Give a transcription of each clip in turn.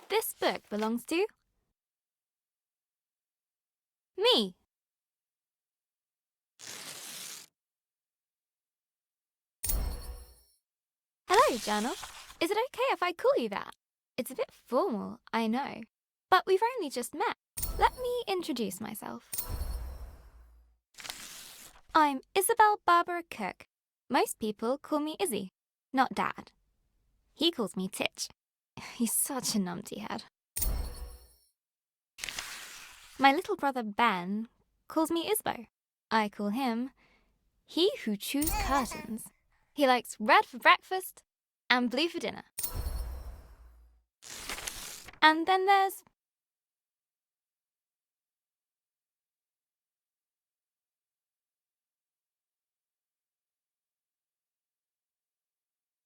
This book belongs to me. Hello, Journal. Is it okay if I call you that? It's a bit formal, I know, but we've only just met. Let me introduce myself. I'm Isabel Barbara Cook. Most people call me Izzy, not Dad. He calls me Titch. He's such a numpty head. My little brother Ben calls me Isbo. I call him He Who Chews Curtains. He likes red for breakfast and blue for dinner. And then there's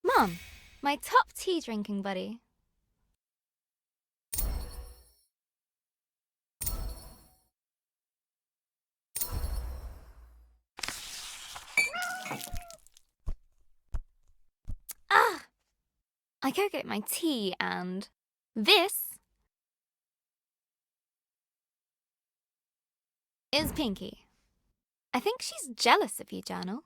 Mum, my top tea drinking buddy. Ah! I go get my tea and this is Pinky. I think she's jealous of you, Journal.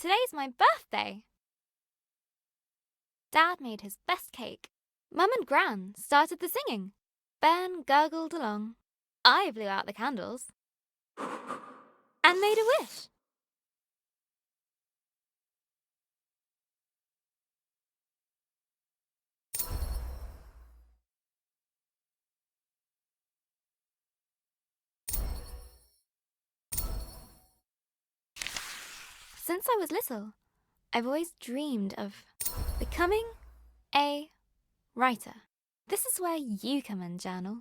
Today's my birthday. Dad made his best cake. Mum and Gran started the singing. Ben gurgled along. I blew out the candles and made a wish. Since I was little, I've always dreamed of becoming a writer. This is where you come in, Journal.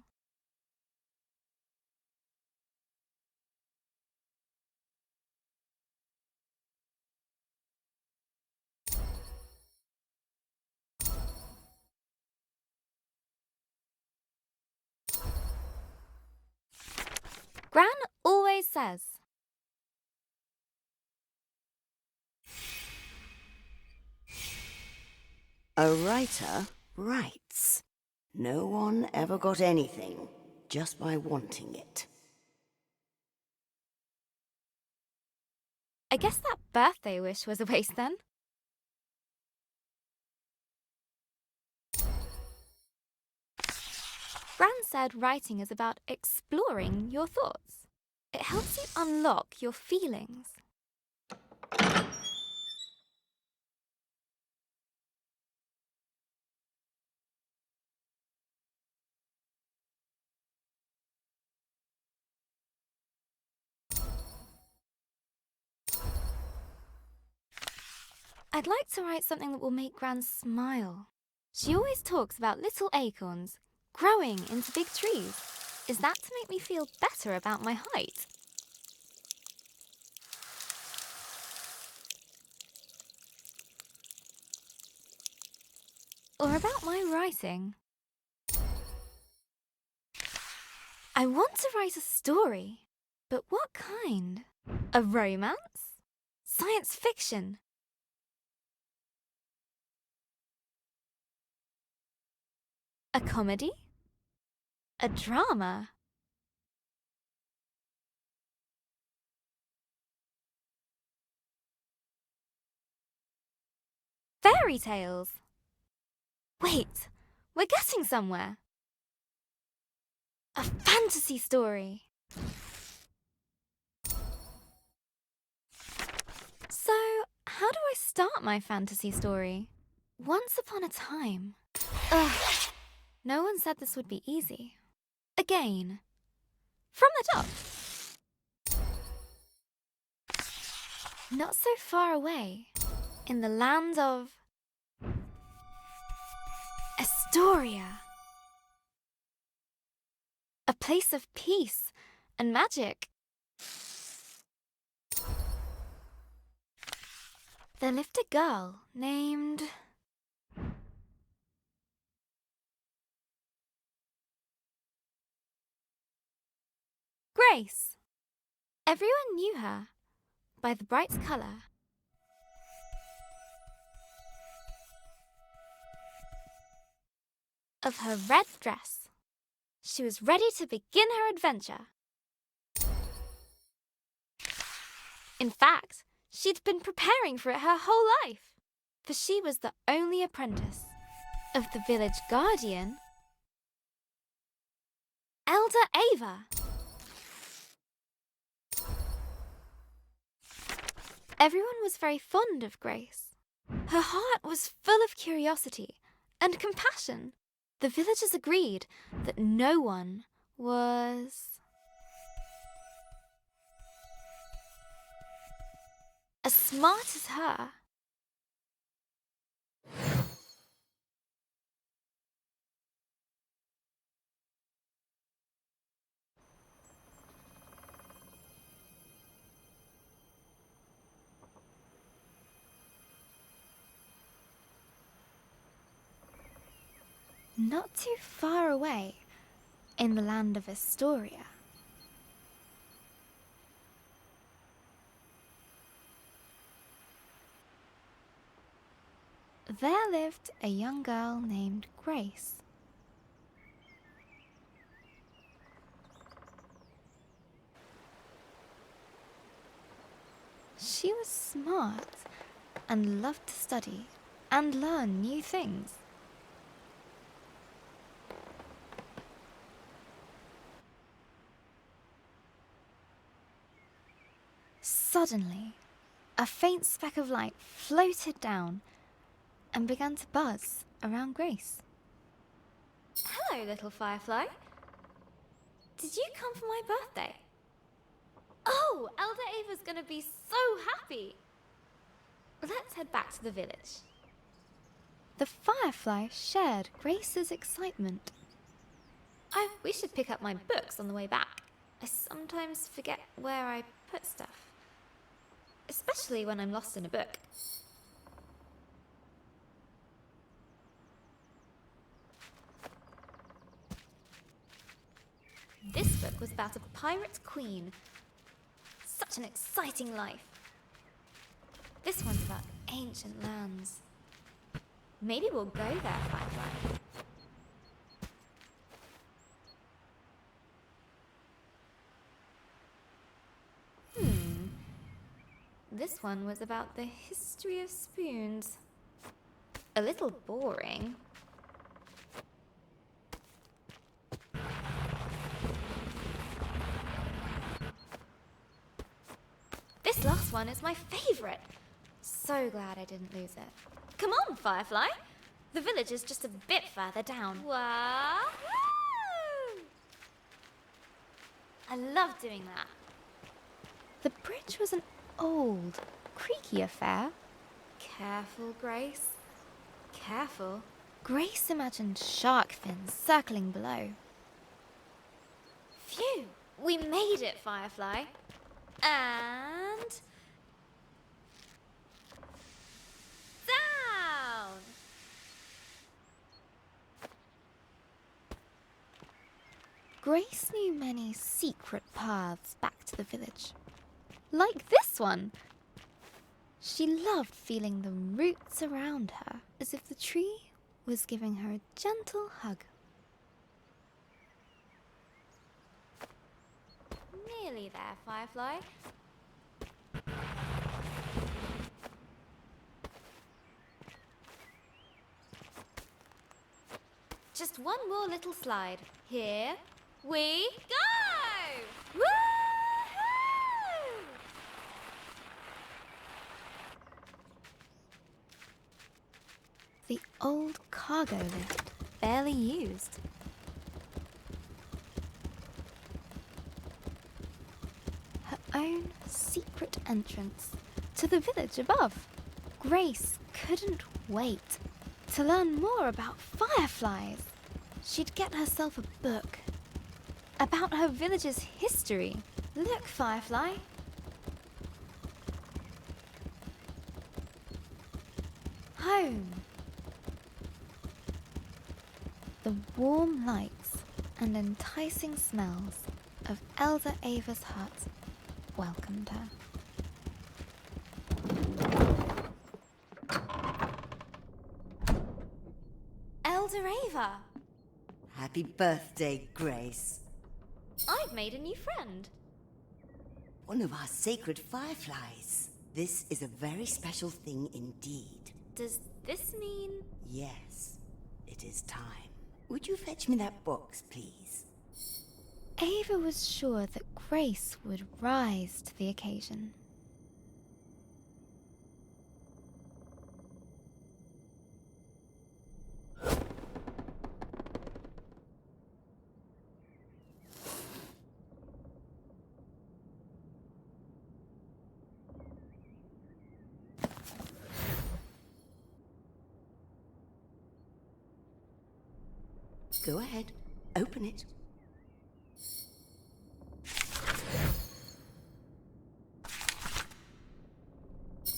Gran always says, A writer writes. No one ever got anything just by wanting it. I guess that birthday wish was a waste then. Gran said writing is about exploring your thoughts. It helps you unlock your feelings. I'd like to write something that will make Gran smile. She always talks about little acorns growing into big trees. Is that to make me feel better about my height? Or about my writing? I want to write a story, but what kind? A romance? Science fiction? A comedy? A drama? Fairy tales? Wait, we're getting somewhere. A fantasy story. So, how do I start my fantasy story? Once upon a time. Ugh, no one said this would be easy. Again, from the top. Not so far away, in the land of Astoria. A place of peace and magic. There lived a girl named Grace. Everyone knew her by the bright colour of her red dress. She was ready to begin her adventure. In fact, she'd been preparing for it her whole life, for she was the only apprentice of the village guardian, Elder Ava. Everyone was very fond of Grace. Her heart was full of curiosity and compassion. The villagers agreed that no one was as smart as her. Not too far away, in the land of Astoria, there lived a young girl named Grace. She was smart and loved to study and learn new things. Suddenly, a faint speck of light floated down and began to buzz around Grace. Hello, little firefly. Did you come for my birthday? Oh, Elder Ava's gonna be so happy. Let's head back to the village. The firefly shared Grace's excitement. We should pick up my books on the way back. I sometimes forget where I put stuff, especially when I'm lost in a book. This book was about a pirate queen. Such an exciting life. This one's about ancient lands. Maybe we'll go there, Firefly. This one was about the history of spoons. A little boring. This last one is my favorite. So glad I didn't lose it. Come on, Firefly. The village is just a bit further down. Wahoo! I love doing that. The bridge was an old, creaky affair. Careful, Grace. Careful. Grace imagined shark fins circling below. Phew! We made it, Firefly. And down! Grace knew many secret paths back to the village. Like this one. She loved feeling the roots around her, as if the tree was giving her a gentle hug. Nearly there, Firefly. Just one more little slide. Here we go! Woohoo! The old cargo lift, barely used. Her own secret entrance to the village above. Grace couldn't wait to learn more about fireflies. She'd get herself a book about her village's history. Look, Firefly. Home. The warm lights and enticing smells of Elder Ava's hut welcomed her. Elder Ava! Happy birthday, Grace. I've made a new friend. One of our sacred fireflies. This is a very special thing indeed. Does this mean... Yes, it is time. Would you fetch me that box, please? Ava was sure that Grace would rise to the occasion. Go ahead, open it.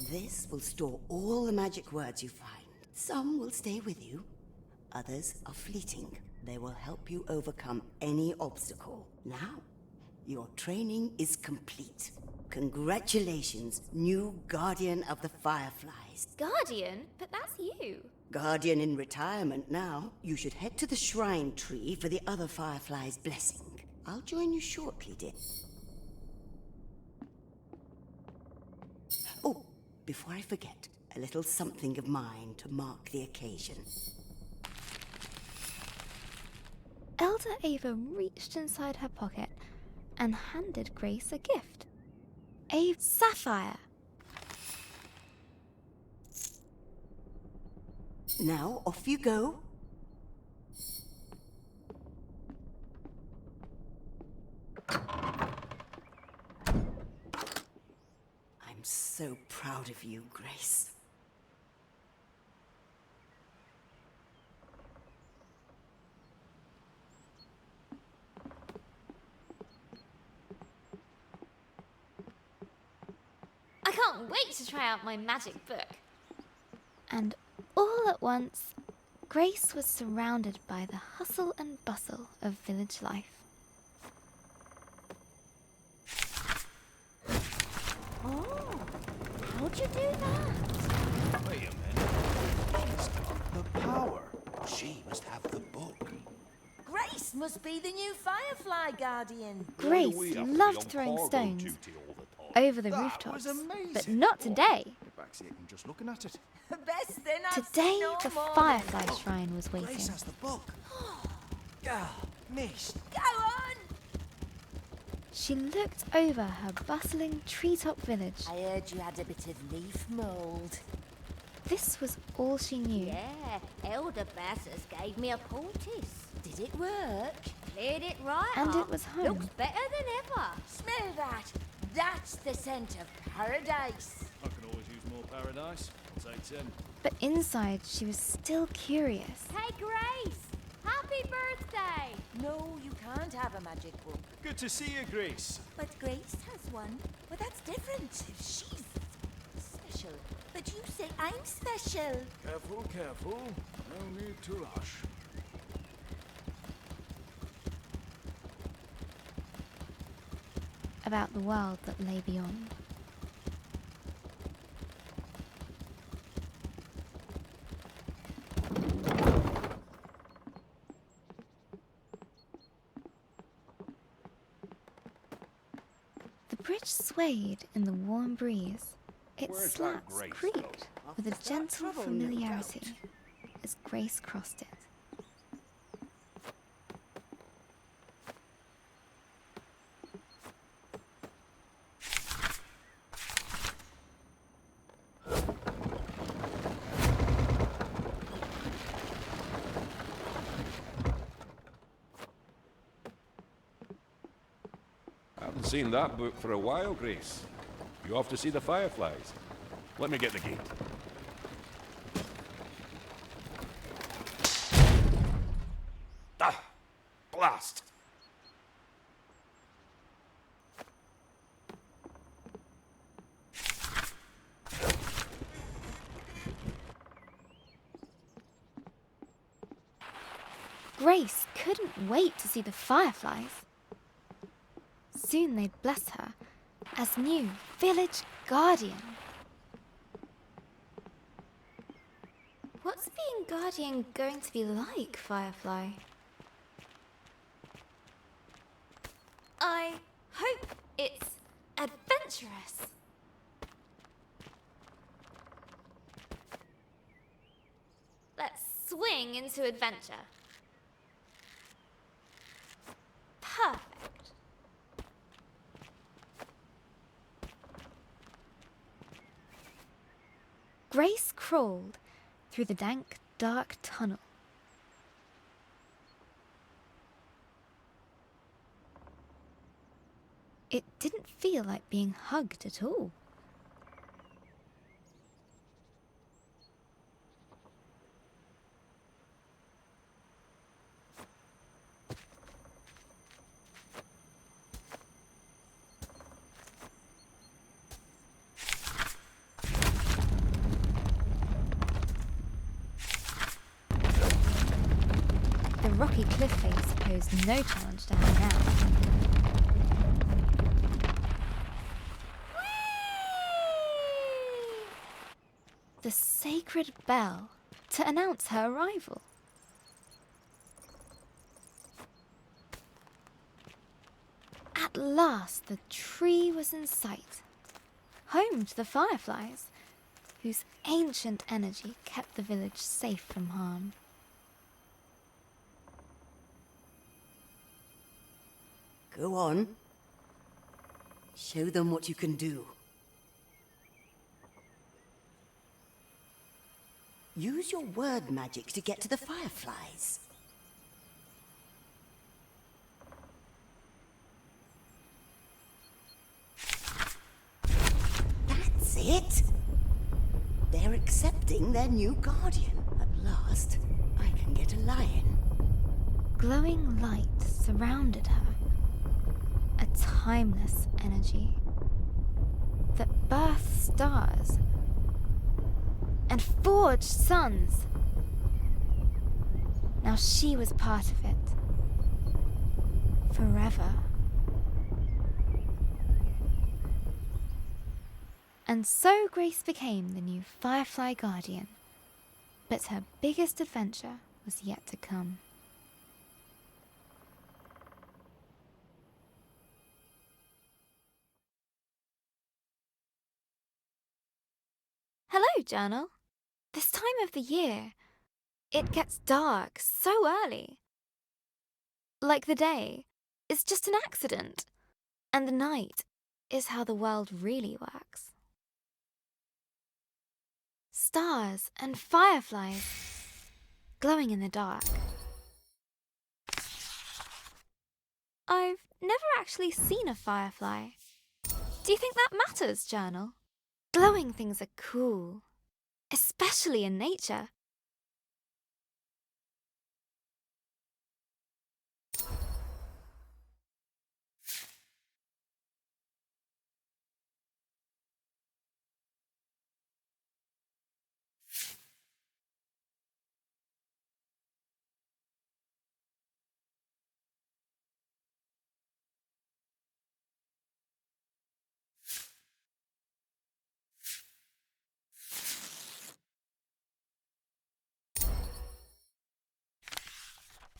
This will store all the magic words you find. Some will stay with you, others are fleeting. They will help you overcome any obstacle. Now, your training is complete. Congratulations, new Guardian of the Fireflies. Guardian? But that's you. Guardian in retirement now. You should head to the shrine tree for the other Fireflies' blessing. I'll join you shortly, dear. Oh, before I forget, a little something of mine to mark the occasion. Elder Ava reached inside her pocket and handed Grace a gift. A sapphire. Now, off you go. I'm so proud of you, Grace. I can't wait to try out my magic book. And all at once, Grace was surrounded by the hustle and bustle of village life. Oh, how'd you do that? Wait a minute. She's got the power. She must have the book. Grace must be the new Firefly Guardian. Grace loved throwing stones over the That rooftops, was amazing. but not today. Backseat and just looking at it. Best thing I've Today, seen all the morning. Firefly Shrine was waiting. Grace has the book. Ah, missed. Go on! She looked over her bustling treetop village. I heard you had a bit of leaf mould. This was all she knew. Yeah, Elder Bassus gave me a poultice. Did it work? Cleared it right And up. it was home. Looks better than ever. Smell that. That's the scent of paradise. I can always use more paradise. I'll take 10. But inside, she was still curious. Hey, Grace! Happy birthday! No, you can't have a magic book. Good to see you, Grace. But Grace has one. But that's different. She's special. But you say I'm special. Careful, careful. No need to rush. About the world that lay beyond. The bridge swayed in the warm breeze. Its Where's that slats Grace, creaked with a After that gentle trouble, no familiarity doubt. as Grace crossed it. I haven't seen that book for a while, Grace. You off to see the Fireflies? Let me get the gate. Ah! Blast! Grace couldn't wait to see the fireflies. soon they'd bless her as new village guardian. What's being guardian going to be like, Firefly? I hope it's adventurous. Let's swing into adventure. Perfect. Grace crawled through the dank, dark tunnel. It didn't feel like being hugged at all. The rocky cliff face posed no challenge to her now. The sacred bell to announce her arrival. At last the tree was in sight, home to the fireflies, whose ancient energy kept the village safe from harm. Go on. Show them what you can do. Use your word magic to get to the fireflies. That's it! They're accepting their new guardian. At last, I can get a lie-in. Glowing light surrounded her, a timeless energy that birthed stars and forged suns. Now she was part of it, forever. And so Grace became the new Firefly Guardian, but her biggest adventure was yet to come. Hello, Journal. This time of the year, it gets dark so early. Like the day is just an accident, and the night is how the world really works. Stars and fireflies glowing in the dark. I've never actually seen a firefly. Do you think that matters, Journal? Glowing things are cool, especially in nature.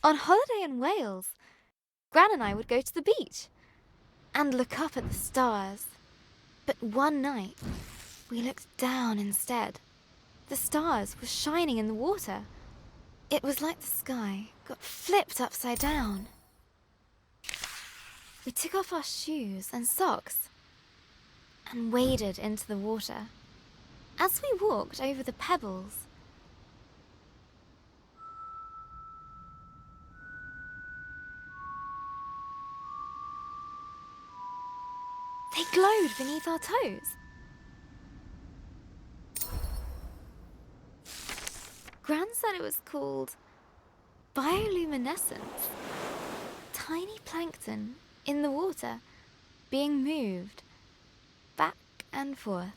On holiday in Wales, Gran and I would go to the beach and look up at the stars. But one night, we looked down instead. The stars were shining in the water. It was like the sky got flipped upside down. We took off our shoes and socks and waded into the water. As we walked over the pebbles, they glowed beneath our toes. Gran said it was called bioluminescence. Tiny plankton in the water being moved back and forth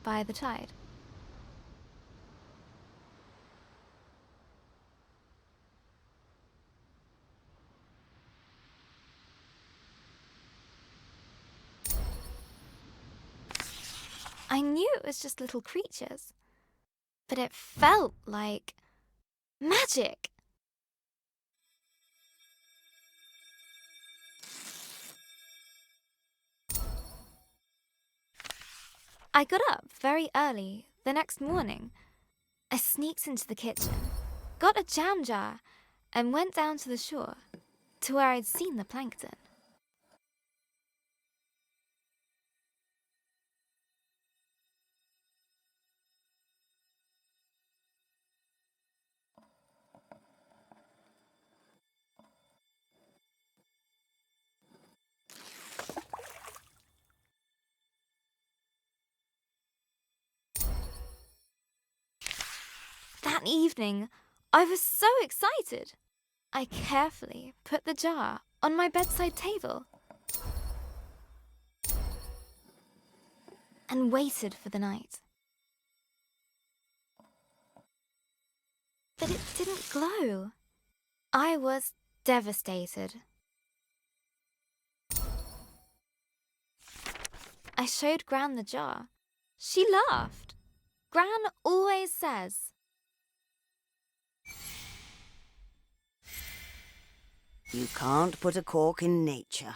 by the tide. I knew it was just little creatures, but it felt like magic. I got up very early the next morning. I sneaked into the kitchen, got a jam jar, and went down to the shore, to where I'd seen the plankton. That evening, I was so excited. I carefully put the jar on my bedside table and waited for the night. But it didn't glow. I was devastated. I showed Gran the jar. She laughed. Gran always says, You can't put a cork in nature.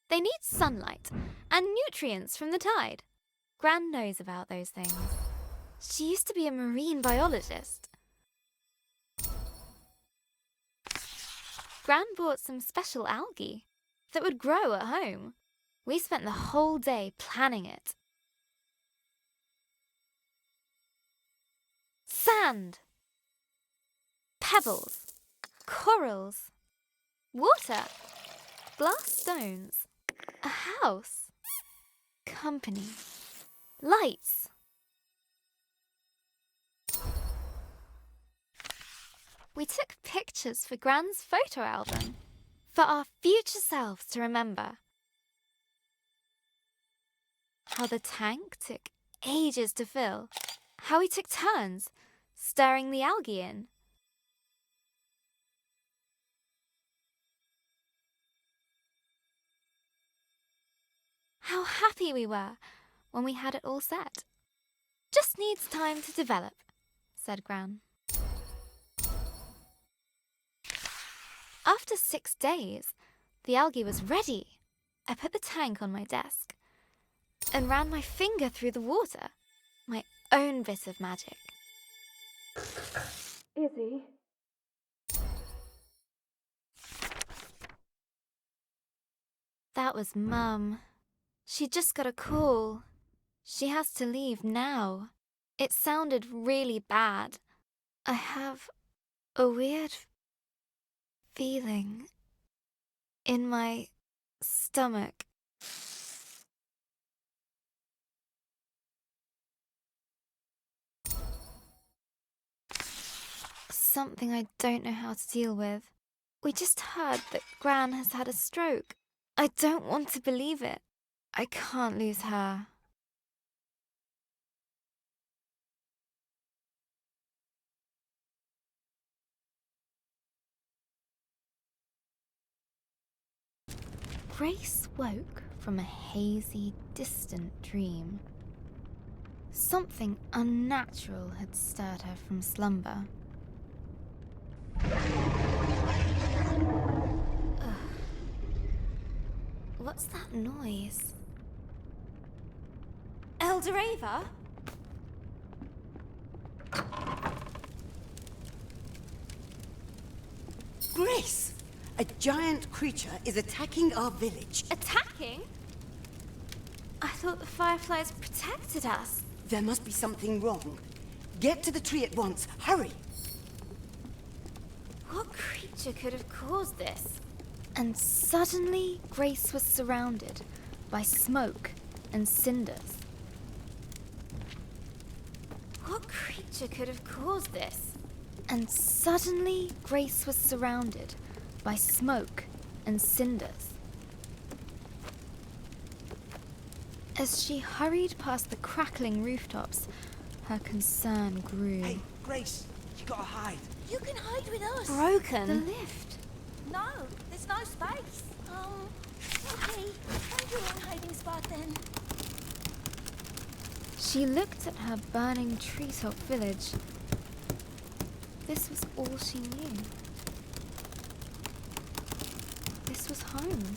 they need sunlight and nutrients from the tide. Gran knows about those things. She used to be a marine biologist. Gran bought some special algae that would grow at home. We spent the whole day planning it. Sand, pebbles, corals, water, glass stones, a house, company, lights. We took pictures for Gran's photo album, for our future selves to remember. How the tank took ages to fill, how we took turns stirring the algae in. How happy we were when we had it all set. Just needs time to develop, said Gran. After 6 days, the algae was ready. I put the tank on my desk and ran my finger through the water, my own bit of magic. Izzy? That was Mum. She just got a call. She has to leave now. It sounded really bad. I have a weird feeling in my stomach. Something I don't know how to deal with. We just heard that Gran has had a stroke. I don't want to believe it. I can't lose her. Grace woke from a hazy, distant dream. Something unnatural had stirred her from slumber. Ugh. What's that noise? Eldorava? Grace! A giant creature is attacking our village. Attacking? I thought the fireflies protected us. There must be something wrong. Get to the tree at once. Hurry! What creature could have caused this? And suddenly, Grace was surrounded by smoke and cinders. What creature could have caused this? And suddenly, Grace was surrounded by smoke and cinders. As she hurried past the crackling rooftops, her concern grew. Hey, Grace, you gotta hide. You can hide with us. Broken. The lift. No, there's no space. Okay, find your own hiding spot then. She looked at her burning treetop village. This was all she knew. This was home.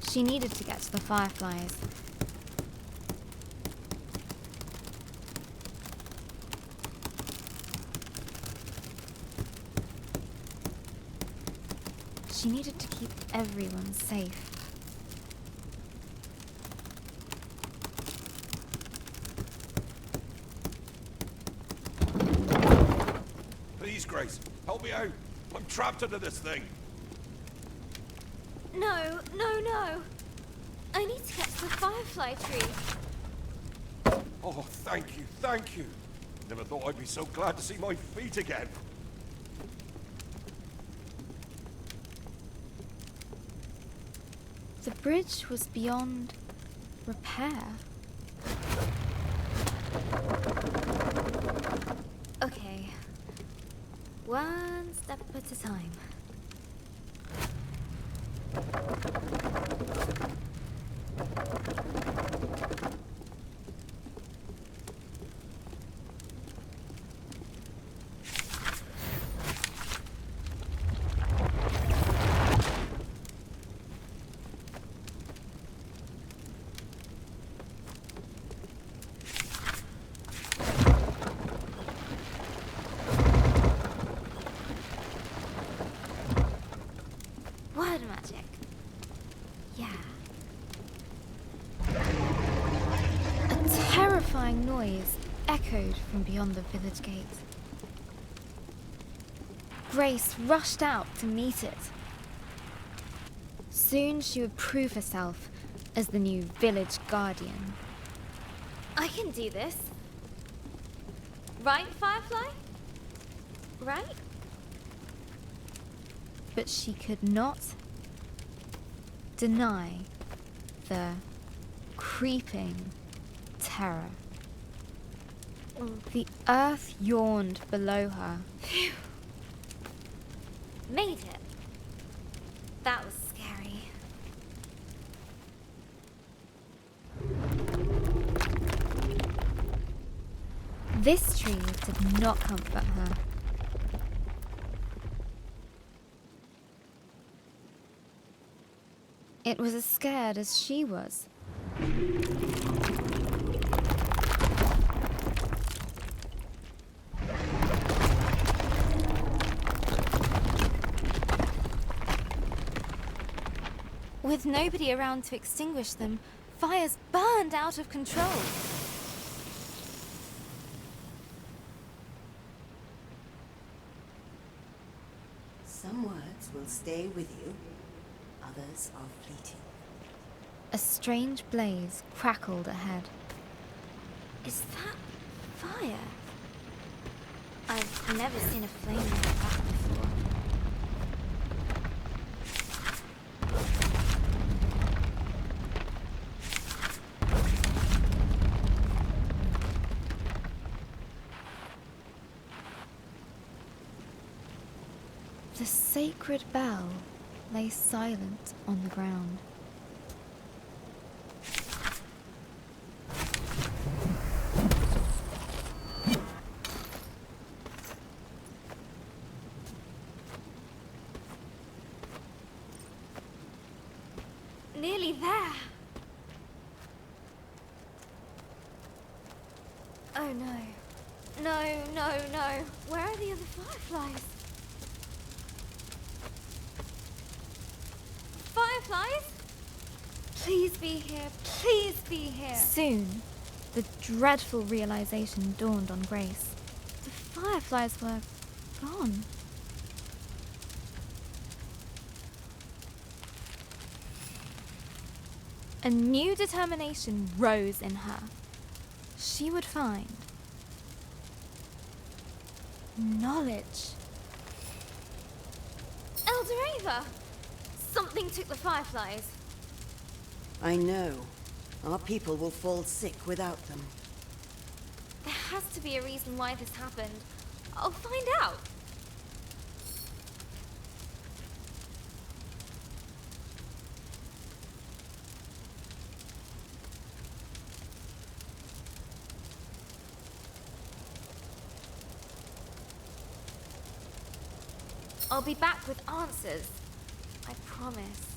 She needed to get to the fireflies. She needed to keep everyone safe. Please, Grace, help me out. I'm trapped under this thing. No, no, no. I need to get to the firefly tree. Oh, thank you, thank you. Never thought I'd be so glad to see my feet again. The bridge was beyond repair. Okay. One step at a time. Word magic. Yeah. A terrifying noise echoed from beyond the village gate. Grace rushed out to meet it. Soon she would prove herself as the new village guardian. I can do this. Right, Firefly? Right? But she could not deny the creeping terror. The earth yawned below her. Phew. Made it. That was scary. This tree did not comfort her. It was as scared as she was. With nobody around to extinguish them, fires burned out of control. Some words will stay with you, others are fleeting. A strange blaze crackled ahead. Is that fire? I've never seen a flame like that before. The sacred bell lay silent on the ground. Nearly there. Oh no. No, no, no. Where are the other fireflies? Fireflies? Please be here. Please be here. Soon, the dreadful realization dawned on Grace. The fireflies were gone. A new determination rose in her. She would find knowledge. Elderava! Something took the fireflies. I know. Our people will fall sick without them. There has to be a reason why this happened. I'll find out. I'll be back with answers. I promise.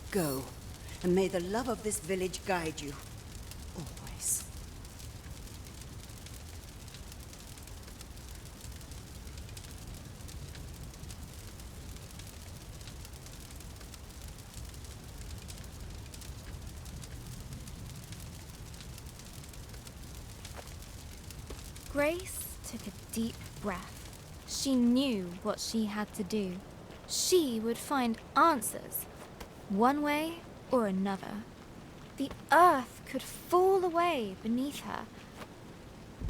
Go, and may the love of this village guide you. Always. Grace took a deep breath. She knew what she had to do. She would find answers, one way or another. The earth could fall away beneath her,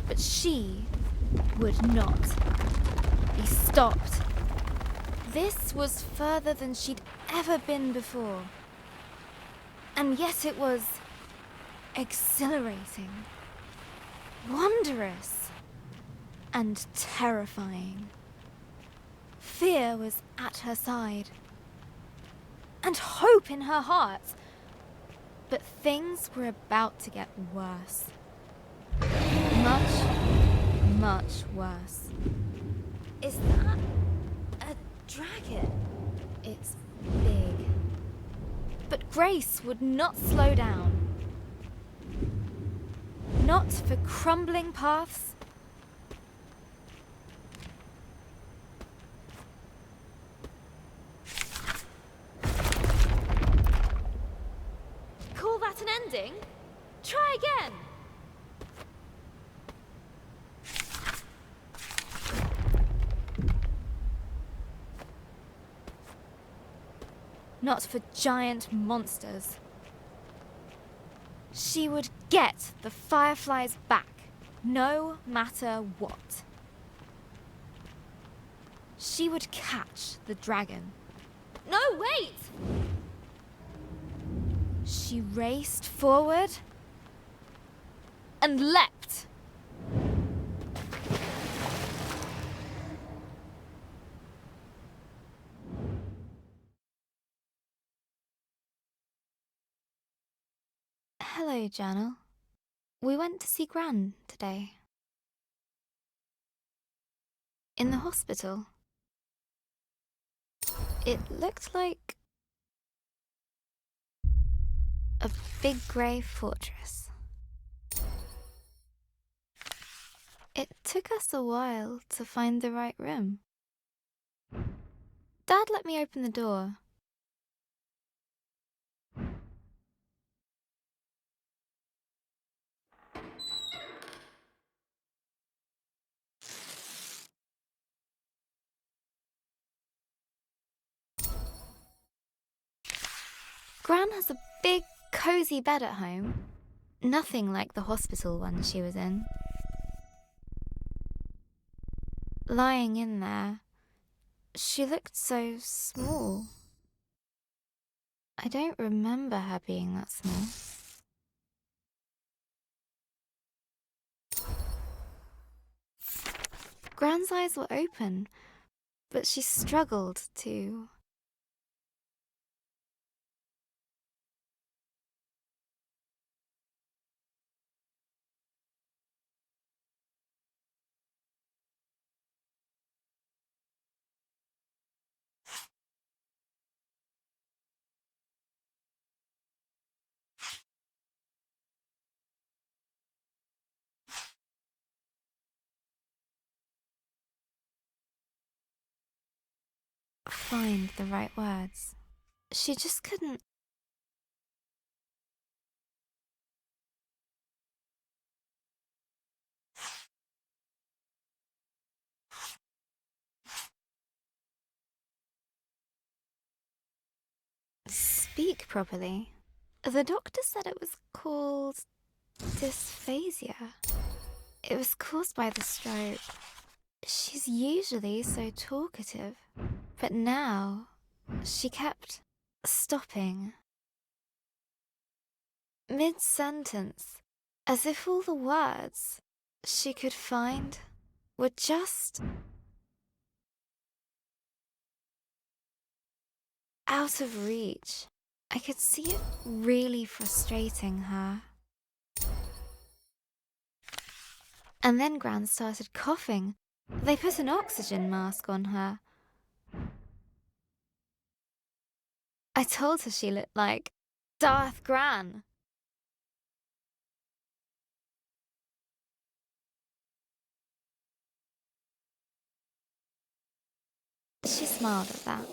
but she would not be stopped. This was further than she'd ever been before. And yet it was exhilarating, wondrous, and terrifying. Fear was at her side, and hope in her heart. But things were about to get worse. Much, much worse. Is that a dragon? It's big. But Grace would not slow down. Not for crumbling paths. Call that an ending? Try again! Not for giant monsters. She would get the fireflies back, no matter what. She would catch the dragon. No, wait! She raced forward and leapt. Hello, Journal. We went to see Gran today. In the hospital. It looked like a big grey fortress. It took us a while to find the right room. Dad let me open the door. Gran has a big, cozy bed at home. Nothing like the hospital one she was in. Lying in there, she looked so small. I don't remember her being that small. Gran's eyes were open, but she struggled to... find the right words. She just couldn't. Speak properly. The doctor said it was called dysphasia. It was caused by the stroke. She's usually so talkative, but now she kept stopping. Mid-sentence, as if all the words she could find were just out of reach. I could see it really frustrating her. And then Gran started coughing. They put an oxygen mask on her. I told her she looked like Darth Gran. She smiled at that.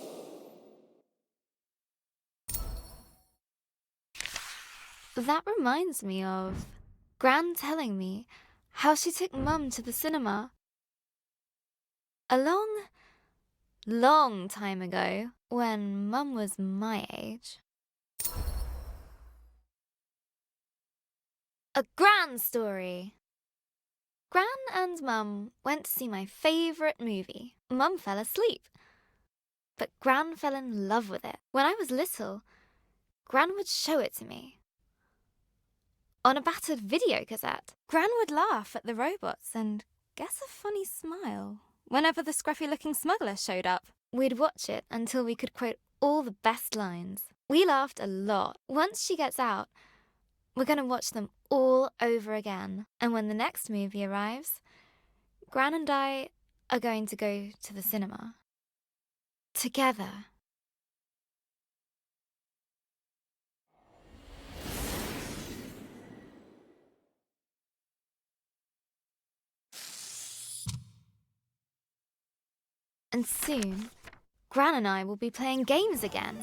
That reminds me of Gran telling me how she took Mum to the cinema a long time ago when Mum was my age. A Gran story. Gran and Mum went to see my favourite movie. Mum fell asleep, but Gran fell in love with it. When I was little, Gran would show it to me on a battered video cassette. Gran would laugh at the robots and guess a funny smile whenever the scruffy-looking smuggler showed up. We'd watch it until we could quote all the best lines. We laughed a lot. Once she gets out, we're going to watch them all over again. And when the next movie arrives, Gran and I are going to go to the cinema. Together. And soon, Gran and I will be playing games again.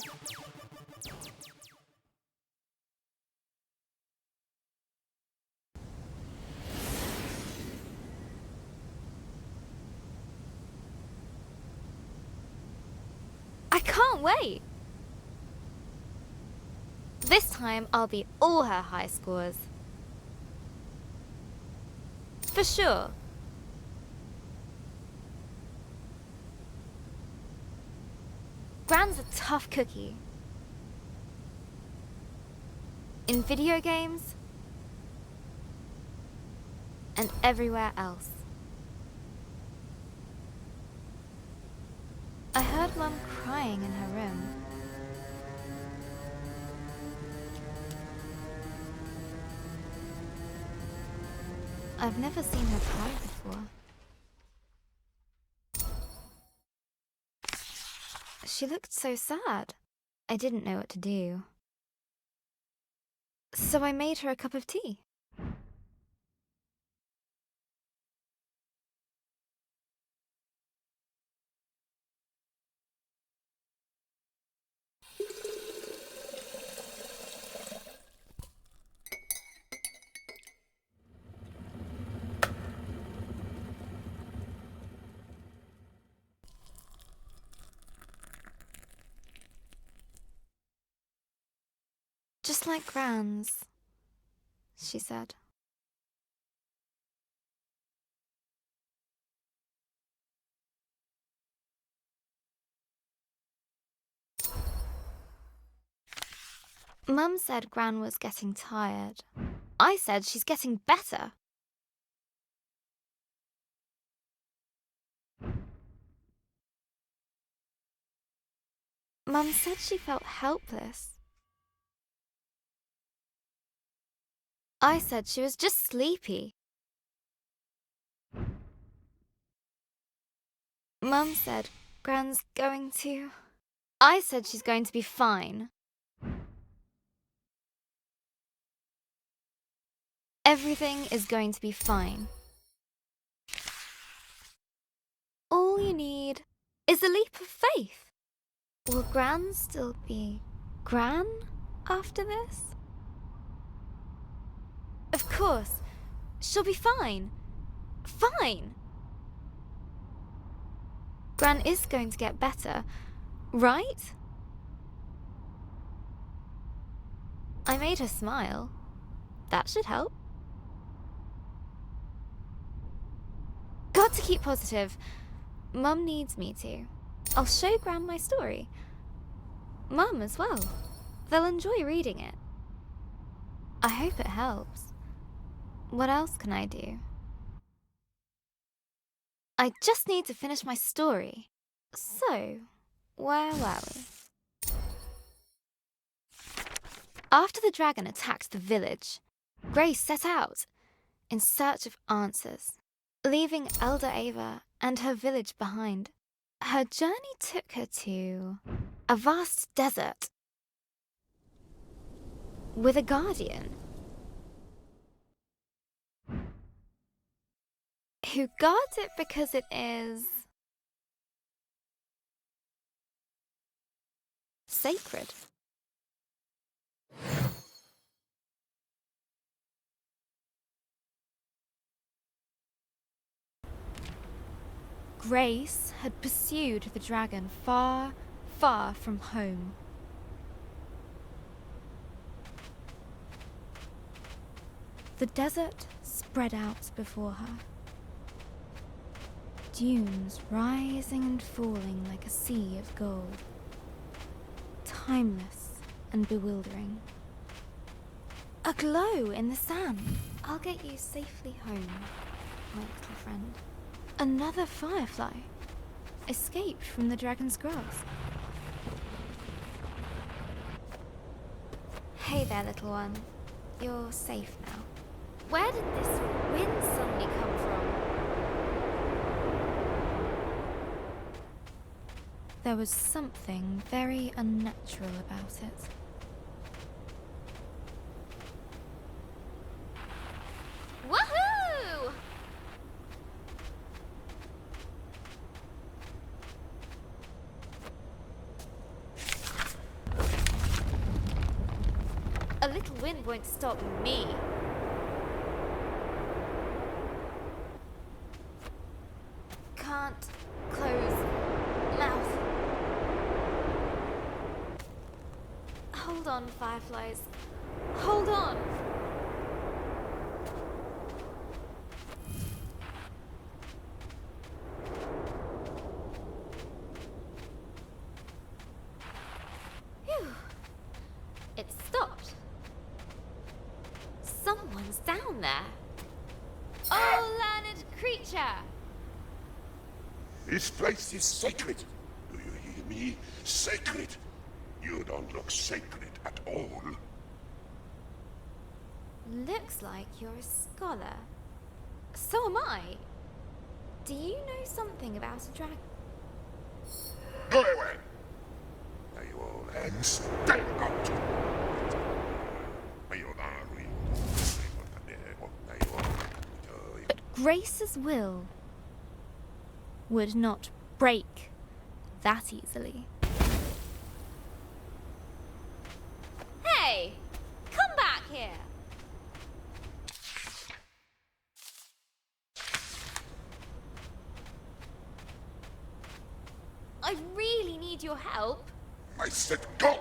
I can't wait! This time I'll beat all her high scores. For sure. Gran's a tough cookie. In video games and everywhere else. I heard Mum crying in her room. I've never seen her cry before. She looked so sad. I didn't know what to do. So I made her a cup of tea. Just like Gran's, she said. Mum said Gran was getting tired. I said she's getting better. Mum said she felt helpless. I said she was just sleepy. Mum said Gran's going to... I said she's going to be fine. Everything is going to be fine. All you need is a leap of faith. Will Gran still be Gran after this? Of course. She'll be fine. Fine. Gran is going to get better, right? I made her smile. That should help. Got to keep positive. Mum needs me to. I'll show Gran my story. Mum as well. They'll enjoy reading it. I hope it helps. What else can I do? I just need to finish my story. So, where were we? After the dragon attacked the village, Grace set out in search of answers, leaving Elder Ava and her village behind. Her journey took her to a vast desert with a guardian. Who guards it because it is sacred. Grace had pursued the dragon far, far from home. The desert spread out before her. Dunes rising and falling like a sea of gold. Timeless and bewildering. A glow in the sand. I'll get you safely home, my little friend. Another firefly escaped from the dragon's grasp. Hey there, little one. You're safe now. Where did this wind suddenly come from? There was something very unnatural about it. Woohoo! A little wind won't stop me. Can't close mouth. Hold on, fireflies. Hold on. Phew. It stopped. Someone's down there. Oh, learned creature! This place is sacred. Do you hear me? Sacred. You don't look sacred at all. Looks like you're a scholar. So am I. Do you know something about a dragon? Go away! Now you all hands, stay out! But Grace's will would not break that easily. Hey! Come back here! I really need your help. I said go!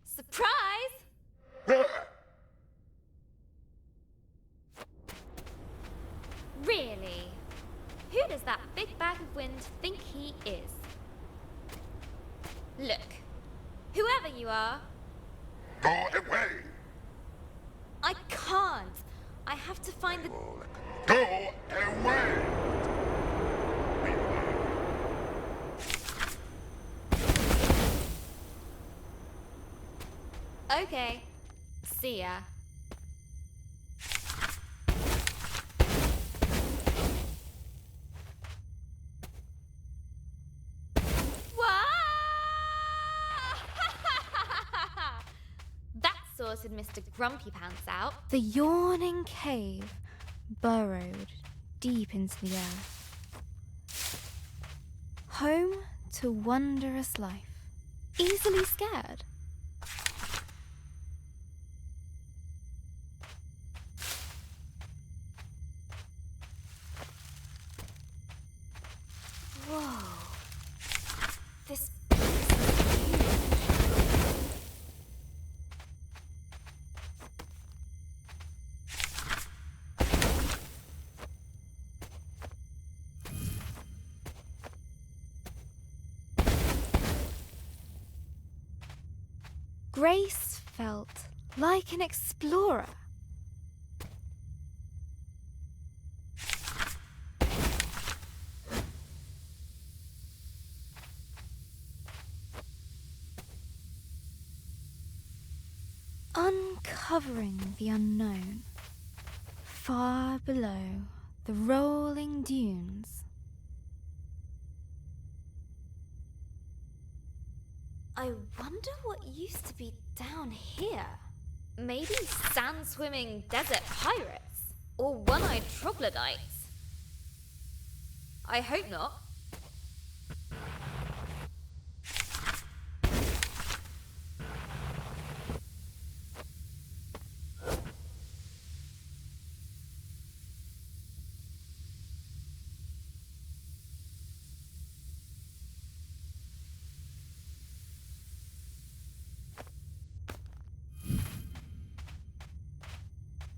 Surprise! Really? Who does that big bag of wind think he is? Look, whoever you are, Go away! I can't. I have to find the... Go away! Okay. See ya. That sorted Mr. Grumpy Pants out. The yawning cave burrowed deep into the earth. Home to wondrous life. Easily scared. Whoa. This place is huge. Grace felt like an explorer. Uncovering the unknown, far below the rolling dunes. I wonder what used to be down here. Maybe sand-swimming desert pirates? Or one-eyed troglodytes? I hope not.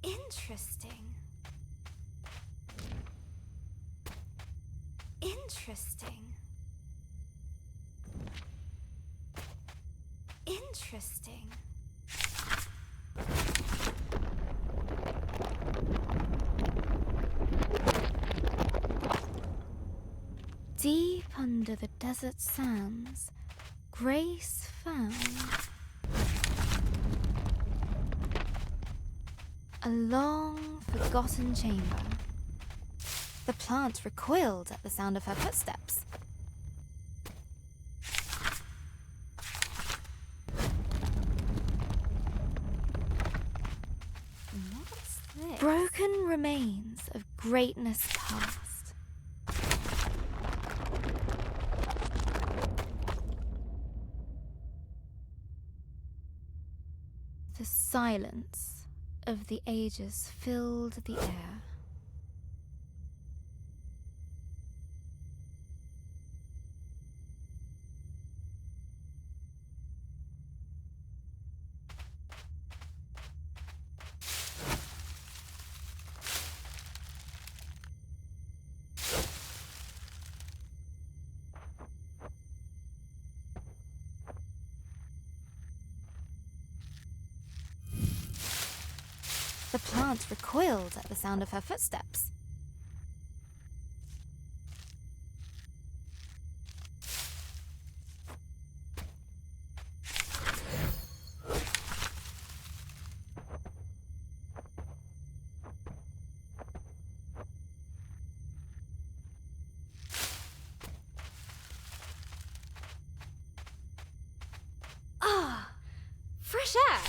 Interesting. Interesting. Interesting. Deep under the desert sands, Grace found a long, forgotten chamber. The plant recoiled at the sound of her footsteps. What's this? Broken remains of greatness past. The silence of the ages filled the air. The plant recoiled at the sound of her footsteps. Ah, fresh air!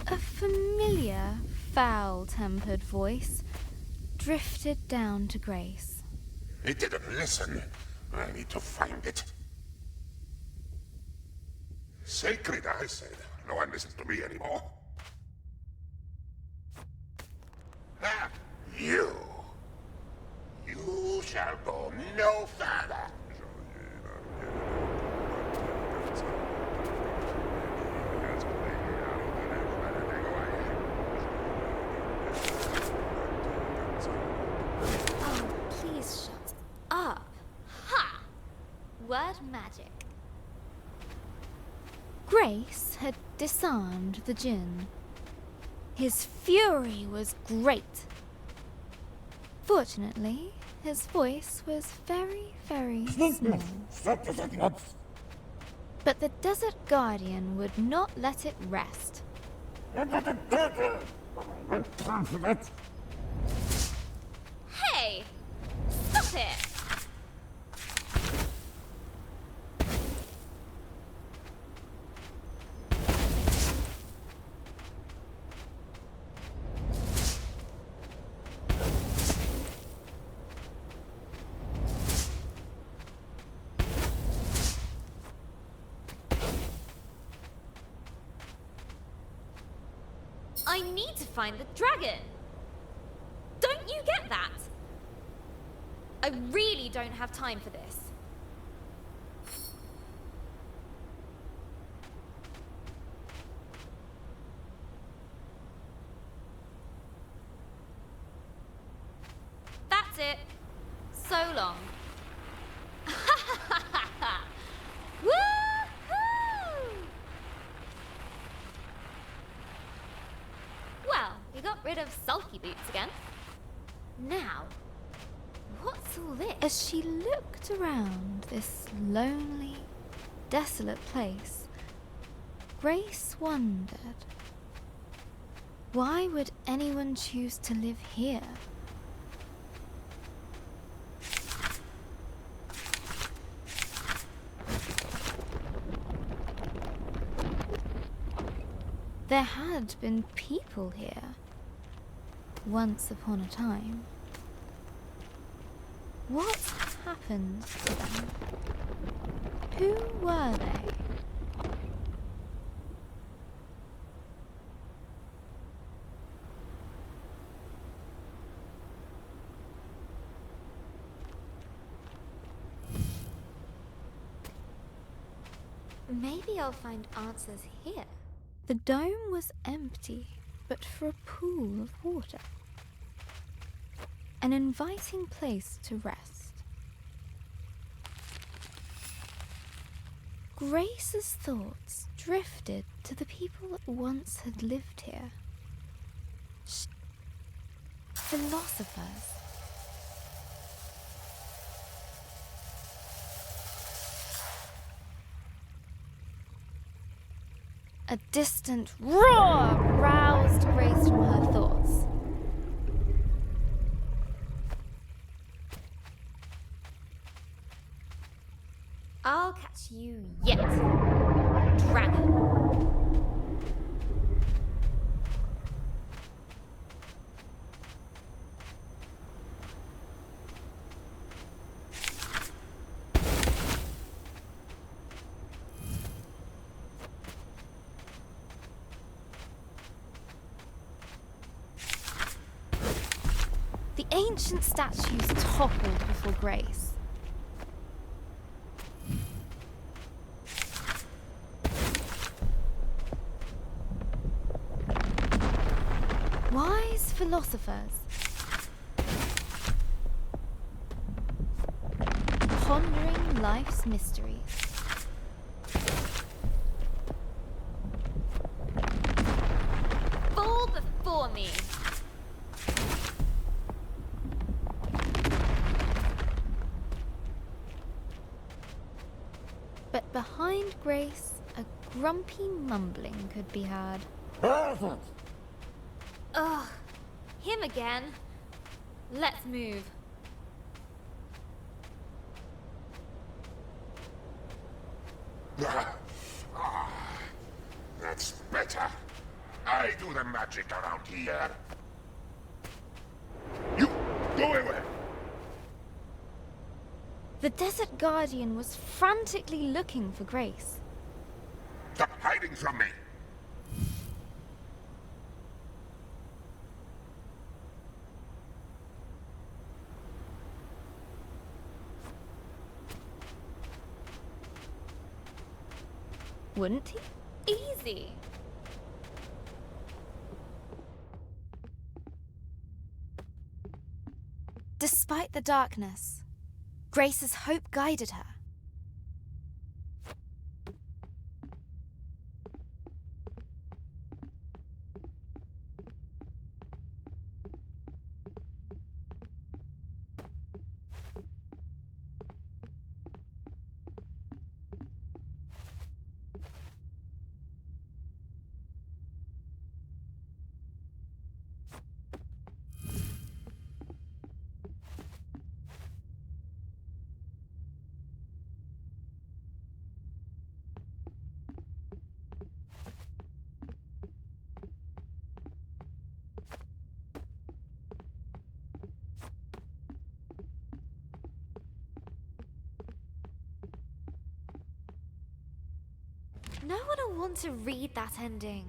A familiar, foul-tempered voice drifted down to Grace. He didn't listen. I need to find it. Sacred, I said. No one listens to me anymore. Ah, you. You shall go no further. Oh, please shut up. Ha! Word magic. Grace had disarmed the djinn. His fury was great. Fortunately, his voice was very, very small. But the Desert Guardian would not let it rest. Hey! Stop it! I need to find the dragon. that. I really don't have time for this. That's it. So long. Woohoo! Well, we got rid of Sulky Boots again. Now, what's all this? As she looked around this lonely, desolate place, Grace wondered, why would anyone choose to live here? There had been people here, once upon a time. What happened to them? Who were they? Maybe I'll find answers here. The dome was empty, but for a pool of water. An inviting place to rest. Grace's thoughts drifted to the people that once had lived here. Philosophers. A distant roar roused Grace from her thoughts. I'll catch you yet, dragon. The ancient statues toppled before Grace. Wise philosophers, pondering life's mysteries. Fall before me. But behind Grace, a grumpy mumbling could be heard. Ugh, him again. Let's move. That's better. I do the magic around here. You go away. The Desert Guardian was frantically looking for Grace. Stop hiding from me. Wouldn't he? Easy. Despite the darkness, Grace's hope guided her. No one will want to read that ending.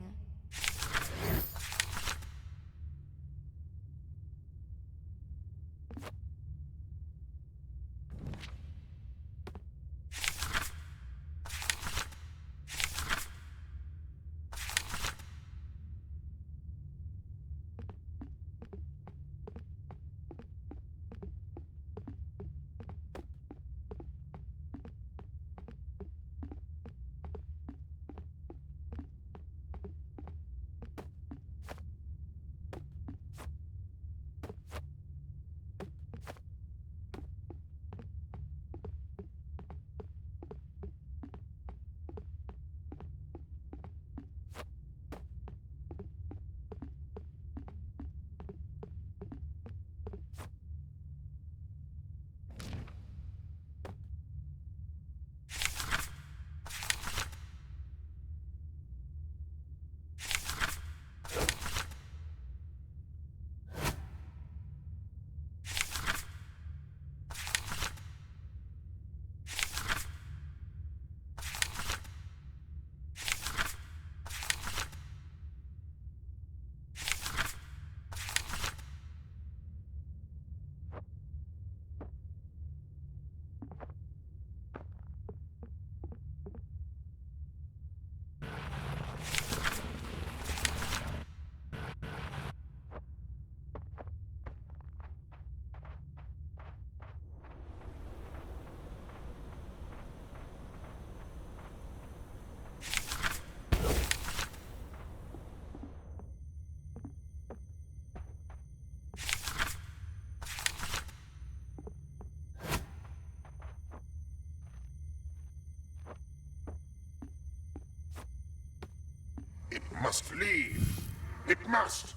must leave. It must.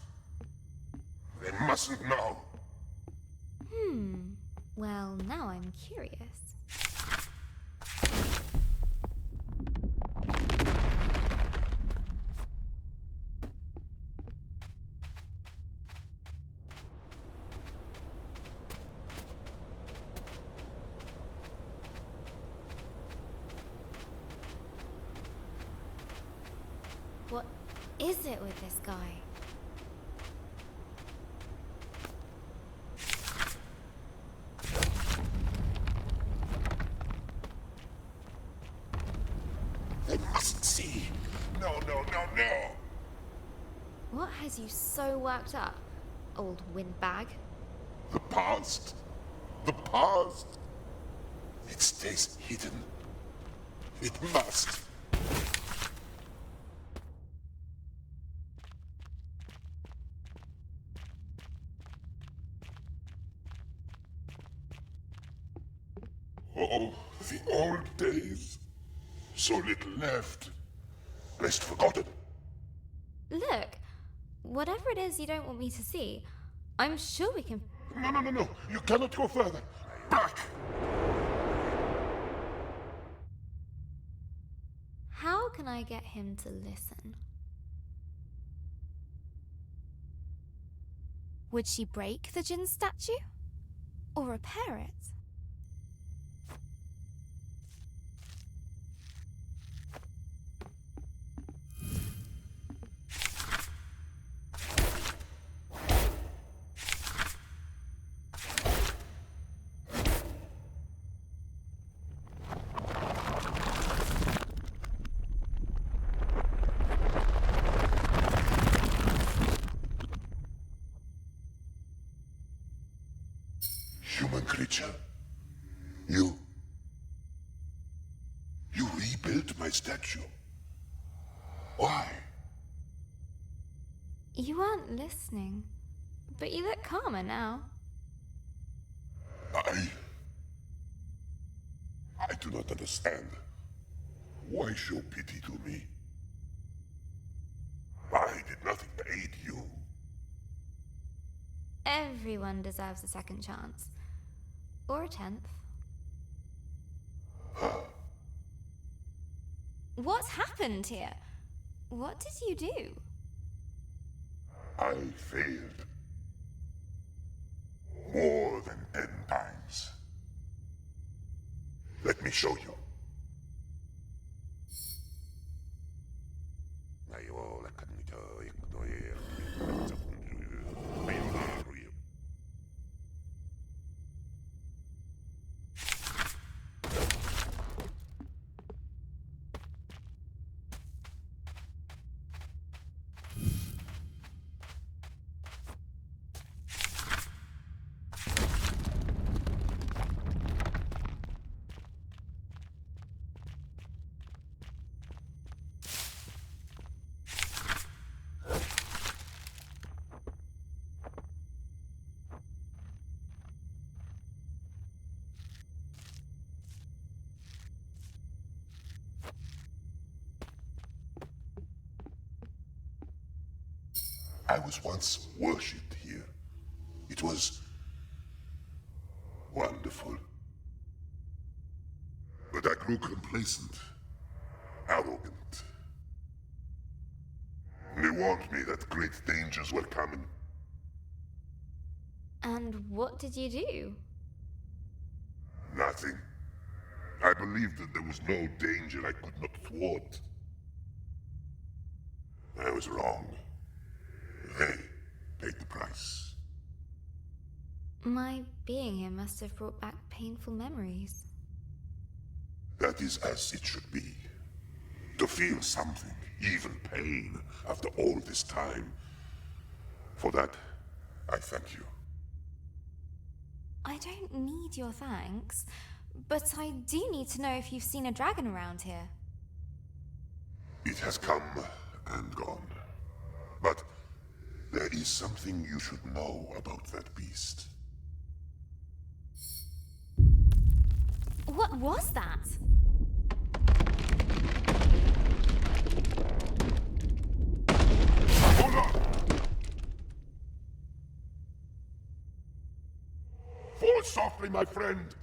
They mustn't know. Well, now I'm curious. What is it with this guy? They mustn't see. No, no, no, no. What has you so worked up, old windbag? The past. The past. It stays hidden. It must. Oh, the old days. So little left. Best forgotten. Look, whatever it is you don't want me to see, I'm sure we can. No, no, no, no. You cannot go further. Back. How can I get him to listen? Would she break the Jinn statue? Or repair it? Human creature. You rebuilt my statue. Why? You weren't listening, but you look calmer now. I do not understand. Why show pity to me? I did nothing to aid you. Everyone deserves a second chance. Or a 10th. What's happened here? What did you do? I failed. More than 10 times. Let me show you. I was once worshipped here. It was wonderful. But I grew complacent, arrogant. They warned me that great dangers were coming. And what did you do? Nothing. I believed that there was no danger I could not thwart. I was wrong. They paid the price. My being here must have brought back painful memories. That is as it should be. To feel something, even pain, after all this time. For that, I thank you. I don't need your thanks, but I do need to know if you've seen a dragon around here. It has come and gone. But there is something you should know about that beast. What was that? sharply, my friend.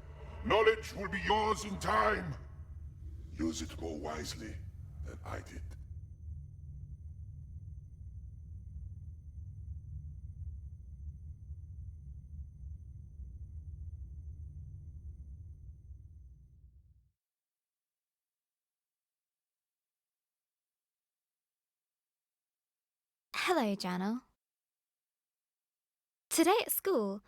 Knowledge will be yours in time. Use it more wisely than I did. Hello, Journal. Today at school,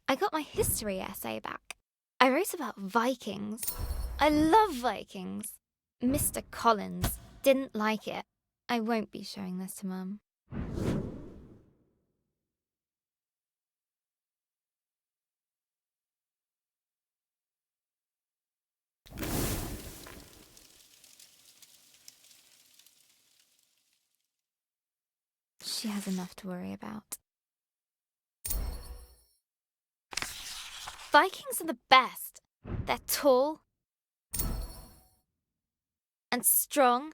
I got my history essay back. I wrote about Vikings. I love Vikings. Mr. Collins didn't like it. I won't be showing this to Mum. She has enough to worry about. Vikings are the best. They're tall and strong.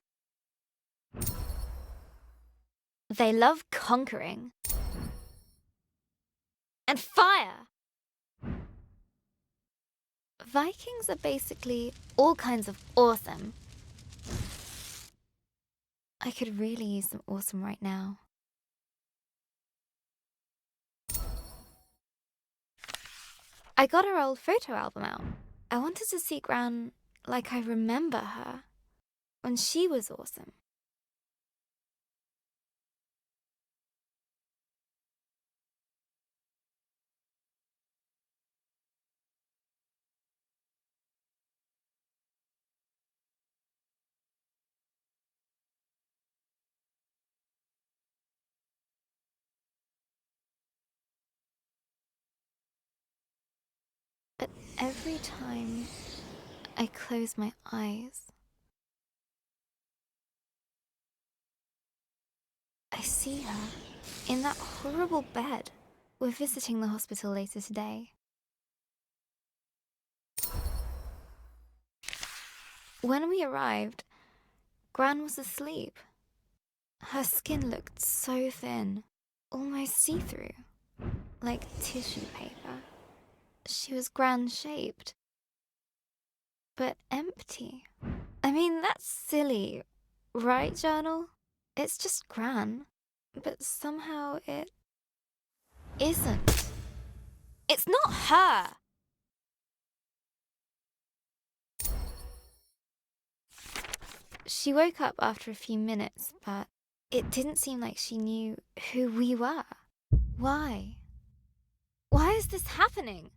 They love conquering and fire. Vikings are basically all kinds of awesome. I could really use some awesome right now. I got her old photo album out. I wanted to see Gran like I remember her, when she was awesome. But every time I close my eyes, I see her in that horrible bed. We're visiting the hospital later today. When we arrived, Gran was asleep. Her skin looked so thin, almost see-through, like tissue paper. She was Gran-shaped, but empty. I mean, that's silly, right, Journal? It's just Gran, but somehow it isn't. It's not her! She woke up after a few minutes, but it didn't seem like she knew who we were. Why? Why is this happening?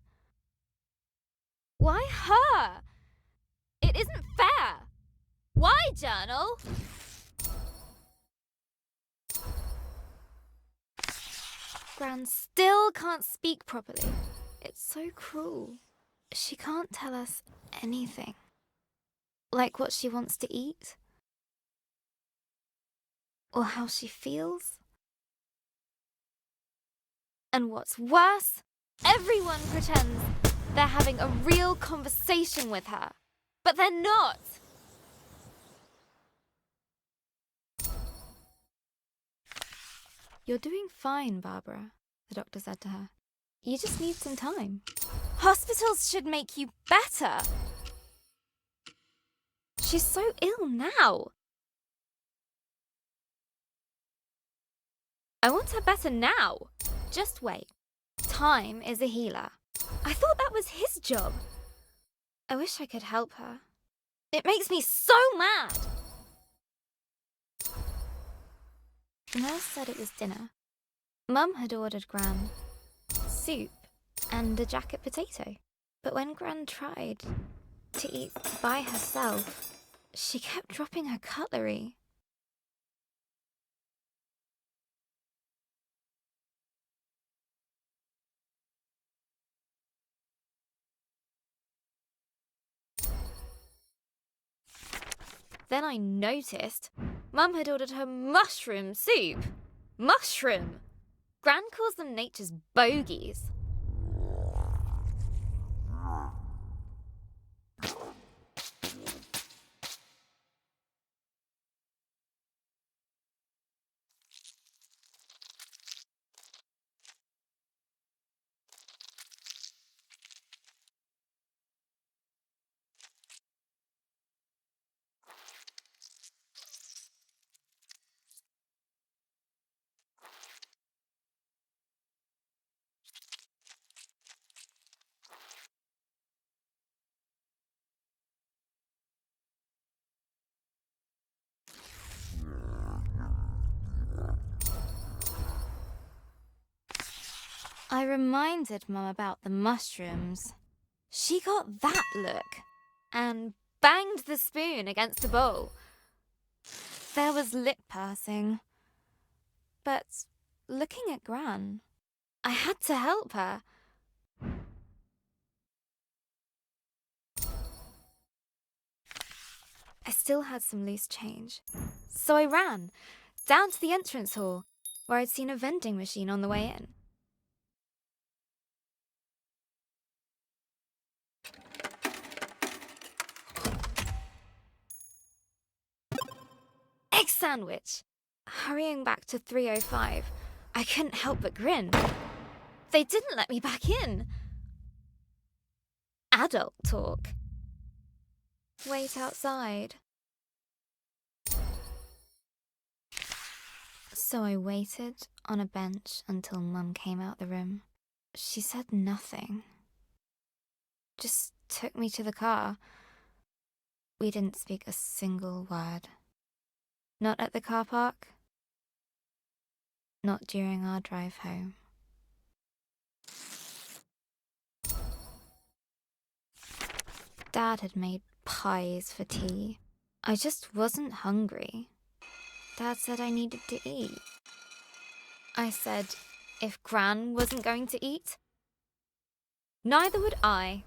Why her? It isn't fair! Why, Journal? Gran still can't speak properly. It's so cruel. She can't tell us anything. Like what she wants to eat? Or how she feels? And what's worse, everyone pretends they're having a real conversation with her. But they're not! You're doing fine, Barbara, the doctor said to her. You just need some time. Hospitals should make you better. She's so ill now. I want her better now. Just wait. Time is a healer. I thought that was his job. I wish I could help her. It makes me so mad. The nurse said it was dinner. Mum had ordered Gran soup and a jacket potato. But when Gran tried to eat by herself, she kept dropping her cutlery. Then I noticed Mum had ordered her mushroom soup. Mushroom! Gran calls them nature's bogies. I reminded Mum about the mushrooms. She got that look and banged the spoon against the bowl. There was lip pursing. But looking at Gran, I had to help her. I still had some loose change, so I ran down to the entrance hall where I'd seen a vending machine on the way in. Egg sandwich! Hurrying back to 305, I couldn't help but grin. They didn't let me back in. Adult talk. Wait outside. So I waited on a bench until Mum came out the room. She said nothing. Just took me to the car. We didn't speak a single word. Not at the car park. Not during our drive home. Dad had made pies for tea. I just wasn't hungry. Dad said I needed to eat. I said if Gran wasn't going to eat, neither would I.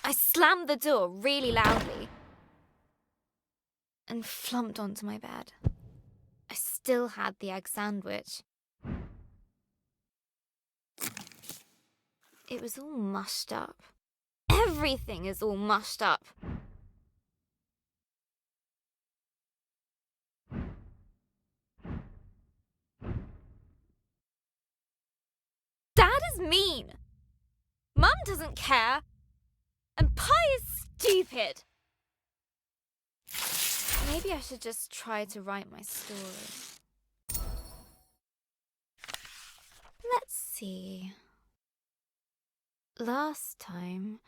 I slammed the door really loudly and flumped onto my bed. I still had the egg sandwich. It was all mushed up. Everything is all mushed up. Dad is mean. Mum doesn't care. And pie is stupid. Maybe I should just try to write my story. Let's see. Last time,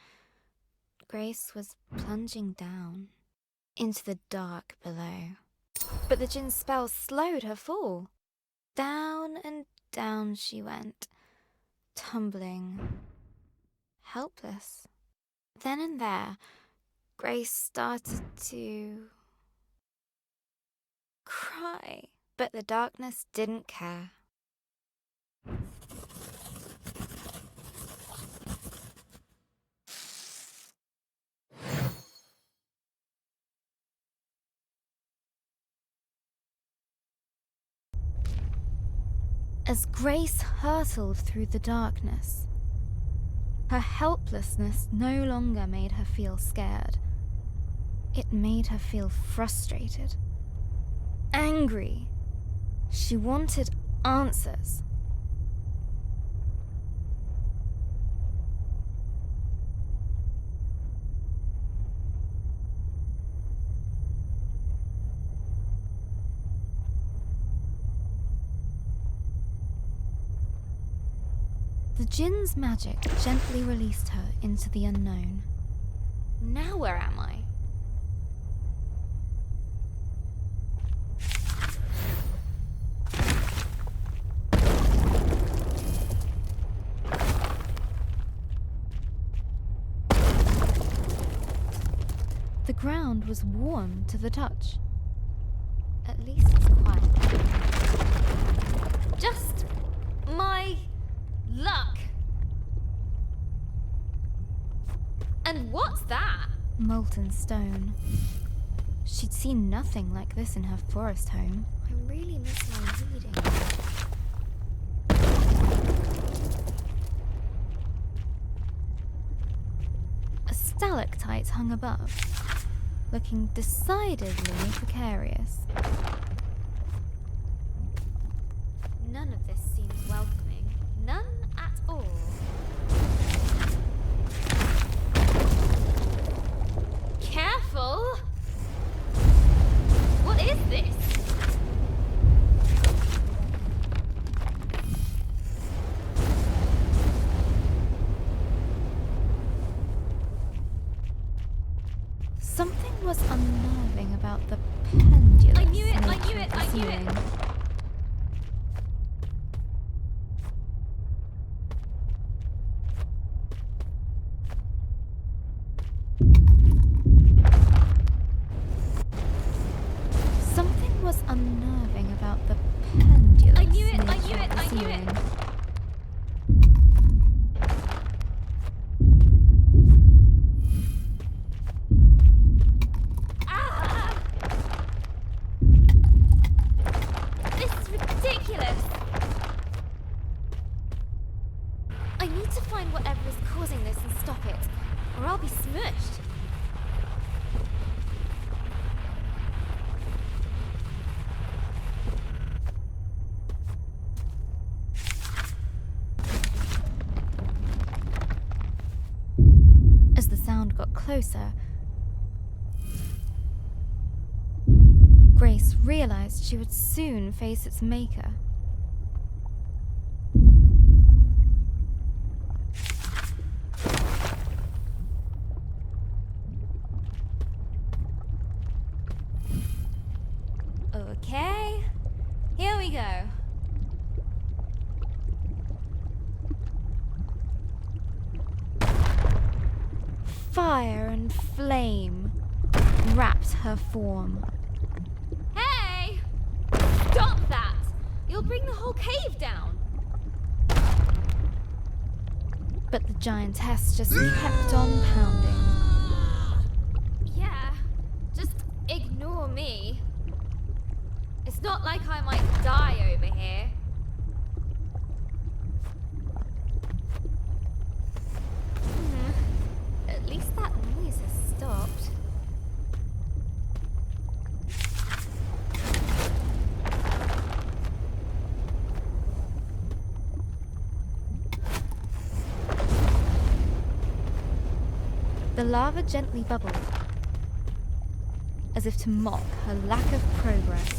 Grace was plunging down into the dark below. But the djinn spell slowed her fall. Down and down she went, tumbling, helpless. Then and there, Grace started to cry, but the darkness didn't care. As Grace hurtled through the darkness, her helplessness no longer made her feel scared. It made her feel frustrated, angry. She wanted answers. The djinn's magic gently released her into the unknown. Now where am I? The ground was warm to the touch. At least it's quiet. Just my luck. And what's that? Molten stone. She'd seen nothing like this in her forest home. I really miss my reading. A stalactite hung above, looking decidedly precarious. None of this seems welcoming. None at all. Careful! What is this? Something was unnerving about the pendulous I knew it, I nature knew it, of the I knew it. ceiling. closer, Grace realized she would soon face its maker. Okay, here we go. Fire and flame wrapped her form. Hey! Stop that! You'll bring the whole cave down. But the giantess just kept on pounding. Yeah, just ignore me. It's not like I might die over here. At least that noise has stopped. The lava gently bubbled, as if to mock her lack of progress.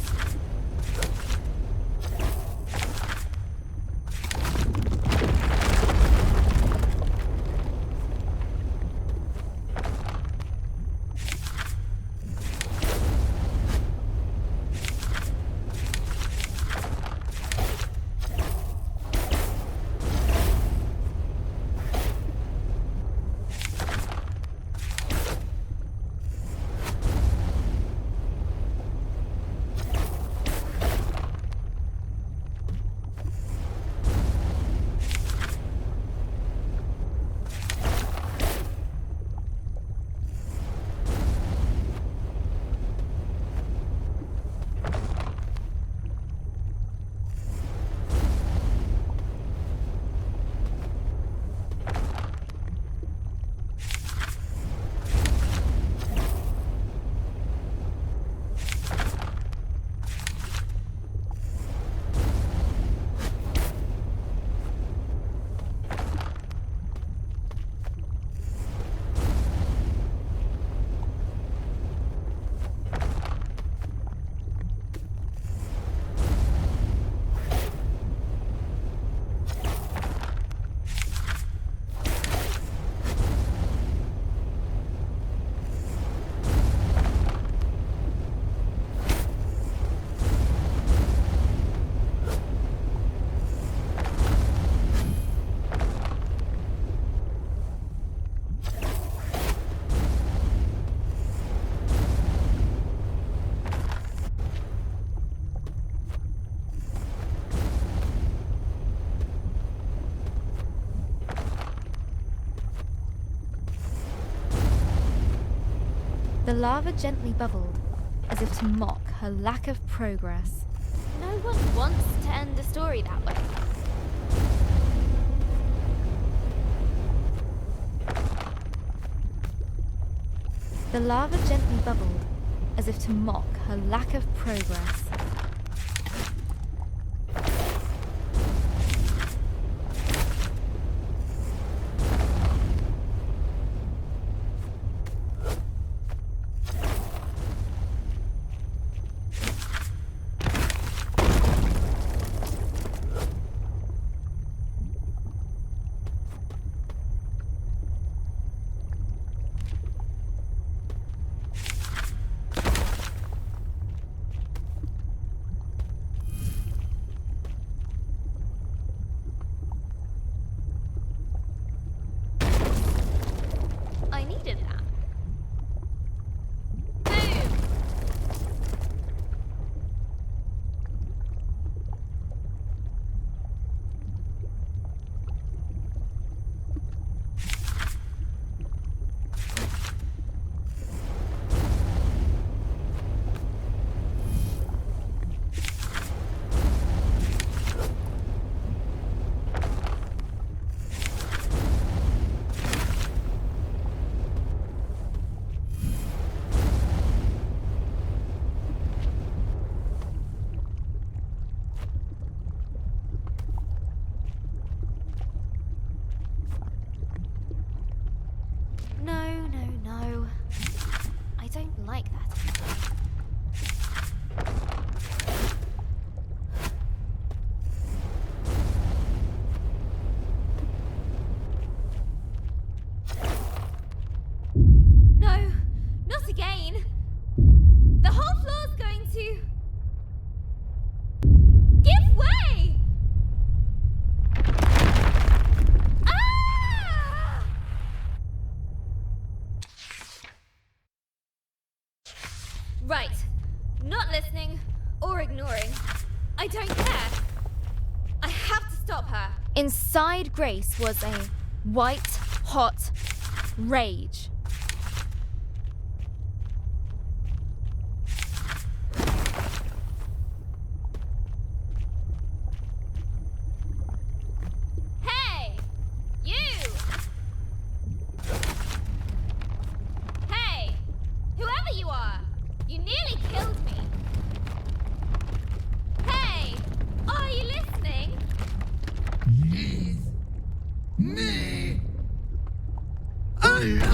The lava gently bubbled, as if to mock her lack of progress. No one wants to end a story that way. The lava gently bubbled, as if to mock her lack of progress. going to give way. Ah! Right. Not listening or ignoring. I don't care. I have to stop her. Inside Grace was a white, hot rage. Hey! You! Hey! Whoever you are! You nearly killed me! Hey! Are you listening? Me alone.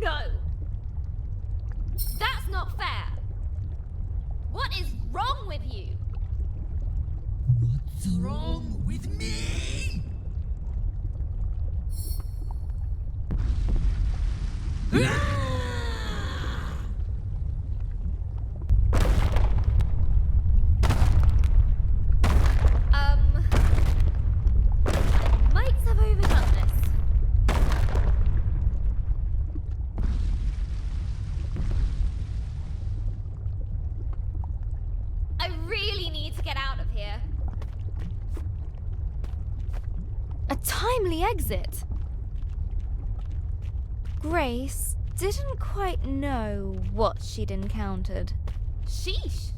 No! That's not fair! What is wrong with you? What's wrong with me? Might have overdone this. I really need to get out of here. A timely exit. Grace didn't quite know what she'd encountered. Sheesh.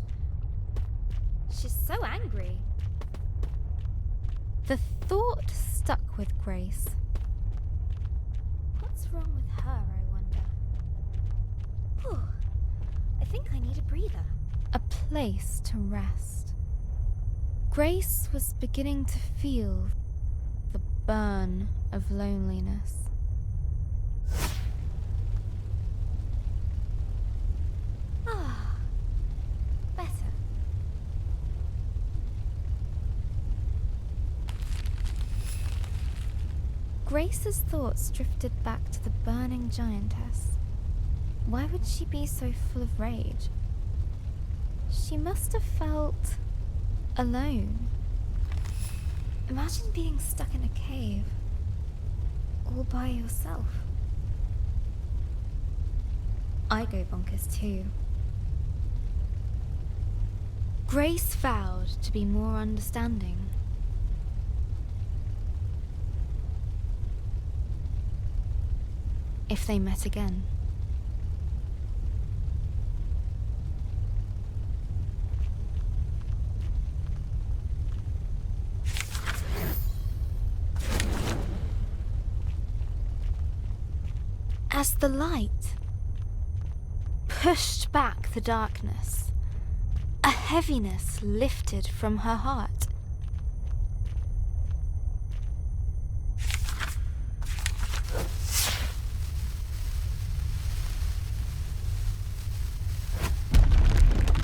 She's so angry. The thought stuck with Grace. What's wrong with her, I wonder? Whew. I think I need a breather. A place to rest. Grace was beginning to feel the burn of loneliness. Ah, better. Grace's thoughts drifted back to the burning giantess. Why would she be so full of rage? She must have felt alone. Imagine being stuck in a cave, all by yourself. I go bonkers too. Grace vowed to be more understanding. If they met again. As the light pushed back the darkness, a heaviness lifted from her heart.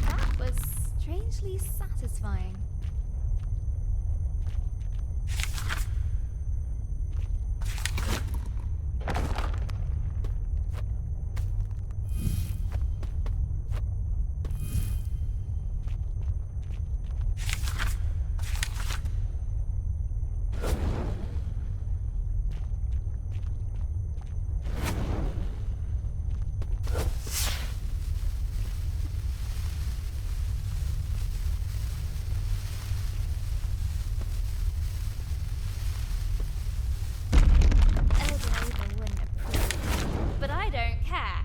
That was strangely satisfying. But I don't care.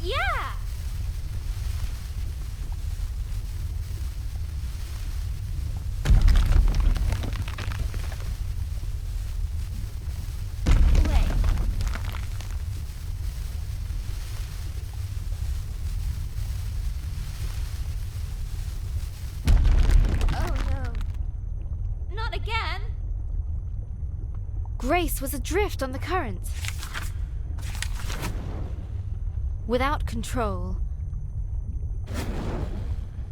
Yeah! Wait. Oh no. Not again. Grace was adrift on the current. without control,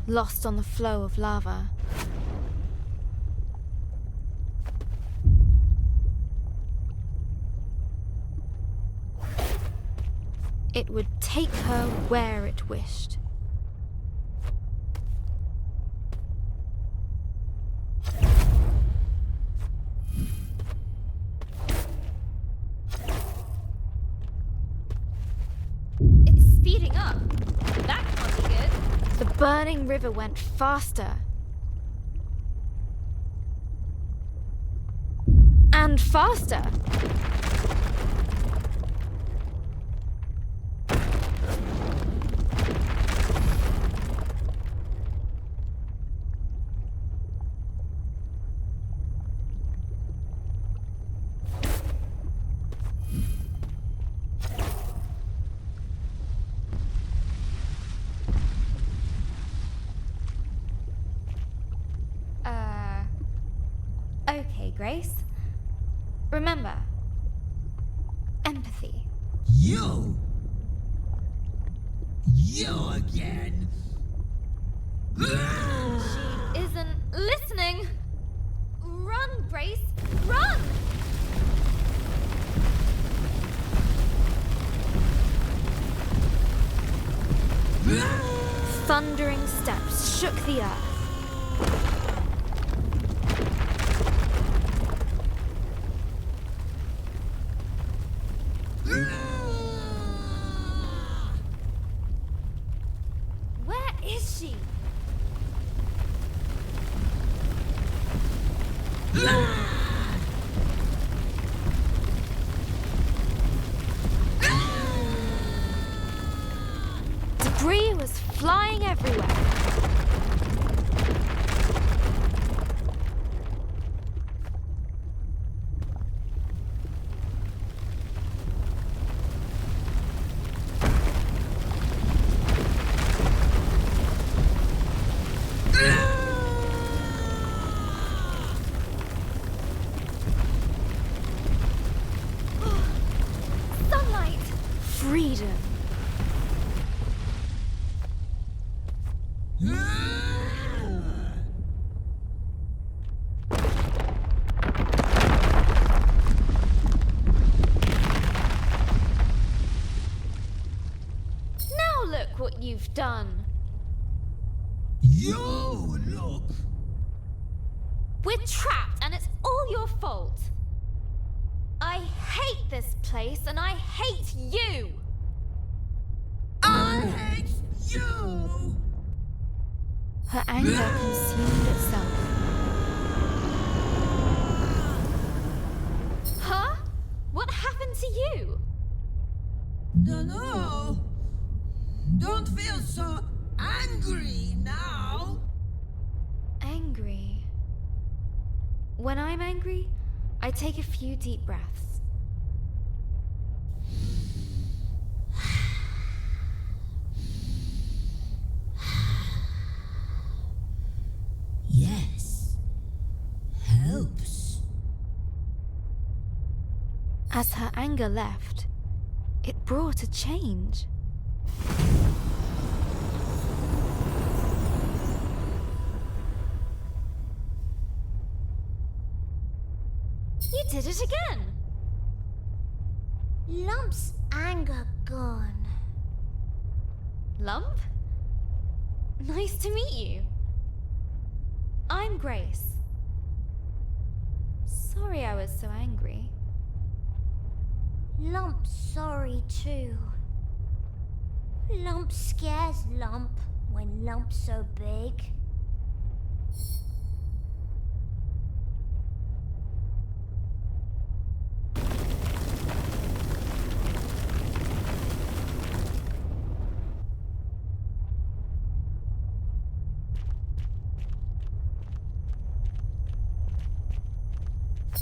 lost on the flow of lava. It would take her where it wished. It's speeding up. That can't be good. The burning river went faster. And faster. Okay, Grace. Remember, empathy. You again! She isn't listening. Run, Grace, run! Thundering steps shook the earth. Where is she? Debris was flying everywhere. Sunlight! Freedom. Now look what you've done. You look! We're trapped and it's all your fault. I hate this place and I hate you. I hate you! Her anger consumed itself. Huh? What happened to you? No. Don't feel so angry now. Angry. When I'm angry, I take a few deep breaths. Yes. Helps. As her anger left, it brought a change. You did it again. Lump's anger gone. Lump? Nice to meet you. I'm Grace. Sorry I was so angry. Lump's sorry too. Lump scares Lump when Lump's so big.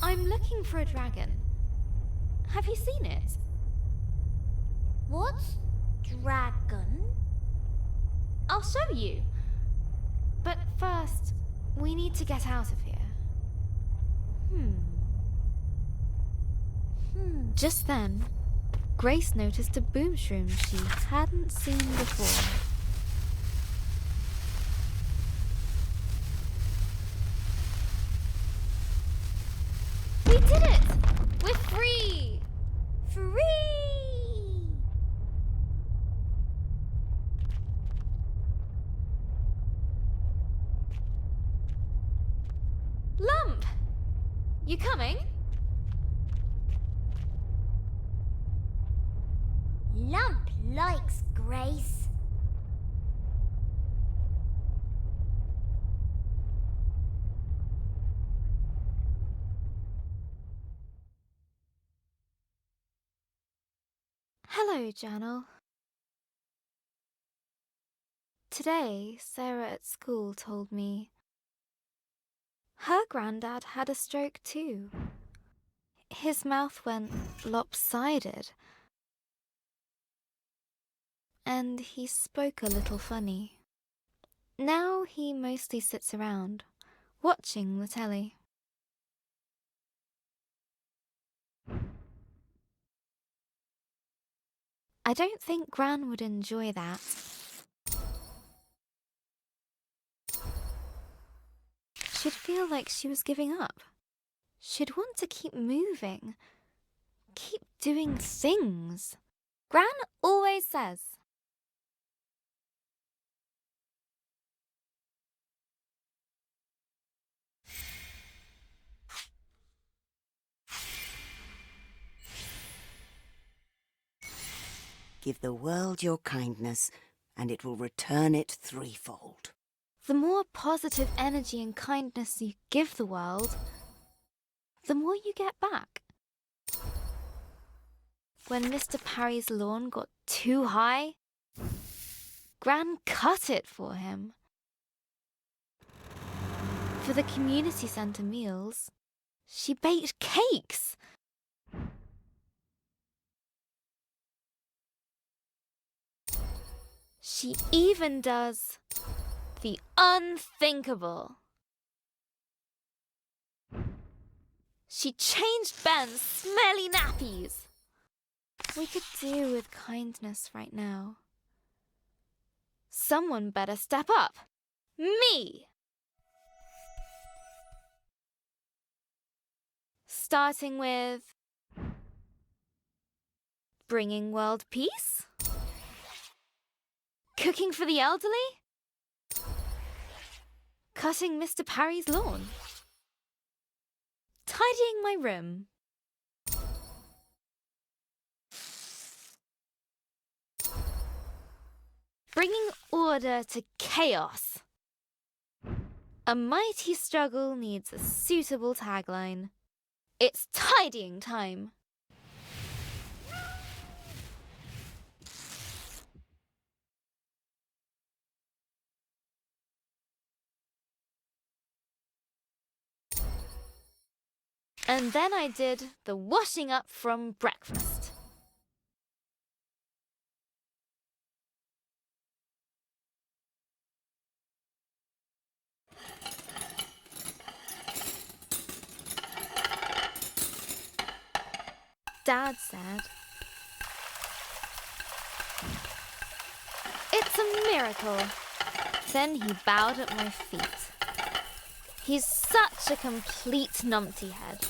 I'm looking for a dragon. Have you seen it? What? Dragon? I'll show you. But first, we need to get out of here. Just then, Grace noticed a boom shroom she hadn't seen before. We did it! We're free! Free! Lump! You coming? Lump likes Grace. Hello, Journal. Today, Sarah at school told me her granddad had a stroke too. His mouth went lopsided, and he spoke a little funny. Now he mostly sits around, watching the telly. I don't think Gran would enjoy that. She'd feel like she was giving up. She'd want to keep moving, keep doing things. Gran always says. Give the world your kindness, and it will return it threefold. The more positive energy and kindness you give the world, the more you get back. When Mr. Parry's lawn got too high, Gran cut it for him. For the community centre meals, she baked cakes. She even does the unthinkable. She changed Ben's smelly nappies. We could do with kindness right now. Someone better step up. Me! Starting with bringing world peace? Cooking for the elderly? Cutting Mr. Parry's lawn? Tidying my room? Bringing order to chaos? A mighty struggle needs a suitable tagline. It's tidying time. And then I did the washing up from breakfast. Dad said, "It's a miracle." Then he bowed at my feet. He's such a complete numpty head.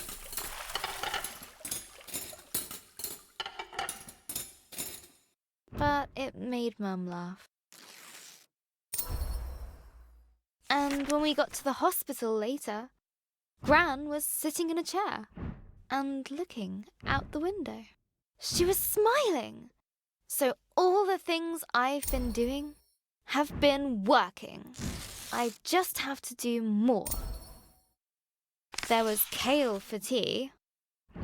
But it made Mum laugh. And when we got to the hospital later, Gran was sitting in a chair and looking out the window. She was smiling. So all the things I've been doing have been working. I just have to do more. There was kale for tea,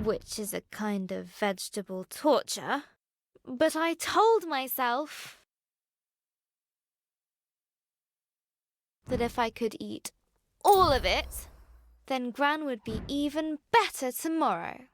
which is a kind of vegetable torture, but I told myself that if I could eat all of it, then Gran would be even better tomorrow.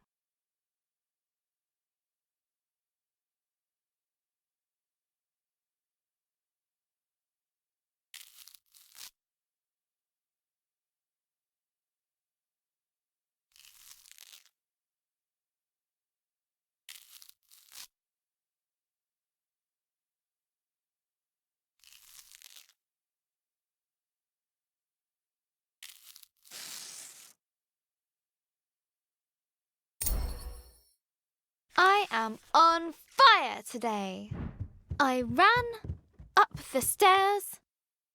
I am on fire today. I ran up the stairs,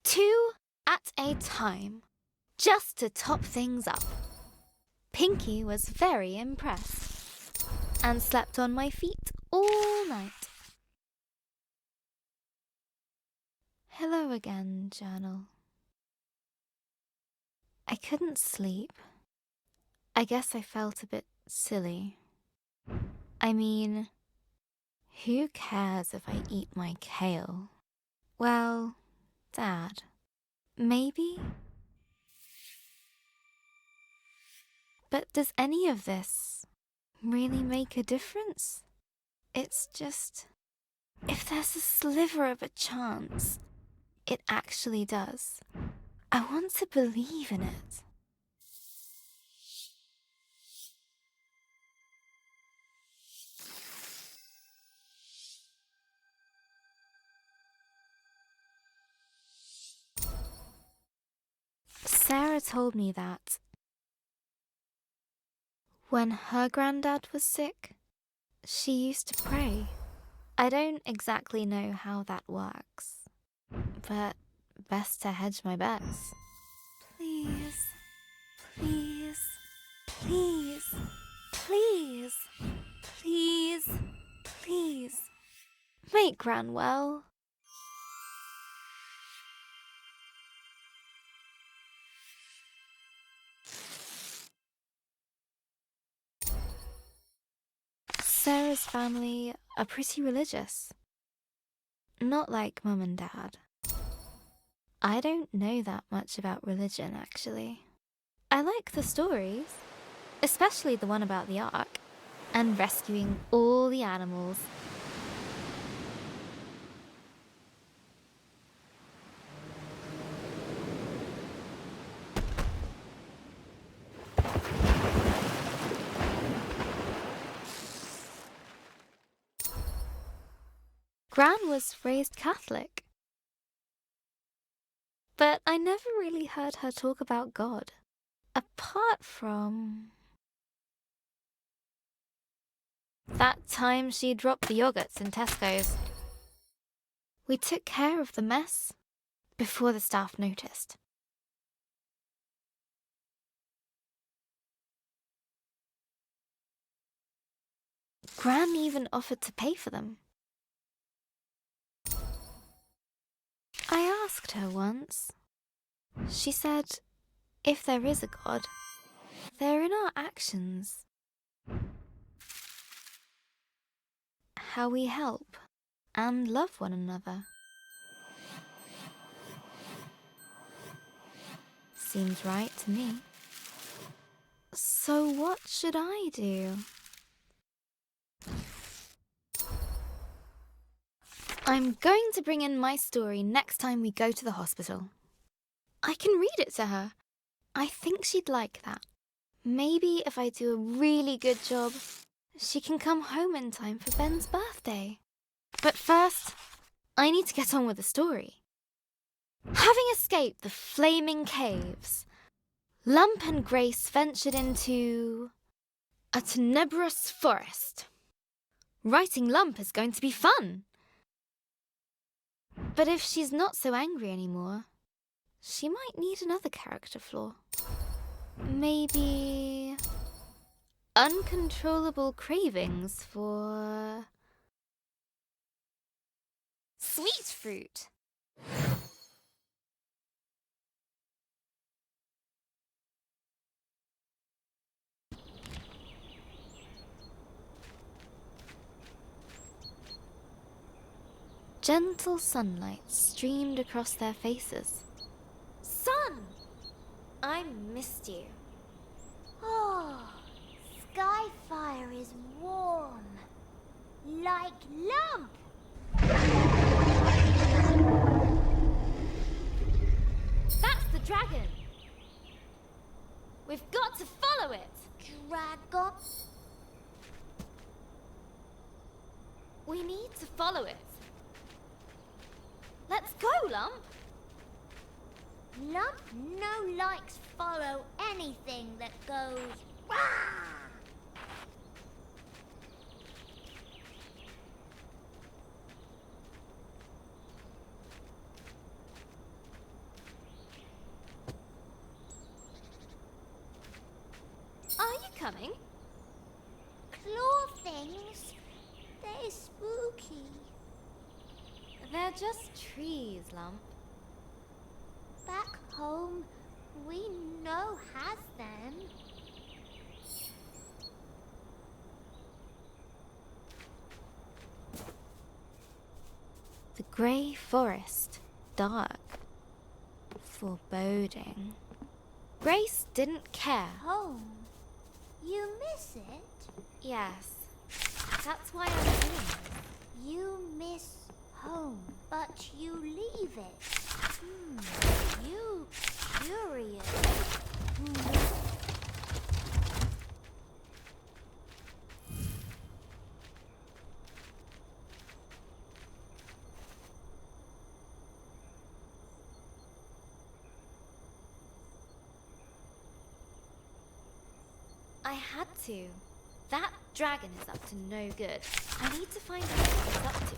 2 at a time, just to top things up. Pinky was very impressed and slept on my feet all night. Hello again, journal. I couldn't sleep. I guess I felt a bit silly. I mean, who cares if I eat my kale? Well, Dad, maybe? But does any of this really make a difference? It's just, if there's a sliver of a chance, it actually does. I want to believe in it. Sarah told me that when her granddad was sick, she used to pray. I don't exactly know how that works, but best to hedge my bets. Please, please, please, please, please, please, make Gran well. Sarah's family are pretty religious. Not like Mum and Dad. I don't know that much about religion, actually. I like the stories, especially the one about the Ark, and rescuing all the animals. Gran was raised Catholic. But I never really heard her talk about God. Apart from that time she dropped the yogurts in Tesco's. We took care of the mess before the staff noticed. Gran even offered to pay for them. I asked her once. She said, if there is a God, they're in our actions. How we help and love one another. Seems right to me. So what should I do? I'm going to bring in my story next time we go to the hospital. I can read it to her. I think she'd like that. Maybe if I do a really good job, she can come home in time for Ben's birthday. But first, I need to get on with the story. Having escaped the flaming caves, Lump and Grace ventured into a tenebrous forest. Writing Lump is going to be fun. But if she's not so angry anymore, she might need another character flaw. Maybe uncontrollable cravings for sweet fruit. Gentle sunlight streamed across their faces. Sun! I missed you. Oh, Skyfire is warm. Like Lump. That's the dragon. We've got to follow it. Dragon? We need to follow it. Let's go, Lump. Lump no likes follow anything that goes rah. coming? Claw things? They're spooky. They're just trees, Lump. Back home, we know has them. The grey forest, dark, foreboding. Grace didn't care. Home. You miss it? Yes, that's why I'm doing this. You miss home, but you leave it. You curious. I had to. That dragon is up to no good. I need to find out what he's up to.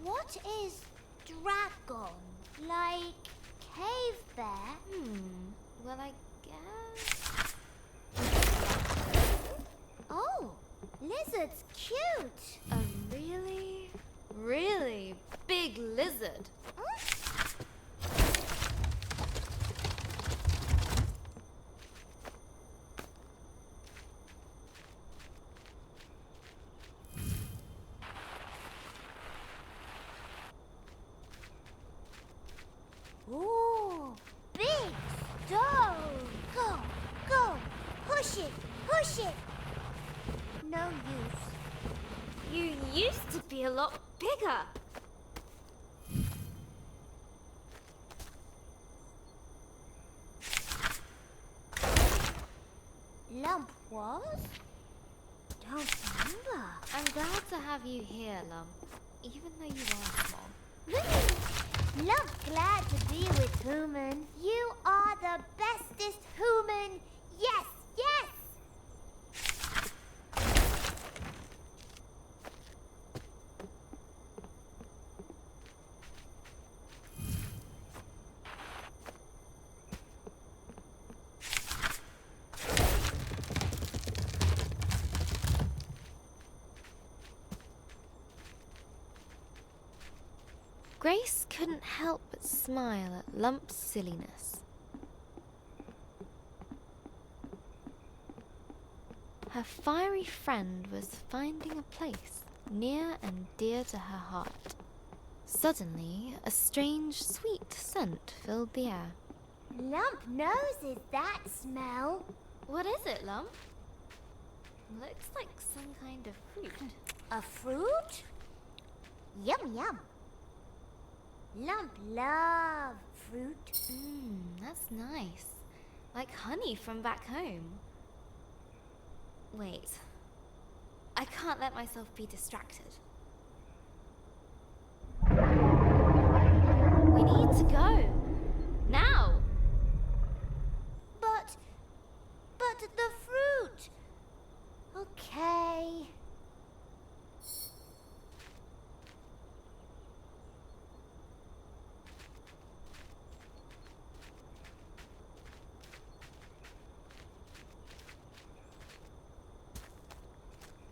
What is dragon? Like cave bear? Well, I guess... Oh, lizard's cute. A really, really big lizard. Ooh, big stone. Go, go, push it, push it. No use. You used to be a lot bigger. Lump was? Don't remember. I'm glad to have you here, Lump, even though you are small. Lump glad to be with human. You are the bestest human. Yes, yes. Grace couldn't help but smile at Lump's silliness. Her fiery friend was finding a place near and dear to her heart. Suddenly, a strange, sweet scent filled the air. Lump noses that smell. What is it, Lump? Looks like some kind of fruit. A fruit? Yum, yum. Lump love fruit. That's nice. Like honey from back home. Wait. I can't let myself be distracted. We need to go. Now! But the fruit. Okay.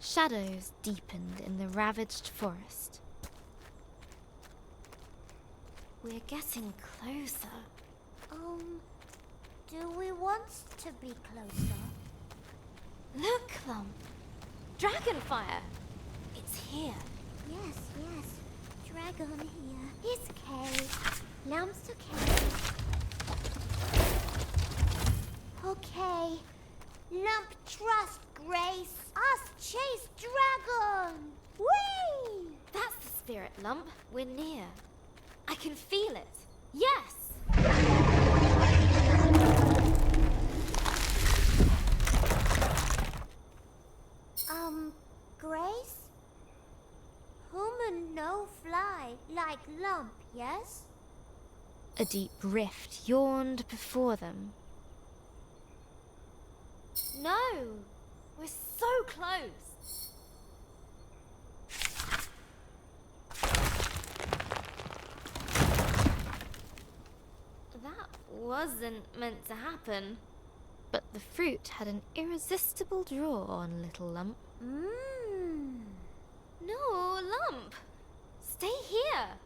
Shadows deepened in the ravaged forest. We're getting closer. Do we want to be closer? Look, Lump! Dragonfire! It's here. Yes, yes. Dragon here. His cave. Lump's to cave. Okay. Lump trust Grace. Us chase dragon. Whee! That's the spirit, Lump. We're near. I can feel it. Yes! Grace? Human no fly like Lump, yes? A deep rift yawned before them. No! We're so close! That wasn't meant to happen. But the fruit had an irresistible draw on Little Lump. Mmm. No, Lump! Stay here!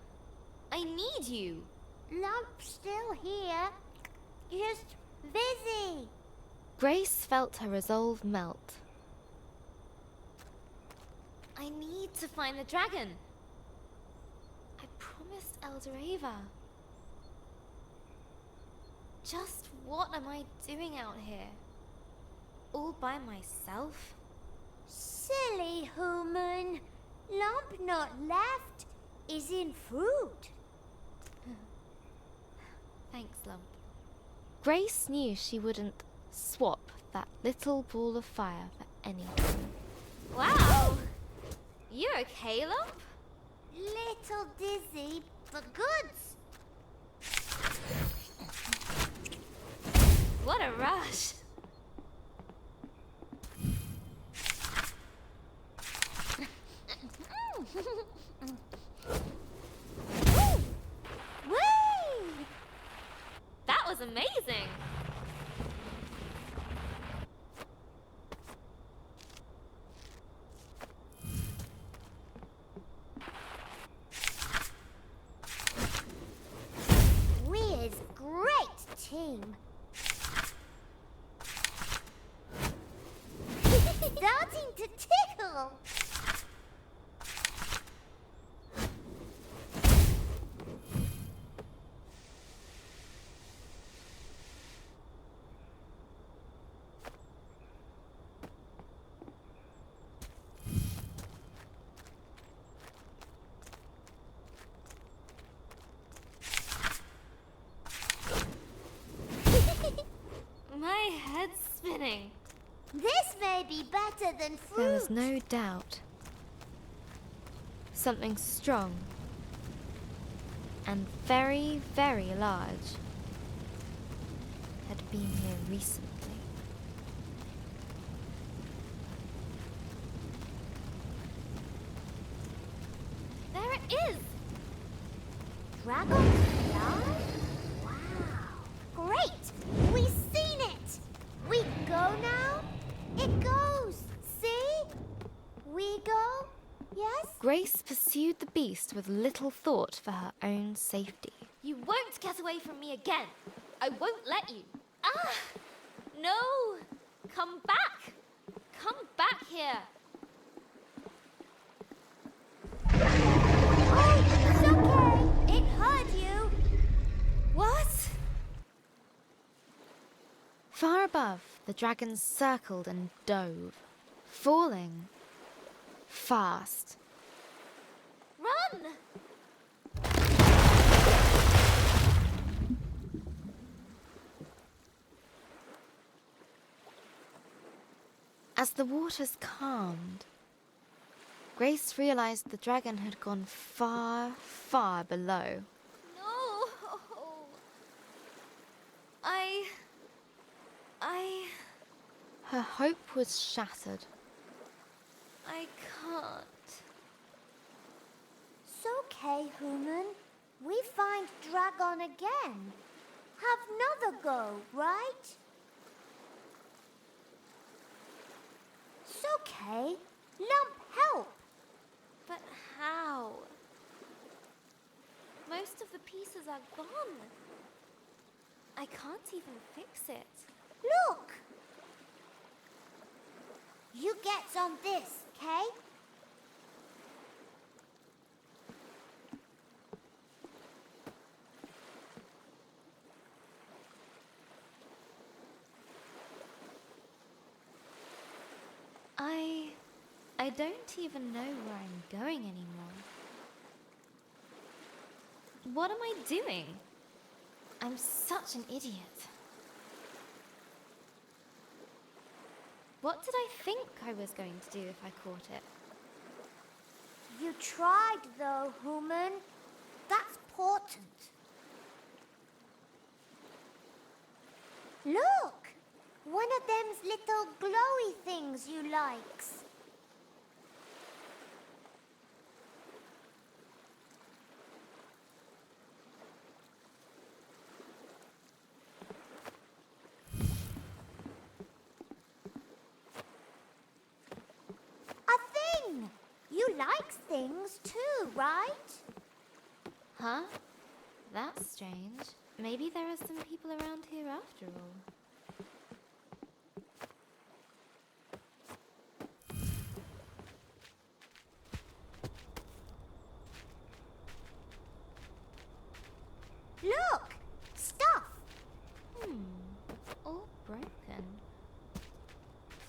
I need you! Lump's still here. Just busy. Grace felt her resolve melt. I need to find the dragon. I promised Elder Ava. Just what am I doing out here? All by myself? Silly human. Lump not left is in fruit. Thanks, Lump. Grace knew she wouldn't swap that little ball of fire for anything. Wow! You okay, Lump? Little dizzy, but goods. What a rush! Whee! That was amazing! We is great team. Starting to tickle. My head's spinning. This may be better than fruit. There was no doubt. Something strong and very, very large had been here recently. There it is! Dragonfly? Wow. Great! We've seen it! We go now? It goes! See? We go? Yes? Grace pursued the beast with little thought for her own safety. You won't get away from me again. I won't let you. Ah! No! Come back! Come back here! Oh, it's okay. It hurt you. What? Far above, the dragon circled and dove, falling fast. Run! As the waters calmed, Grace realized the dragon had gone far, far below. No! Her hope was shattered. I can't. It's okay, human. We find dragon again. Have another go, right? It's okay. Lump, help. But how? Most of the pieces are gone. I can't even fix it. Look. You get on this, okay? I don't even know where I'm going anymore. What am I doing? I'm such an idiot. What did I think I was going to do if I caught it? You tried though, human. That's important. Look! One of them's little glowy things you likes. A thing! You likes things too, right? Huh? That's strange. Maybe there are some people around here after all. Look! Stuff! All broken.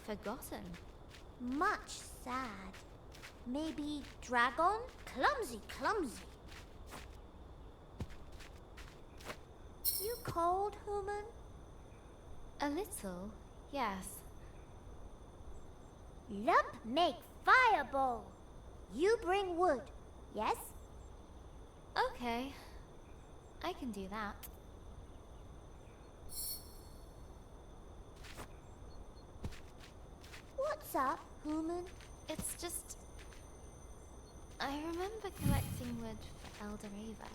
Forgotten. Much sad. Maybe dragon? Clumsy, clumsy. You cold, human? A little, yes. Lump make fireball. You bring wood, yes? Okay. I can do that. What's up, human? It's just... I remember collecting wood for Elder Ava.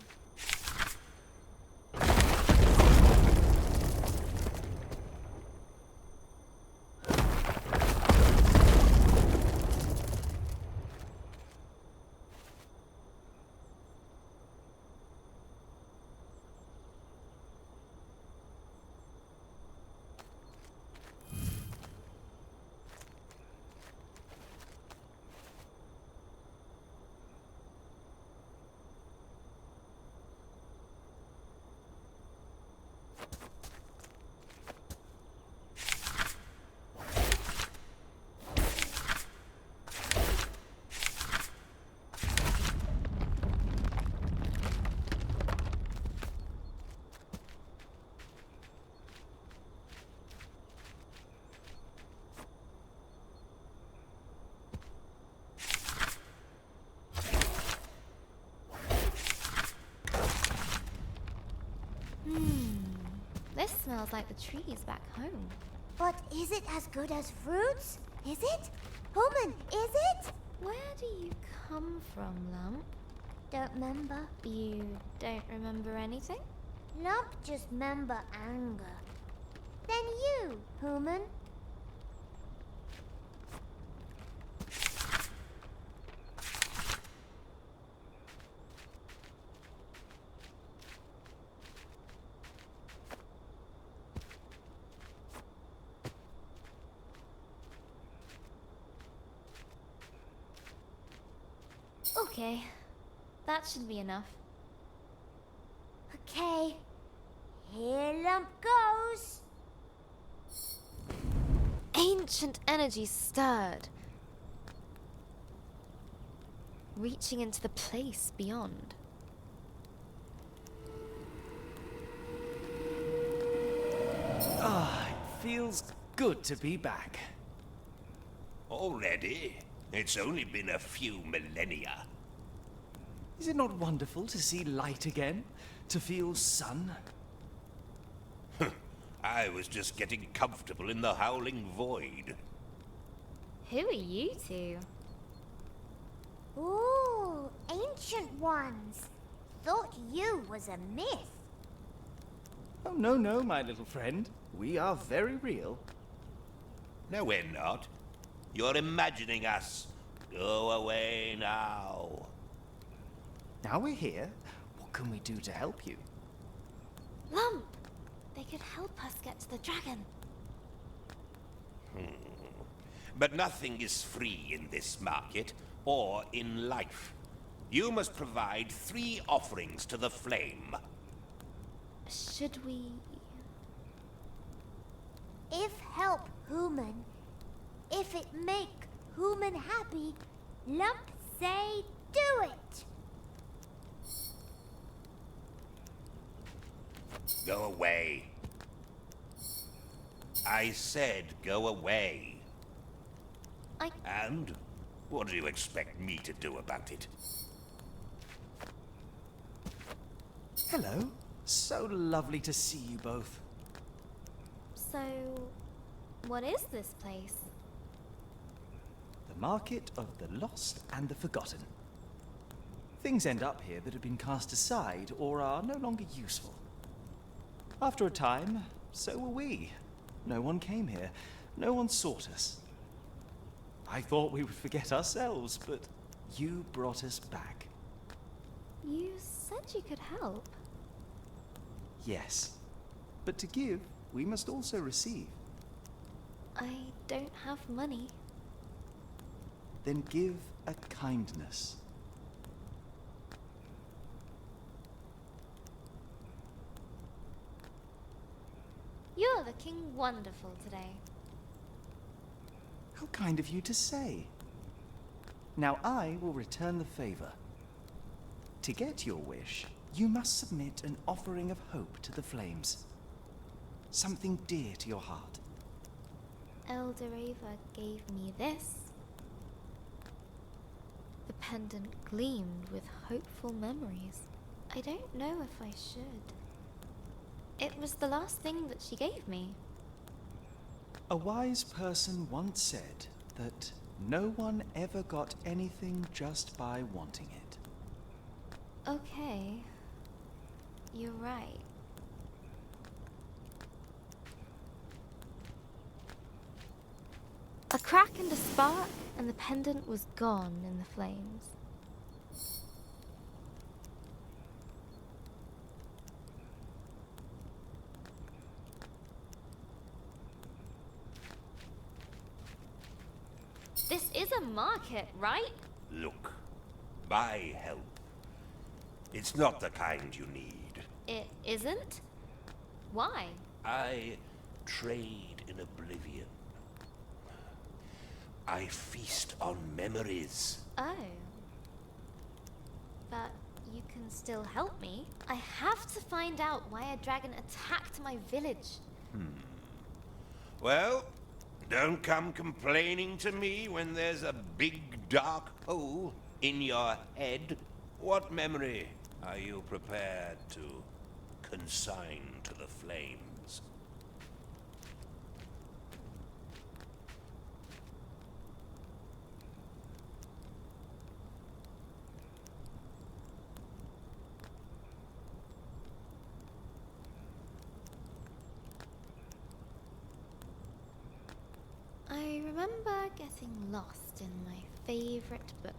This smells like the trees back home. But is it as good as fruits? Is it? Human, is it? Where do you come from, Lump? Don't remember. You don't remember anything? Lump just remember anger. Then you, human. Okay. That should be enough. Okay. Here Lump goes. Ancient energy stirred. Reaching into the place beyond. Ah, it feels good to be back. Already? It's only been a few millennia. Is it not wonderful to see light again? To feel sun? I was just getting comfortable in the howling void. Who are you two? Ooh, ancient ones. Thought you was a myth. Oh, no, no, my little friend. We are very real. No, we're not. You're imagining us. Go away now. Now we're here, what can we do to help you? Lump! They could help us get to the dragon. But nothing is free in this market, or in life. You must provide 3 offerings to the flame. Should we... If help human, if it make human happy, Lump say do it. Go away. I said go away. And what do you expect me to do about it? Hello. So lovely to see you both. So, What is this place? The Market of the Lost and the Forgotten. Things end up here that have been cast aside or are no longer useful. After a time, so were we. No one came here. No one sought us. I thought we would forget ourselves, but you brought us back. You said you could help. Yes. But to give, we must also receive. I don't have money. Then give a kindness. You're looking wonderful today. How kind of you to say. Now I will return the favor. To get your wish, you must submit an offering of hope to the flames. Something dear to your heart. Elder Ava gave me this. The pendant gleamed with hopeful memories. I don't know if I should. It was the last thing that she gave me. A wise person once said that no one ever got anything just by wanting it. Okay. You're right. A crack and a spark, and the pendant was gone in the flames. This is a market, right? Look, my help. It's not the kind you need. It isn't? Why? I trade in oblivion. I feast on memories. Oh. But you can still help me. I have to find out why a dragon attacked my village. Well, don't come complaining to me when there's a big dark hole in your head. What memory are you prepared to consign to the flames? I remember getting lost in my favorite book.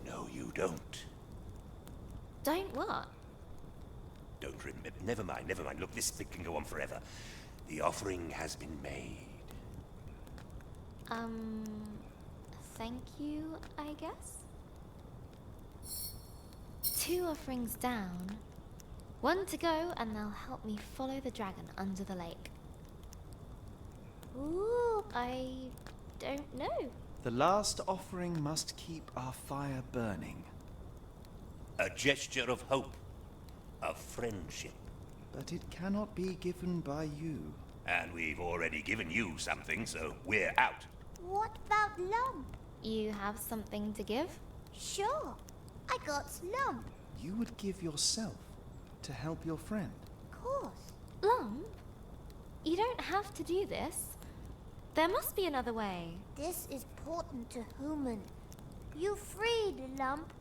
No, you don't. Don't what? Don't remember. Never mind, never mind. Look, this bit can go on forever. The offering has been made. Thank you, I guess? 2 offerings down. 1 to go, and they'll help me follow the dragon under the lake. Ooh, I don't know. The last offering must keep our fire burning. A gesture of hope, of friendship. But it cannot be given by you. And we've already given you something, so we're out. What about Lump? You have something to give? Sure. I got Lump. You would give yourself to help your friend. Course. Lump? You don't have to do this. There must be another way. This is important to Human. You freed Lump.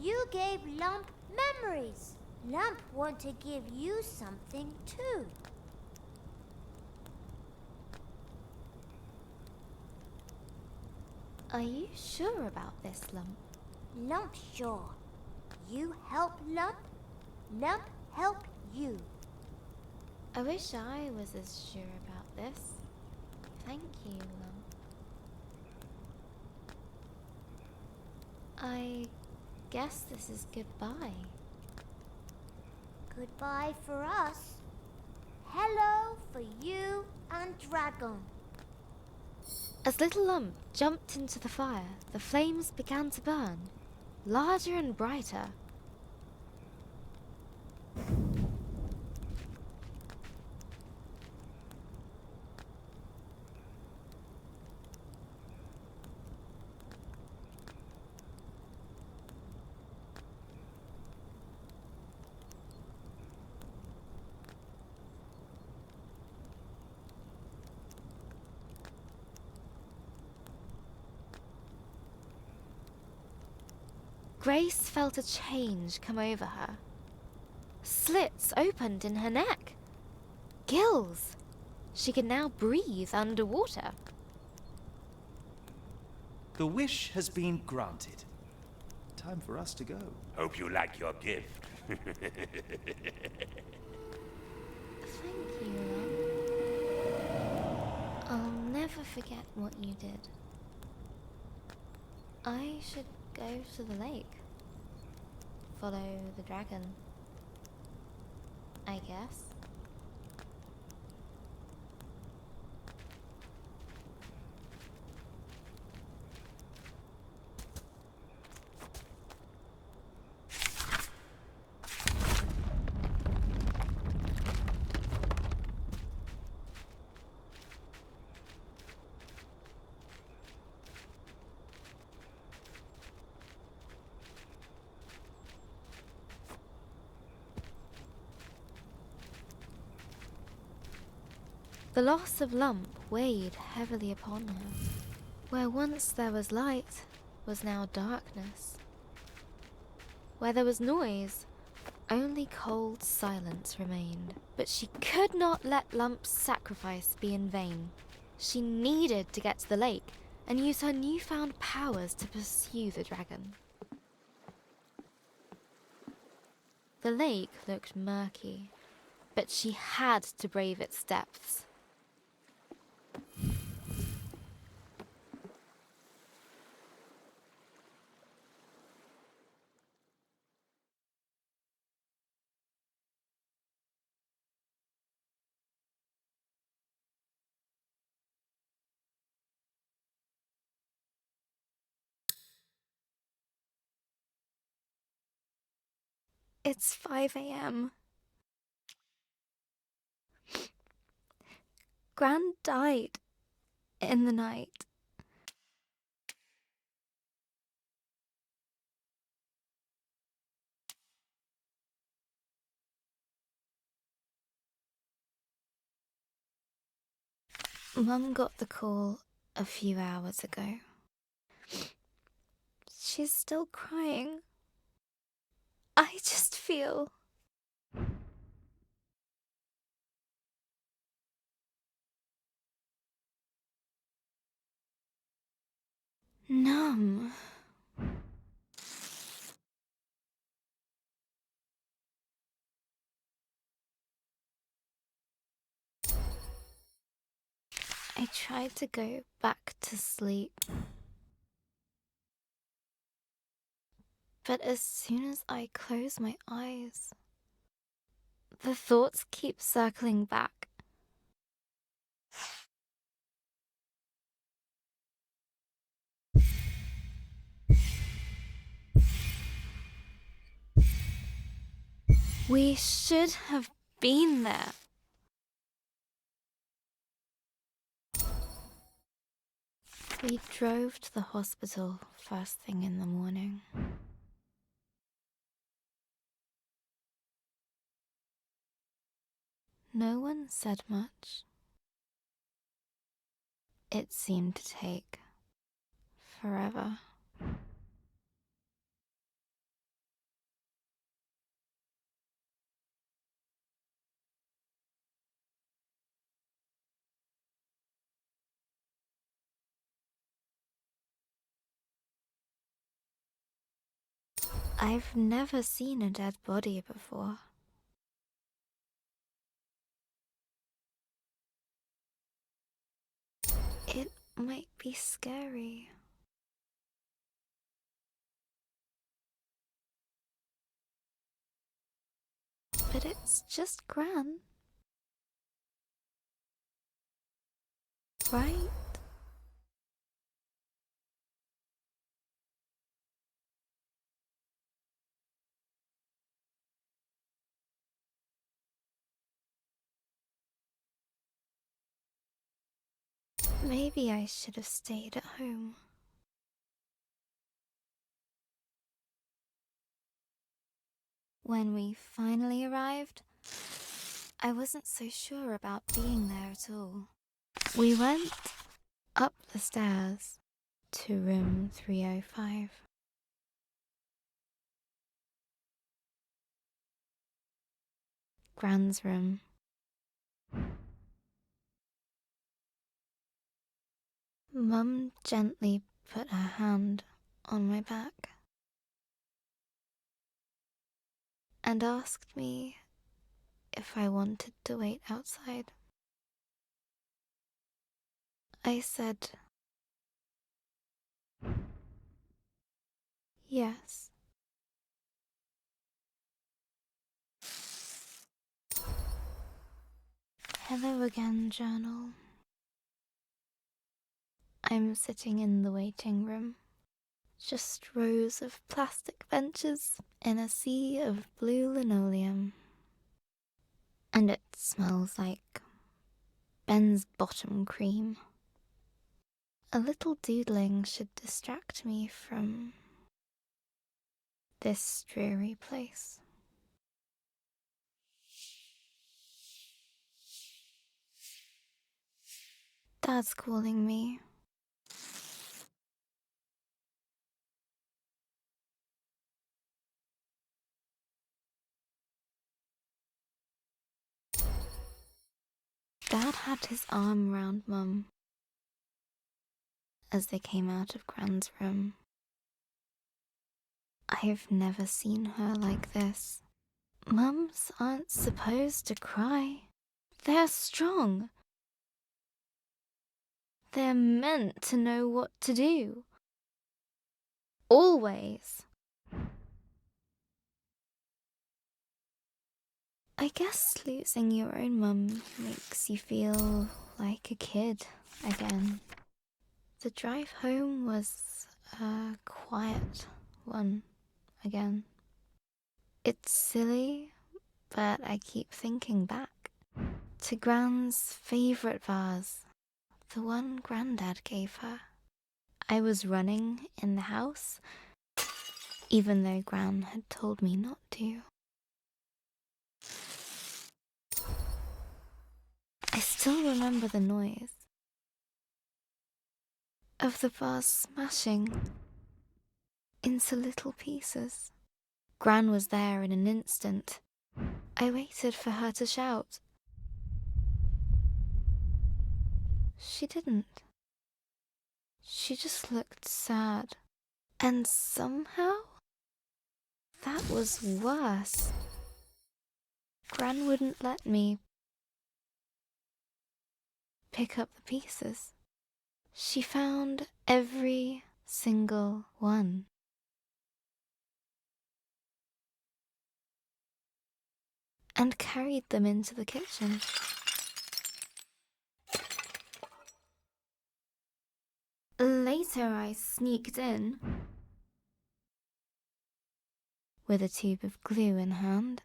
You gave Lump memories. Lump want to give you something too. Are you sure about this, Lump? Lump sure. You help Lump. Lump help you. I wish I was as sure about this. Thank you, Lump. I guess this is goodbye. Goodbye for us. Hello for you and Dragon. As Little Lump jumped into the fire, the flames began to burn, larger and brighter. Grace felt a change come over her. Slits opened in her neck. Gills. She could now breathe underwater. The wish has been granted. Time for us to go. Hope you like your gift. Thank you, Lump. I'll never forget what you did. I should go to the lake. Follow the dragon. I guess. The loss of Lump weighed heavily upon her. Where once there was light was now darkness. Where there was noise, only cold silence remained. But she could not let Lump's sacrifice be in vain. She needed to get to the lake and use her newfound powers to pursue the dragon. The lake looked murky, but she had to brave its depths. It's 5 a.m. Gran died in the night. Mum got the call a few hours ago. She's still crying. I just feel numb. I tried to go back to sleep. But as soon as I close my eyes, the thoughts keep circling back. We should have been there. We drove to the hospital first thing in the morning. No one said much. It seemed to take forever. I've never seen a dead body before. It might be scary. But it's just Gran. Right? Maybe I should have stayed at home. When we finally arrived, I wasn't so sure about being there at all. We went up the stairs to room 305. Gran's room. Mum gently put her hand on my back and asked me if I wanted to wait outside. I said yes. Hello again, journal. I'm sitting in the waiting room. Just rows of plastic benches in a sea of blue linoleum. And it smells like Ben's bottom cream. A little doodling should distract me from this dreary place. Dad's calling me. Dad had his arm round Mum as they came out of Gran's room. I've never seen her like this. Mums aren't supposed to cry. They're strong. They're meant to know what to do. Always. I guess losing your own mum makes you feel like a kid again. The drive home was a quiet one again. It's silly, but I keep thinking back to Gran's favourite vase, the one Grandad gave her. I was running in the house, even though Gran had told me not to. I still remember the noise of the vase smashing into little pieces. Gran was there in an instant. I waited for her to shout. She didn't. She just looked sad. And somehow, that was worse. Gran wouldn't let me pick up the pieces. She found every single one. And carried them into the kitchen. Later I sneaked in with a tube of glue in hand.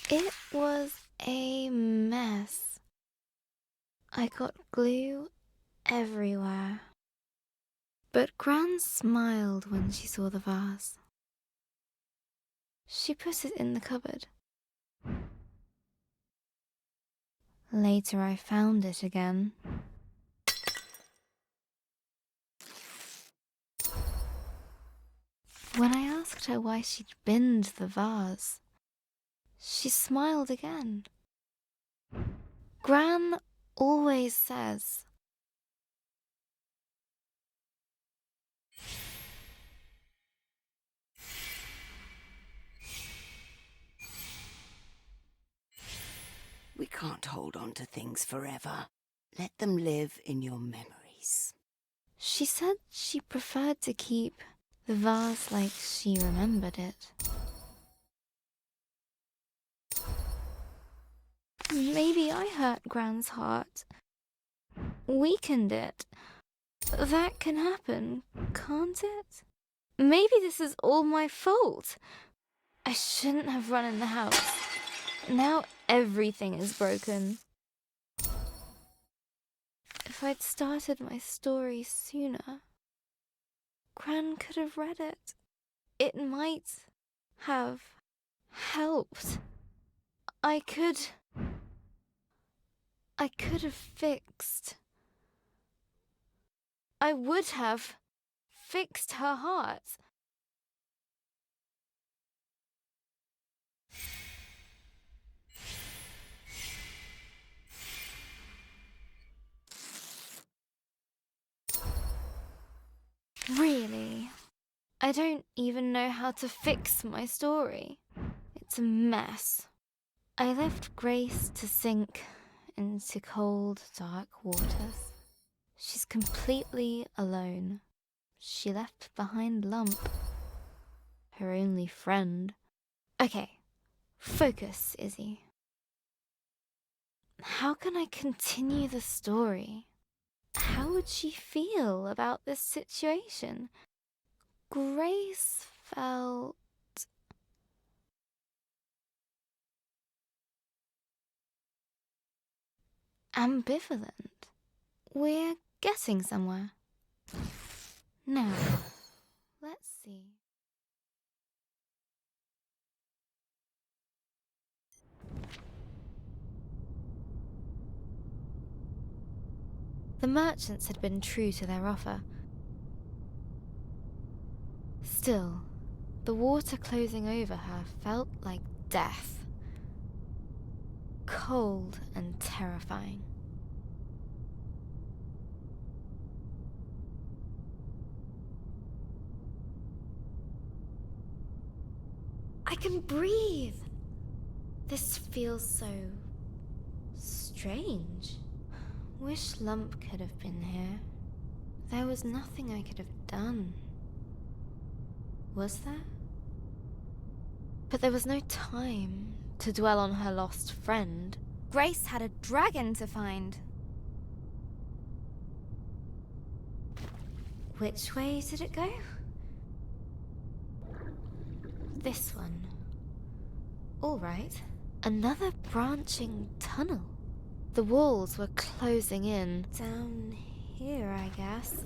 It was a mess. I got glue everywhere. But Gran smiled when she saw the vase. She put it in the cupboard. Later I found it again. When I asked her why she'd binned the vase, she smiled again. Gran always says, we can't hold on to things forever. Let them live in your memories. She said she preferred to keep the vase like she remembered it. Maybe I hurt Gran's heart. Weakened it. That can happen, can't it? Maybe this is all my fault. I shouldn't have run in the house. Now everything is broken. If I'd started my story sooner, Gran could have read it. It might have helped. I could I could have fixed. I would have fixed her heart. Really? I don't even know how to fix my story. It's a mess. I left Grace to sink into cold, dark waters. She's completely alone. She left behind Lump, her only friend. Okay, focus, Izzy. How can I continue the story? How would she feel about this situation? Grace felt ambivalent. We're getting somewhere. Now, let's see. The merchants had been true to their offer. Still, the water closing over her felt like death. Cold and terrifying. I can breathe! This feels so strange. Wish Lump could have been here. There was nothing I could have done. Was there? But there was no time to dwell on her lost friend. Grace had a dragon to find. Which way did it go? This one. All right. Another branching tunnel. The walls were closing in. Down here, I guess.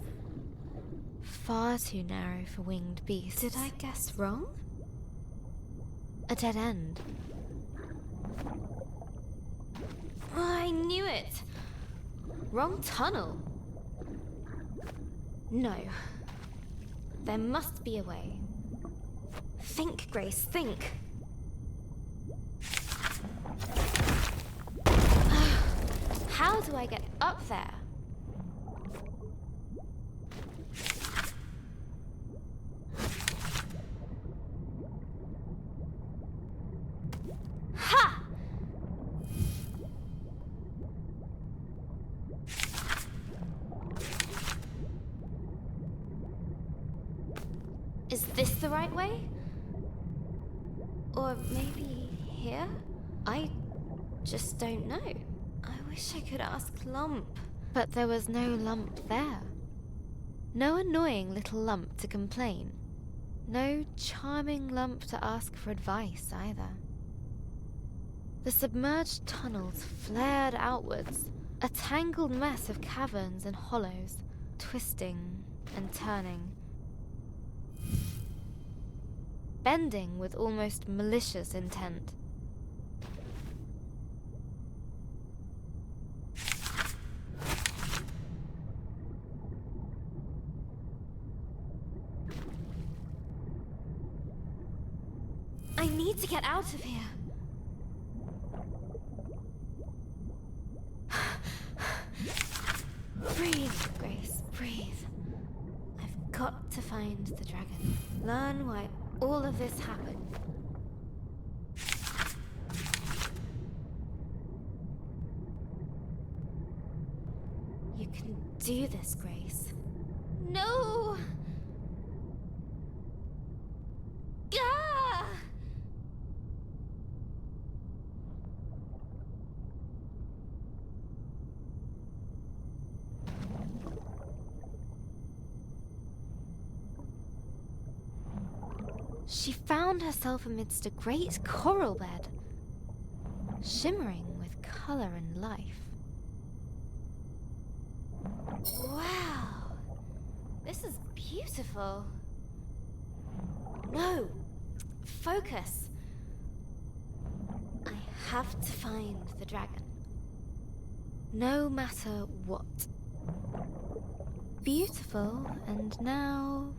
Far too narrow for winged beasts. Did I guess wrong? A dead end. Oh, I knew it! Wrong tunnel. No. There must be a way. Think, Grace, think. How do I get up there? Ha! Is this the right way? Or maybe here? I just don't know. I wish I could ask Lump. But there was no Lump there. No annoying little Lump to complain. No charming Lump to ask for advice either. The submerged tunnels flared outwards, a tangled mess of caverns and hollows, twisting and turning. Bending with almost malicious intent. I need to get out of here. Breathe, Grace, breathe. I've got to find the dragon. Learn why all of this happened. You can do this, Grace. No! Gah! She found herself amidst a great coral bed, shimmering with color and life. Wow! This is beautiful. No! Focus! I have to find the dragon. No matter what. Beautiful, and now...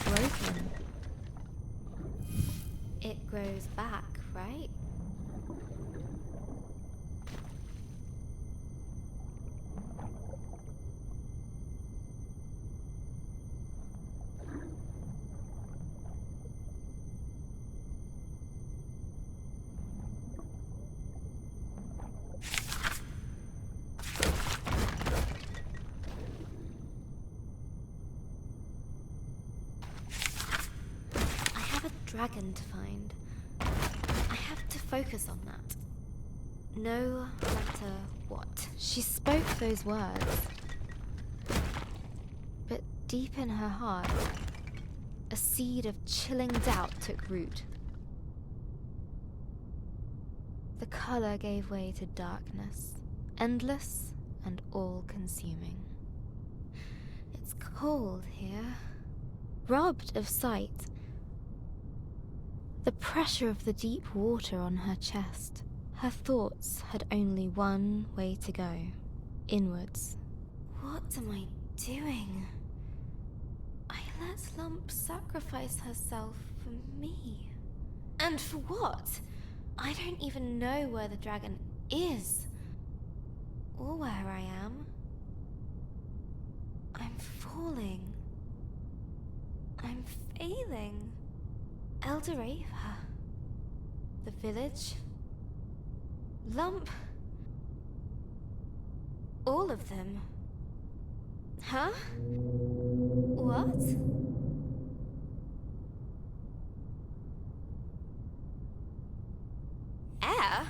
broken. It grows back, right? Dragon to find. I have to focus on that. No matter what. She spoke those words. But deep in her heart, a seed of chilling doubt took root. The color gave way to darkness, endless and all-consuming. It's cold here, robbed of sight. The pressure of the deep water on her chest. Her thoughts had only one way to go. Inwards. What am I doing? I let Lump sacrifice herself for me. And for what? I don't even know where the dragon is. Or where I am. I'm falling. I'm failing. Elderava. The village. Lump. All of them. Huh? What? Air?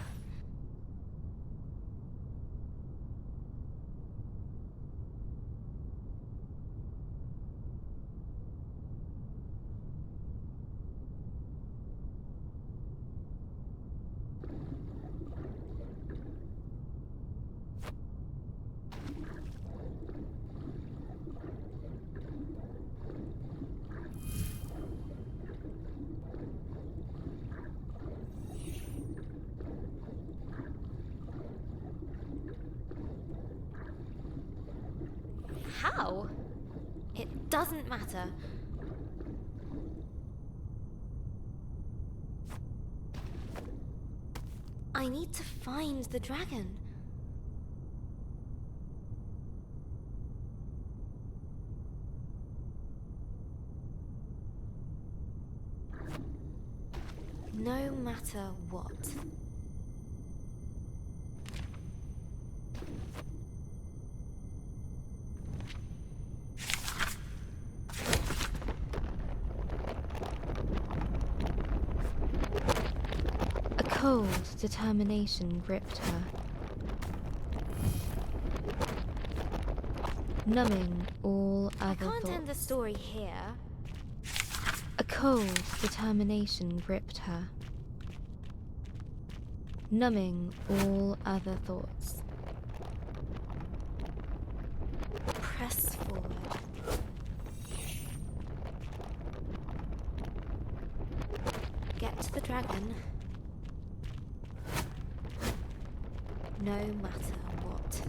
How? It doesn't matter. I need to find the dragon. No matter what. A cold determination gripped her, numbing all other thoughts. I can't end the story here. A cold determination gripped her, numbing all other thoughts. Press forward. Get to the dragon. No matter what.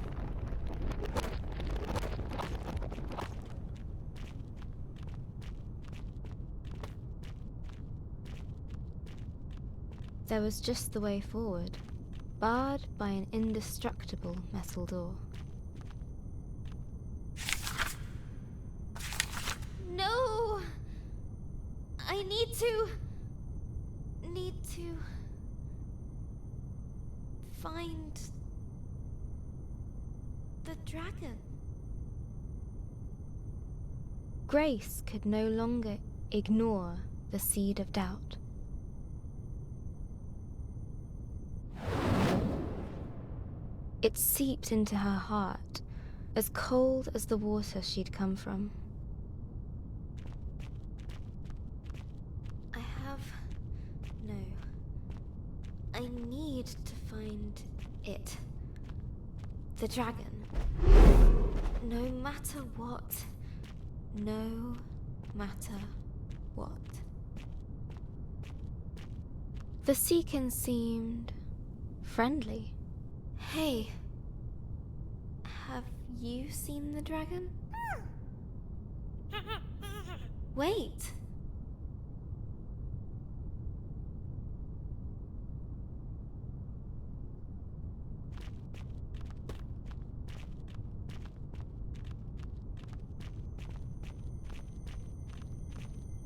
There was just the way forward, barred by an indestructible metal door. No! I need to find the dragon. Grace could no longer ignore the seed of doubt. It seeped into her heart, as cold as the water she'd come from. I need to find it. the dragon. No matter what. No matter what. The Seekin seemed friendly. Hey, have you seen the dragon? Wait.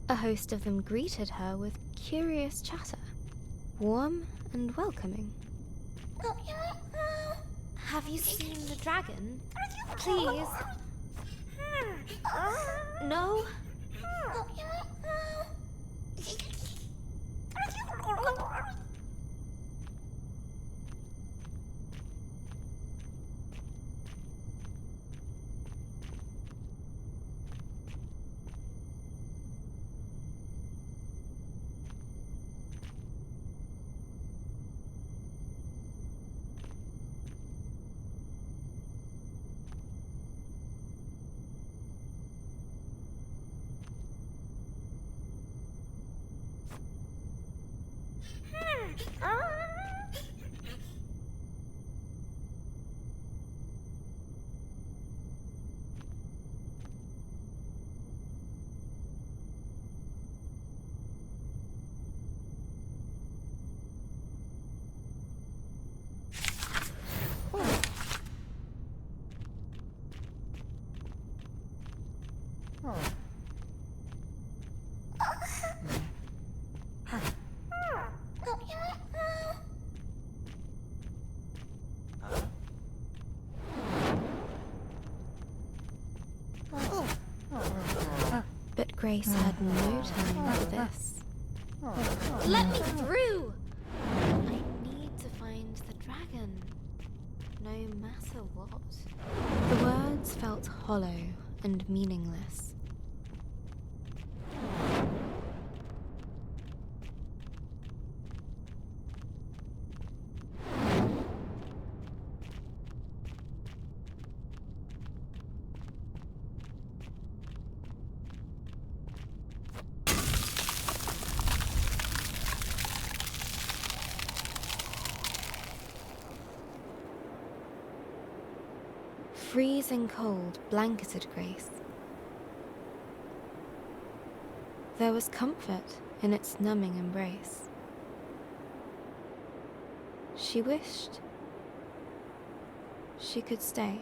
A host of them greeted her with curious chatter, warm and welcoming. Have you seen the dragon? Please. No? But Grace had no time for this. Let me through! I need to find the dragon, no matter what. The words felt hollow and meaningless. Freezing cold blanketed Grace. There was comfort in its numbing embrace. She wished she could stay.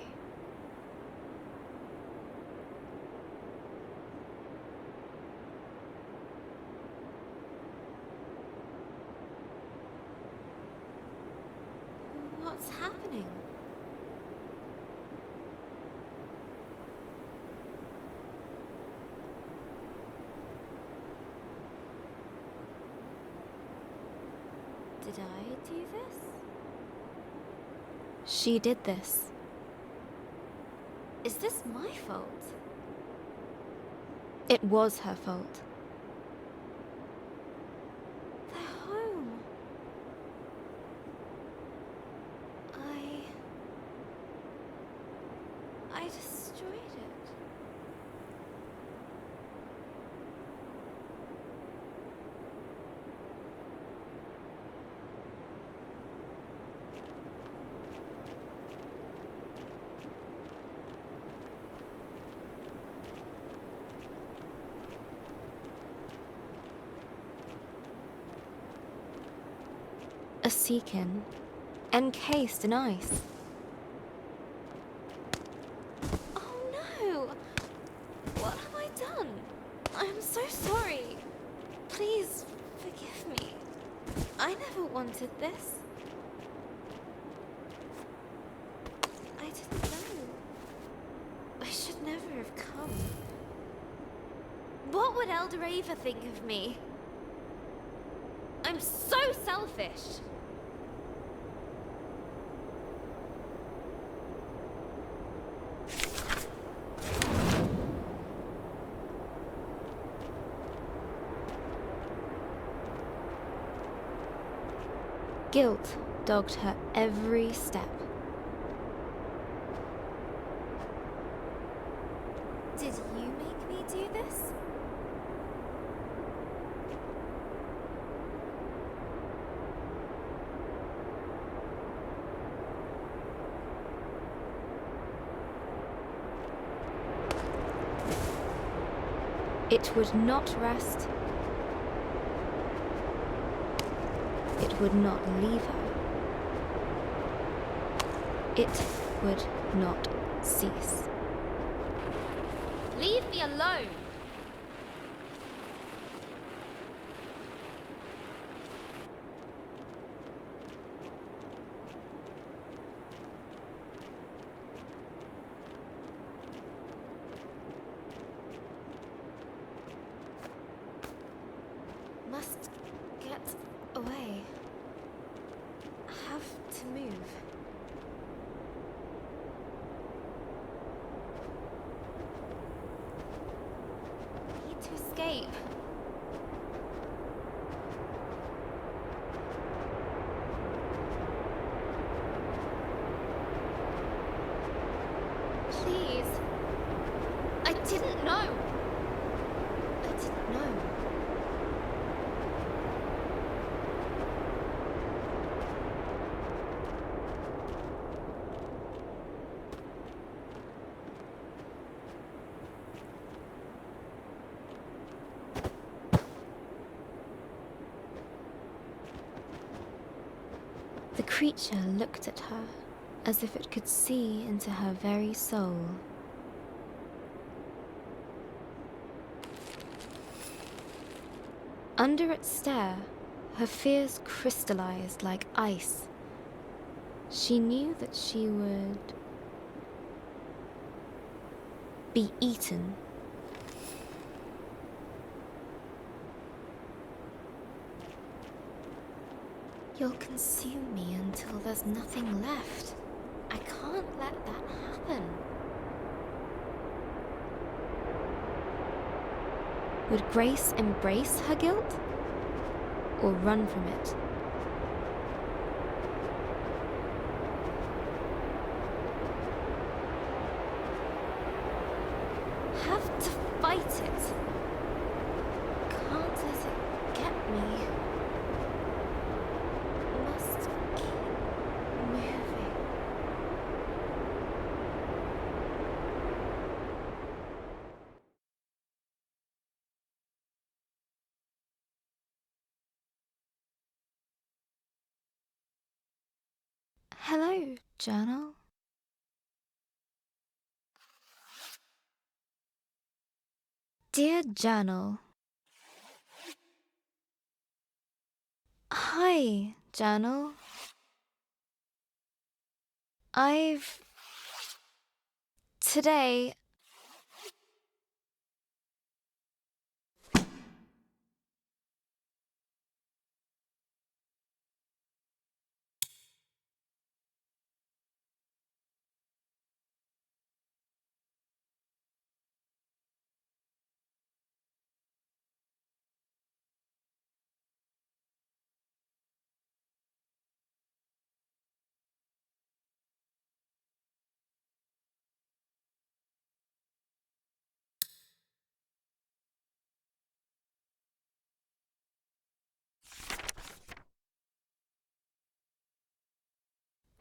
What's happening? Did I do this? She did this. Is this my fault? It was her fault. They're home. I destroyed it. A Seekin, encased in ice. Oh no! What have I done? I'm so sorry. Please forgive me. I never wanted this. I didn't know. I should never have come. What would Elder Ava think of me? I'm so selfish. Guilt dogged her every step. It would not rest. It would not leave her. It would not cease. Leave me alone! Must get away. Have to move. Need to escape. Please. I didn't know. I didn't know. The creature looked at her as if it could see into her very soul. Under its stare, her fears crystallized like ice. She knew that she would be eaten. You'll consume me until there's nothing left. I can't let that happen. Would Grace embrace her guilt or run from it? Have to fight it. Can't let it get me. Must keep moving. Hello, journal. Dear Journal. Hi, Journal. Today...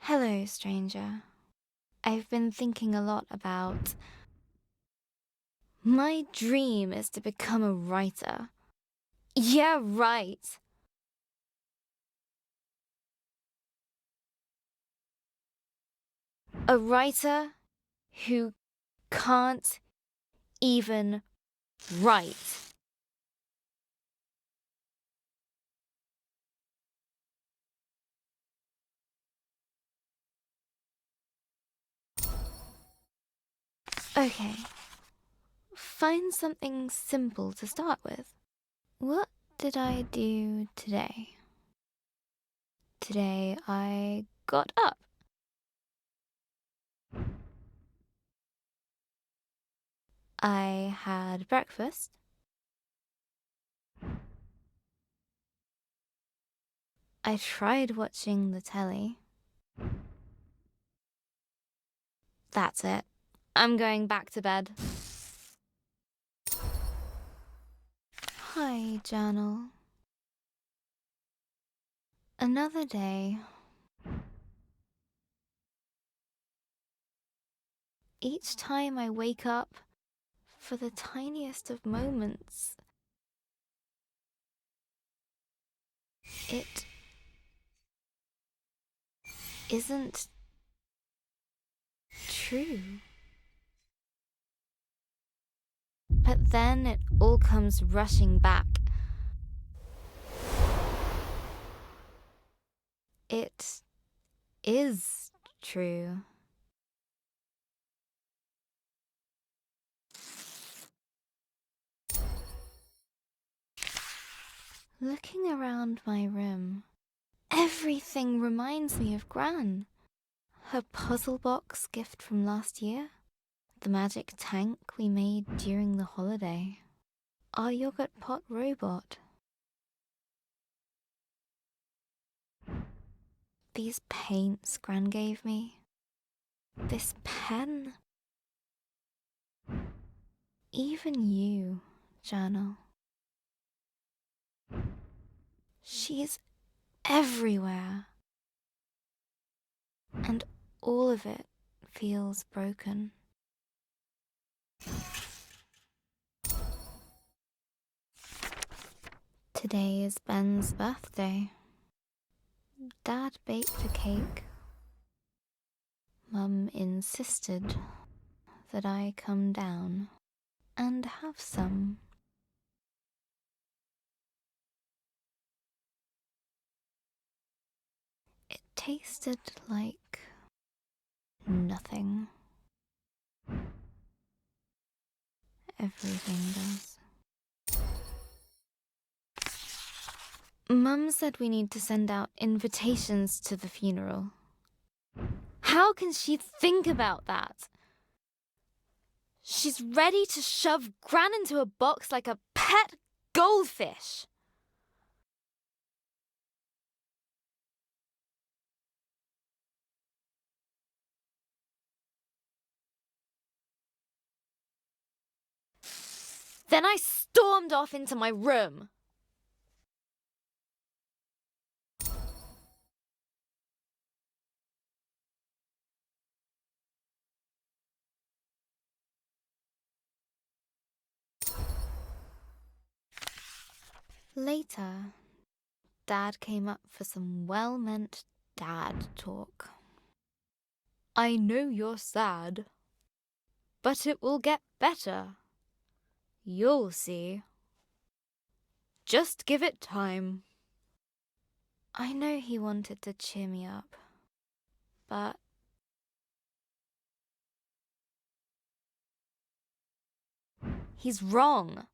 Hello, stranger. I've been thinking a lot about... My dream is to become a writer. Yeah, right. A writer who can't even write. Okay. Find something simple to start with. What did I do today? Today I got up. I had breakfast. I tried watching the telly. That's it. I'm going back to bed. Hi, journal. Another day. Each time I wake up, for the tiniest of moments. It isn't true. But then it all comes rushing back. It is true. Looking around my room, everything reminds me of Gran. Her puzzle box gift from last year, the magic tank we made during the holiday, our yogurt pot robot. These paints Gran gave me, this pen, even you, Journal. She's everywhere. And all of it feels broken. Today is Ben's birthday. Dad baked a cake. Mum insisted that I come down and have some. It tasted like nothing. Everything does. Mum said we need to send out invitations to the funeral. How can she think about that? She's ready to shove Gran into a box like a pet goldfish. Then I stormed off into my room. Later, Dad came up for some well-meant dad talk. I know you're sad, but it will get better. You'll see. Just give it time. I know he wanted to cheer me up, but he's wrong.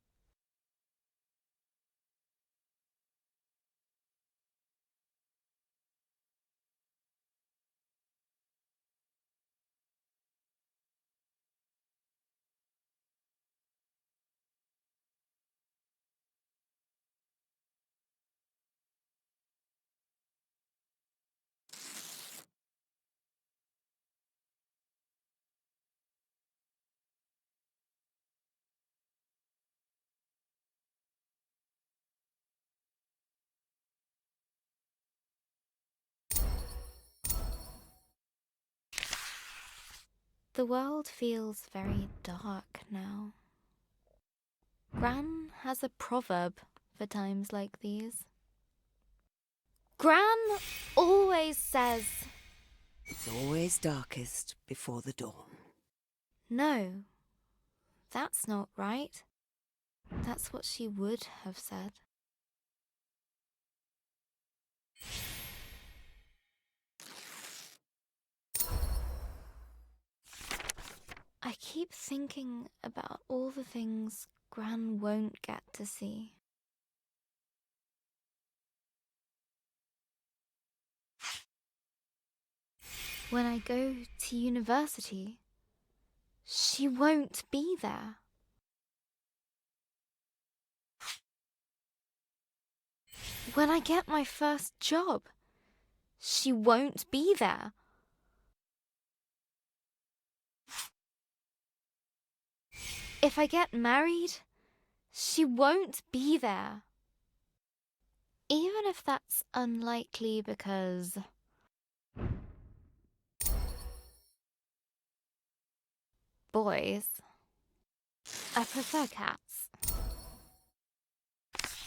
The world feels very dark now. Gran has a proverb for times like these. Gran always says, It's always darkest before the dawn. no, that's not right. That's what she would have said. I keep thinking about all the things Gran won't get to see. When I go to university, she won't be there. When I get my first job, she won't be there. If I get married, she won't be there. Even if that's unlikely because boys. I prefer cats.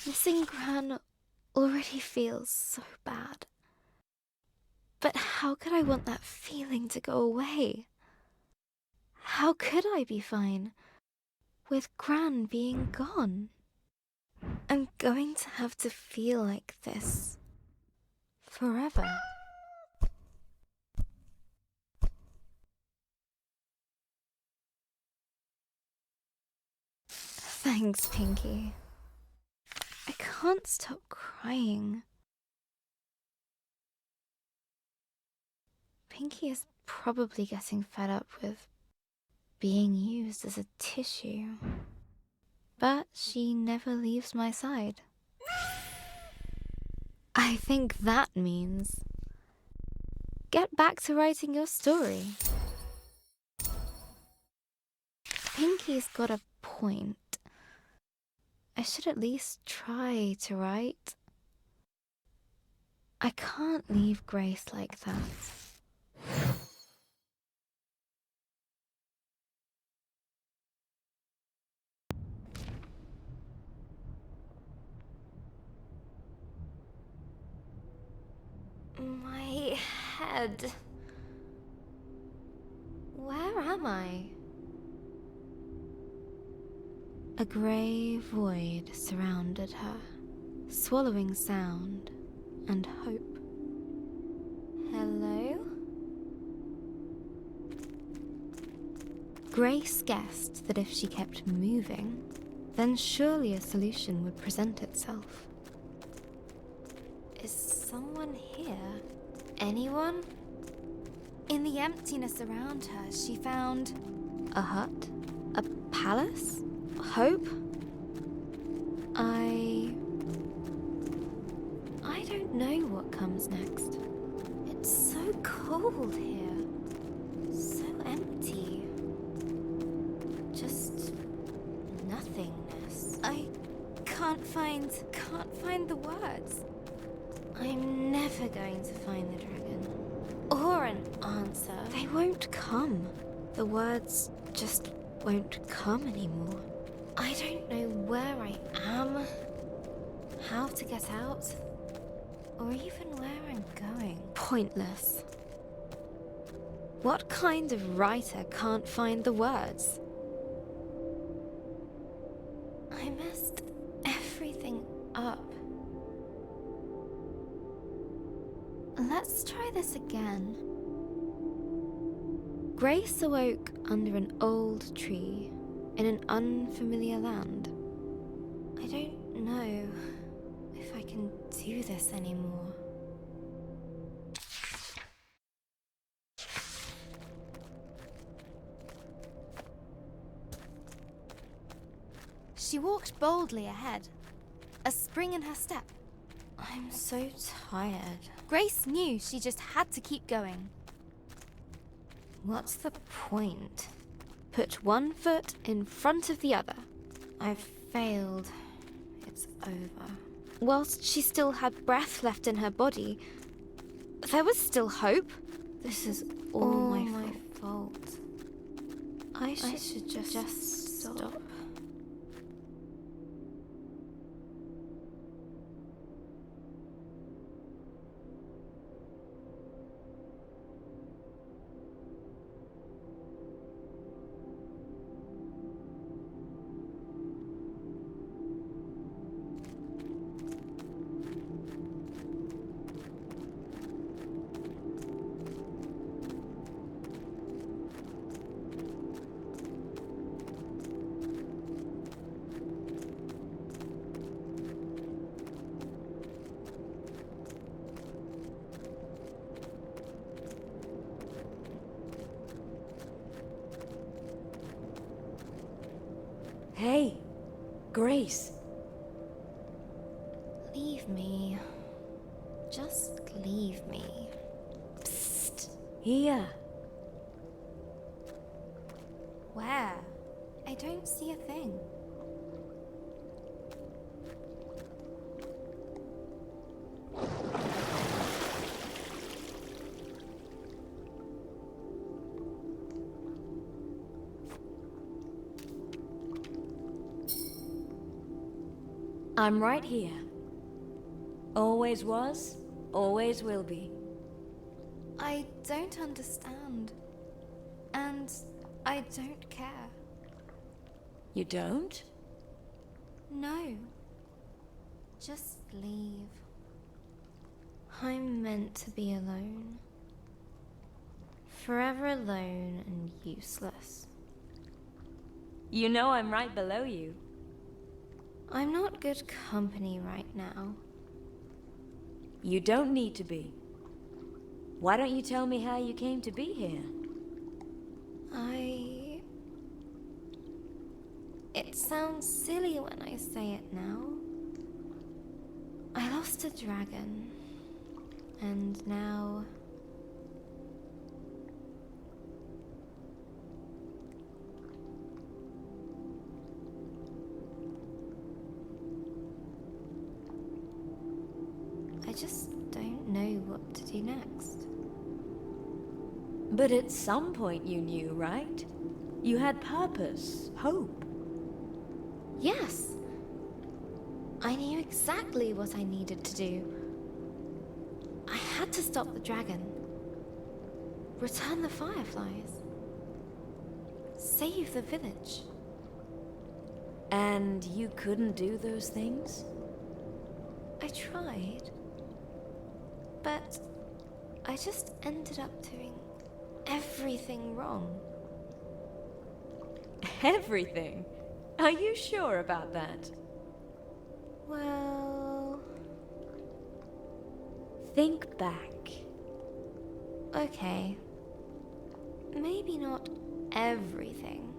Missing Gran already feels so bad. But how could I want that feeling to go away? How could I be fine with Gran being gone? I'm going to have to feel like this forever. Thanks, Pinky. I can't stop crying. Pinky is probably getting fed up with being used as a tissue. But she never leaves my side. I think that means get back to writing your story. Pinky's got a point. I should at least try to write. I can't leave Grace like that. My head. Where am I? A grey void surrounded her, swallowing sound and hope. Hello? Grace guessed that if she kept moving, then surely a solution would present itself. Is someone here? Anyone? In the emptiness around her, she found a hut, a palace, hope. I don't know what comes next. It's so cold here, so empty. Just nothingness. I can't find the words. I'm never going to find the dragon. Or an answer. They won't come. The words just won't come anymore. I don't know where I am, how to get out, or even where I'm going. Pointless. What kind of writer can't find the words? I messed everything up. Let's try this again. Grace awoke under an old tree in an unfamiliar land. I don't know if I can do this anymore. She walked boldly ahead, a spring in her step. I'm so tired. Grace knew she just had to keep going. What's the point? Put one foot in front of the other. I've failed. It's over. Whilst she still had breath left in her body, there was still hope. This is all my fault. I should just stop. Hey, Grace. Leave me. Just leave me. Psst. Here. Where? I don't see a thing. I'm right here. Always was, always will be. I don't understand. And I don't care. You don't? No. Just leave. I'm meant to be alone. Forever alone and useless. You know I'm right below you. I'm not good company right now. You don't need to be. Why don't you tell me how you came to be here? It sounds silly when I say it now. I lost a dragon. And now... I just don't know what to do next. But at some point you knew, right? You had purpose, hope. Yes. I knew exactly what I needed to do. I had to stop the dragon. Return the fireflies. Save the village. And you couldn't do those things? I tried. But I just ended up doing everything wrong. Everything? Are you sure about that? Well... Think back. Okay. Maybe not everything.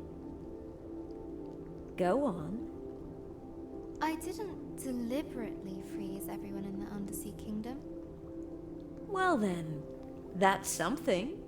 Go on. I didn't deliberately freeze everyone in the Undersea Kingdom. Well then, that's something.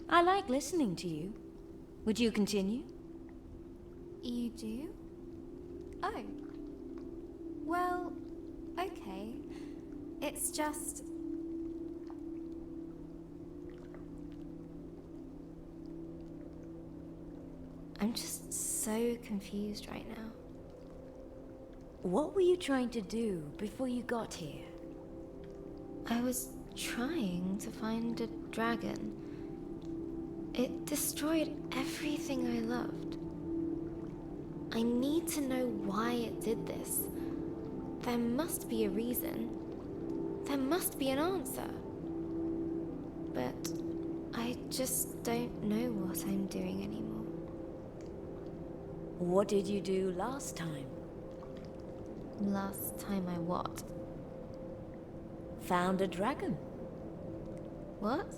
I like listening to you. Would you continue? You do? Oh. Well, okay. It's just... I'm just so confused right now. What were you trying to do before you got here? I was trying to find a dragon. It destroyed everything I loved. I need to know why it did this. There must be a reason. There must be an answer. But I just don't know what I'm doing anymore. What did you do last time? Last time I what? Found a dragon. What?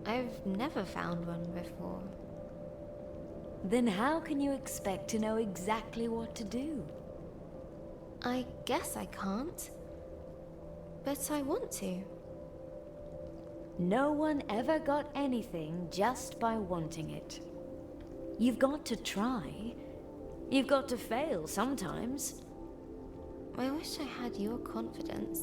I've never found one before. Then how can you expect to know exactly what to do? I guess I can't. But I want to. No one ever got anything just by wanting it. You've got to try. You've got to fail sometimes. I wish I had your confidence.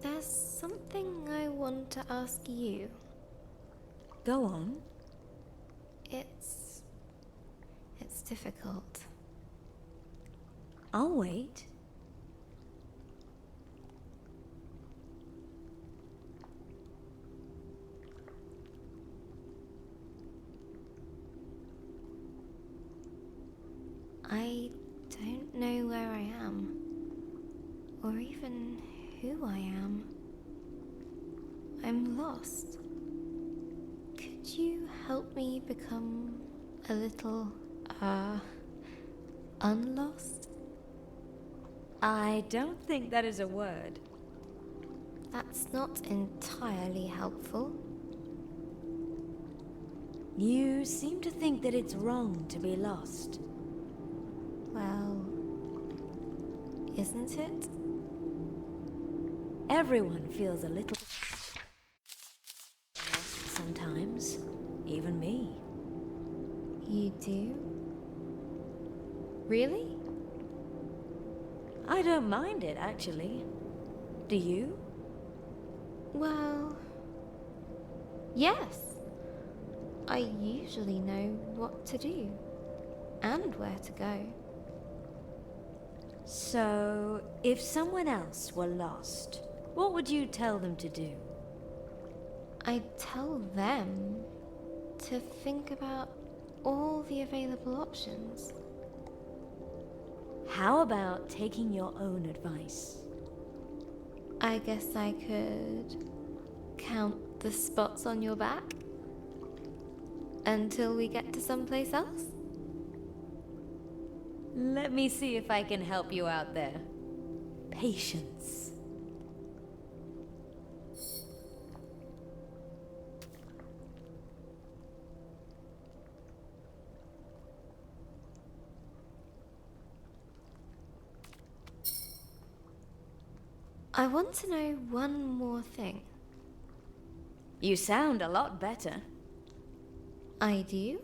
There's something I want to ask you. Go on. It's difficult. I'll wait. I don't know where I am, or even who I am. I'm lost. Could you help me become a little, unlost? I don't think that is a word. That's not entirely helpful. You seem to think that it's wrong to be lost. Well, isn't it? Everyone feels a little lost sometimes, even me. You do? Really? I don't mind it, actually. Do you? Well, yes. I usually know what to do and where to go. So, if someone else were lost, what would you tell them to do? I'd tell them to think about all the available options. How about taking your own advice? I guess I could count the spots on your back until we get to someplace else. Let me see if I can help you out there. Patience. I want to know one more thing. You sound a lot better. I do?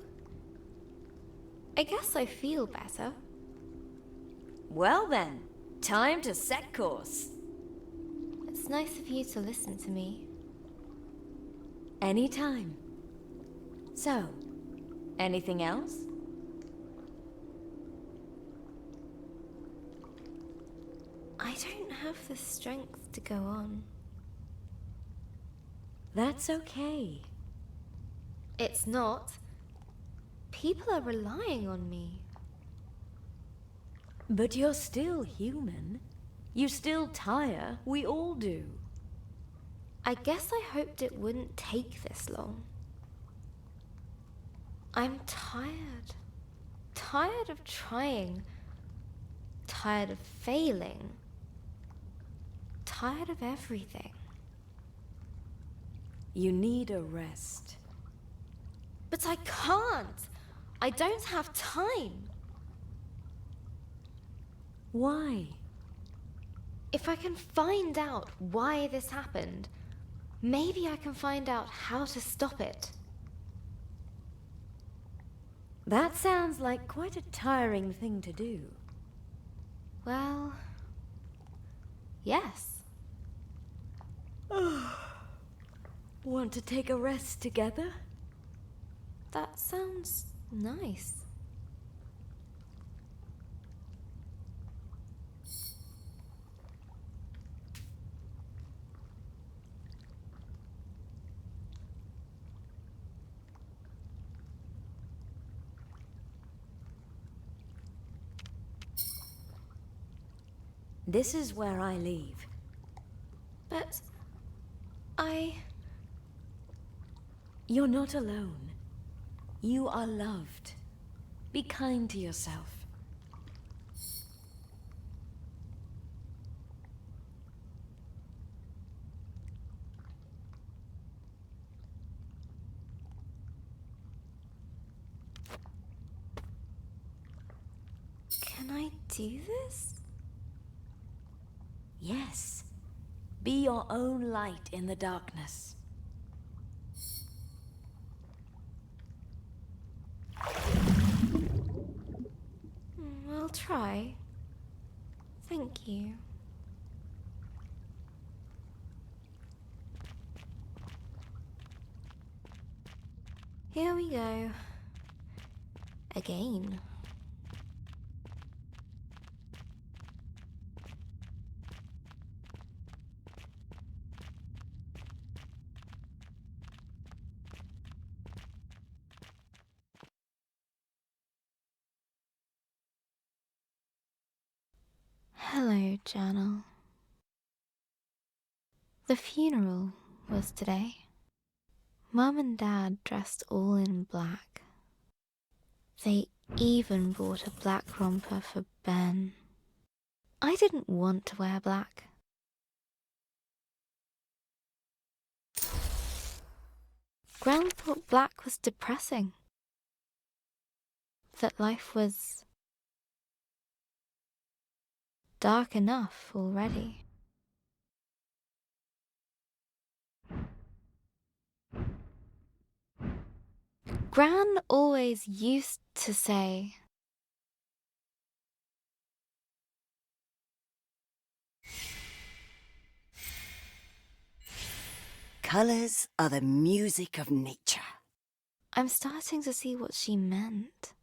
I guess I feel better. Well then, time to set course. It's nice of you to listen to me. Anytime. So, anything else? I don't have the strength to go on. That's okay. It's not. People are relying on me. But you're still human. You still tire. We all do. I guess I hoped it wouldn't take this long. I'm tired. Tired of trying. Tired of failing. Tired of everything. You need a rest. But I can't. I don't have time. Why? If I can find out why this happened, maybe I can find out how to stop it. That sounds like quite a tiring thing to do. Well, yes. Want to take a rest together? That sounds nice. This is where I leave. But You're not alone. You are loved. Be kind to yourself. Can I do this? Yes. Be your own light in the darkness. I'll try. Thank you. Here we go. Again. Hello, journal. The funeral was today. Mum and Dad dressed all in black. They even bought a black romper for Ben. I didn't want to wear black. Grandpa thought black was depressing. That life was dark enough already. Gran always used to say, Colors are the music of nature. I'm starting to see what she meant.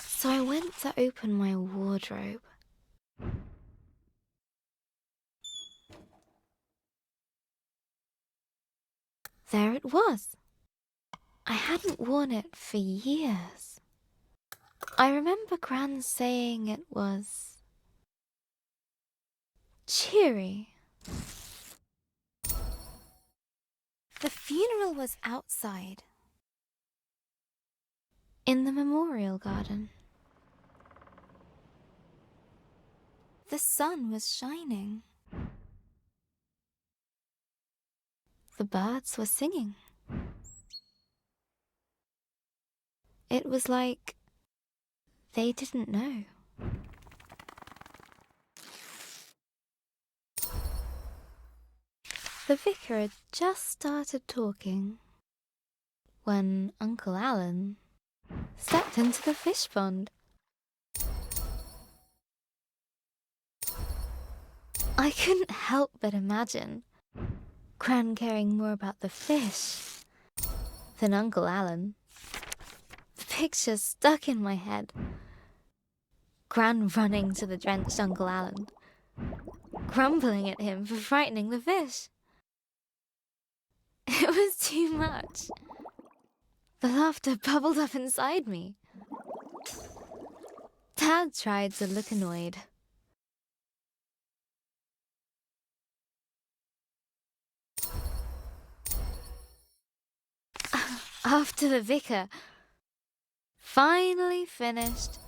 So I went to open my wardrobe. There it was. I hadn't worn it for years. I remember Gran saying it was cheery. The funeral was outside, in the memorial garden. The sun was shining. The birds were singing. It was like they didn't know. The vicar had just started talking when Uncle Alan stepped into the fish pond. I couldn't help but imagine Gran caring more about the fish than Uncle Alan. The picture stuck in my head. Gran running to the drenched Uncle Alan, grumbling at him for frightening the fish. It was too much. The laughter bubbled up inside me. Dad tried to look annoyed. After the vicar finally finished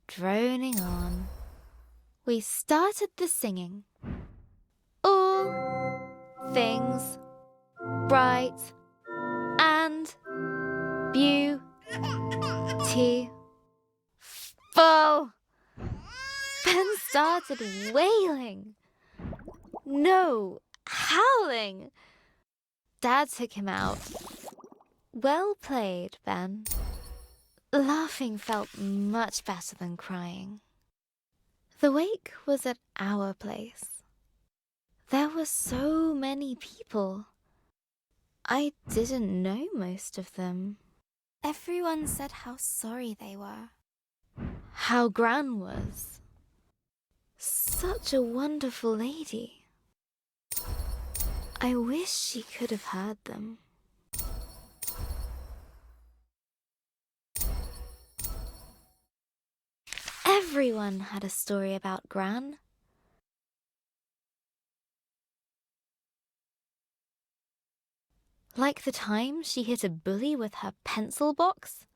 droning on, we started the singing. All things bright and beautiful. Ben started wailing. No, howling. Dad took him out. Well played, Ben. Laughing felt much better than crying. The wake was at our place. There were so many people. I didn't know most of them. Everyone said how sorry they were. How Gran was. Such a wonderful lady. I wish she could have heard them. Everyone had a story about Gran. Like the time she hit a bully with her pencil box?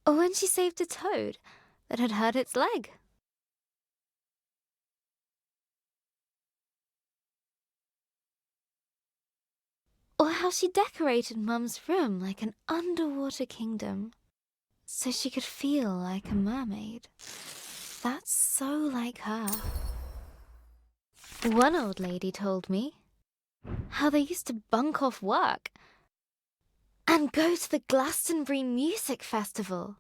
Or when she saved a toad that had hurt its leg? Or how she decorated Mum's room like an underwater kingdom, so she could feel like a mermaid. That's so like her. One old lady told me how they used to bunk off work and go to the Glastonbury Music Festival.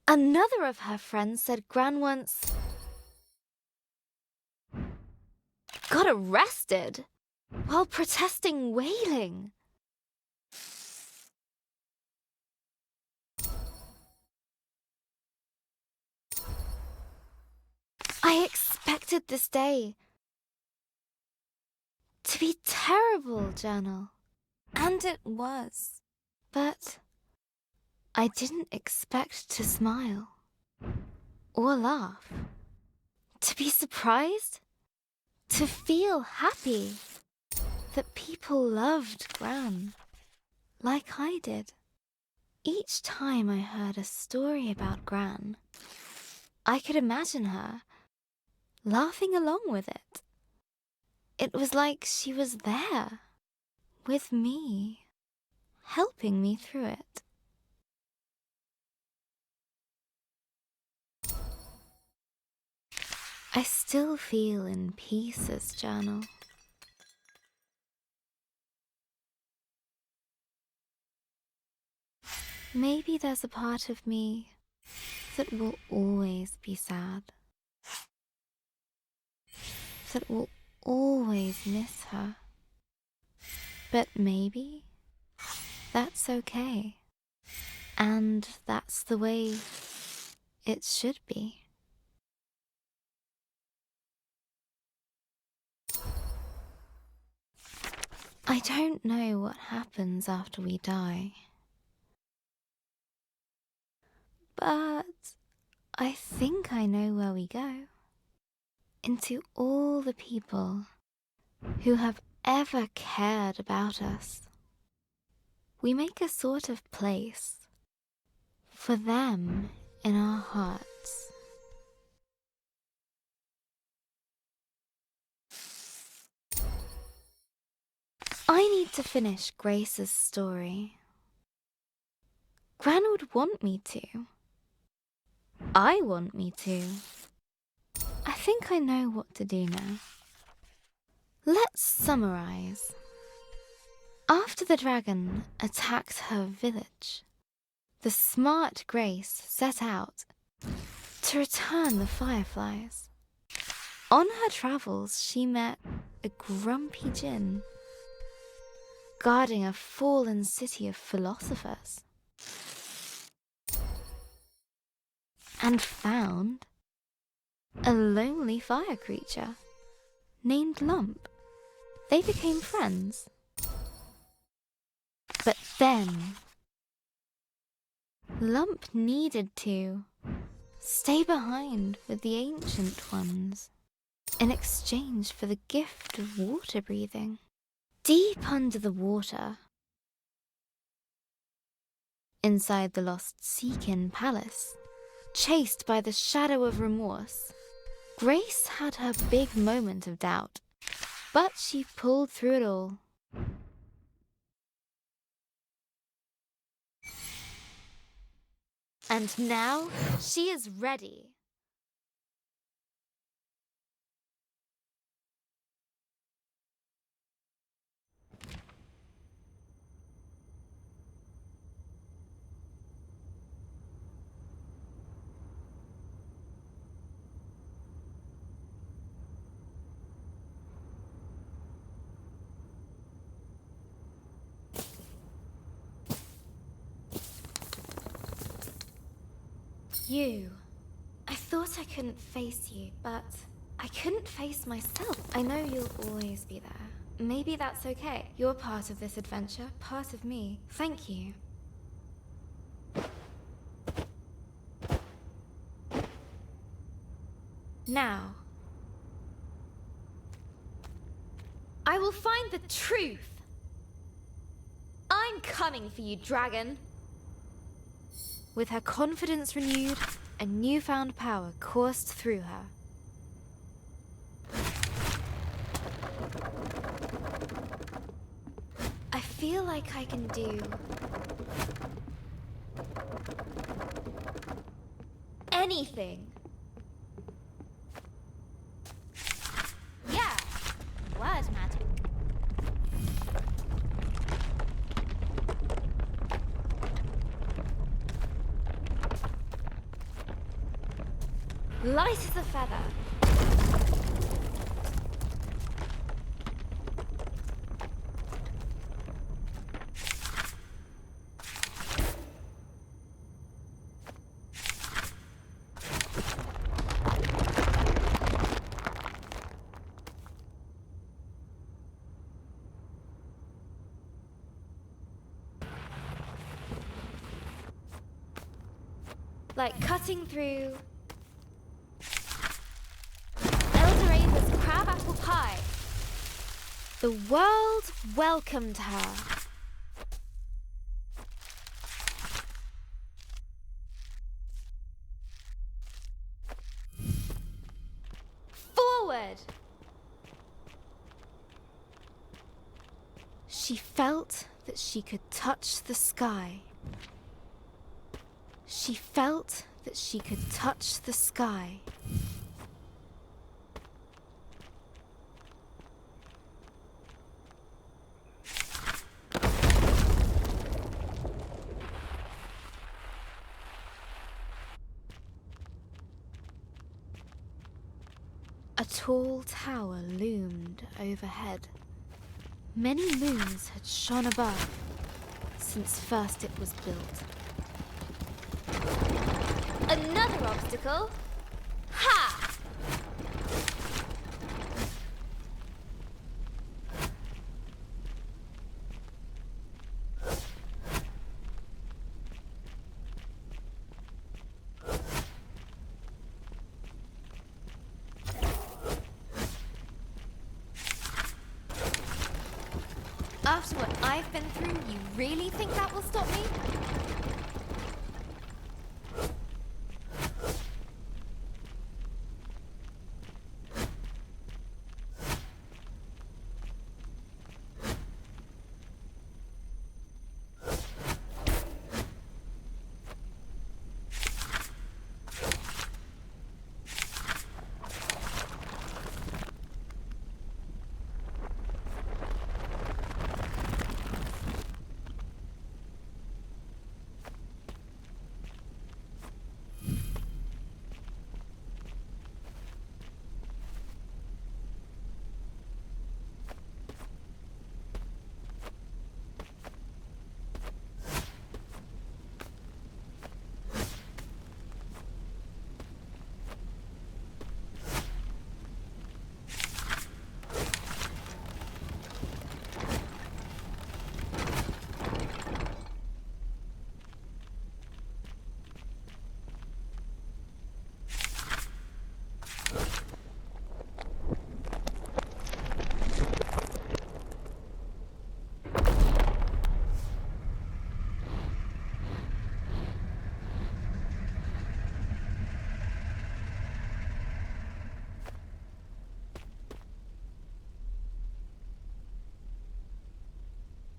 Another of her friends said Gran once got arrested while protesting whaling. I expected this day to be terrible, Journal. And it was. But I didn't expect to smile or laugh, to be surprised, to feel happy that people loved Gran like I did. Each time I heard a story about Gran, I could imagine her laughing along with it. It was like she was there, with me, helping me through it. I still feel in Peace's journal. Maybe there's a part of me that will always be sad, that will always miss her. But maybe that's okay, and that's the way it should be. I don't know what happens after we die, but I think I know where we go. Into all the people who have ever cared about us. We make a sort of place for them in our hearts. I need to finish Grace's story. Gran would want me to. I want me to. I think I know what to do now. Let's summarize. After the dragon attacked her village, the smart Grace set out to return the fireflies. On her travels, she met a grumpy djinn guarding a fallen city of philosophers, and found a lonely fire creature named Lump. They became friends. But then Lump needed to stay behind with the Ancient Ones in exchange for the gift of water breathing. Deep under the water, inside the lost Seekin Palace, chased by the shadow of remorse, Grace had her big moment of doubt, but she pulled through it all. And now she is ready. You. I thought I couldn't face you, but I couldn't face myself. I know you'll always be there. Maybe that's okay. You're part of this adventure, part of me. Thank you. Now, I will find the truth. I'm coming for you, dragon. With her confidence renewed, a newfound power coursed through her. I feel like I can do anything. Yeah, word magic. Light as a feather. Like cutting through Eldoraven's crabapple pie. The world welcomed her. ahead. She felt that she could touch the sky. She felt that she could touch the sky. A tall tower loomed overhead. Many moons had shone above since first it was built. Another obstacle? Ha! After what I've been through, you really think that will stop me?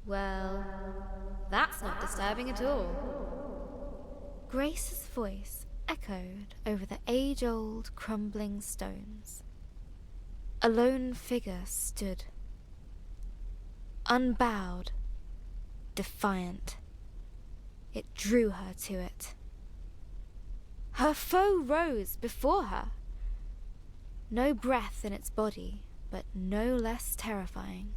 Well, that's not disturbing at all. Grace's voice echoed over the age-old crumbling stones. A lone figure stood, unbowed, defiant. It drew her to it. Her foe rose before her. No breath in its body, but no less terrifying.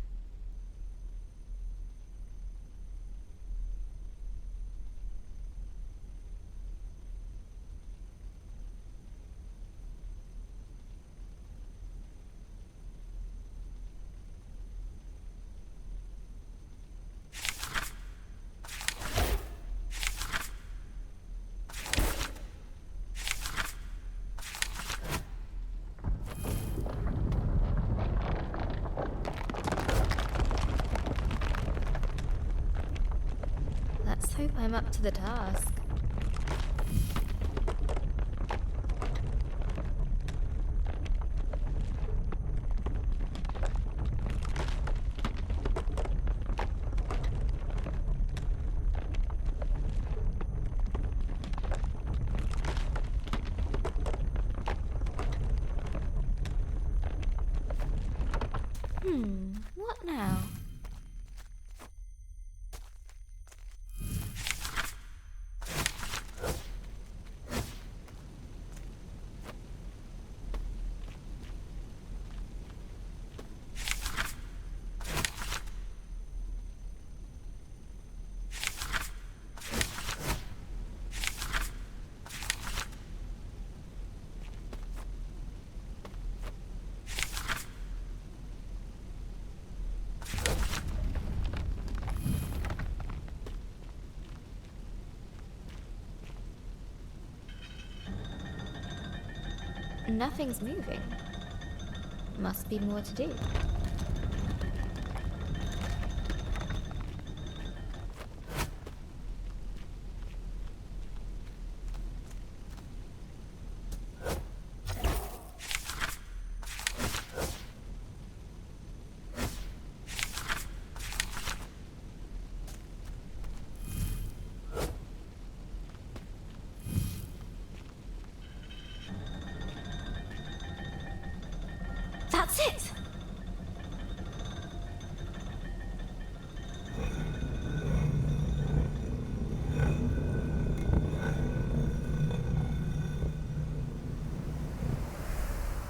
Let's hope I'm up to the task. What now? Nothing's moving. Must be more to do. That's it!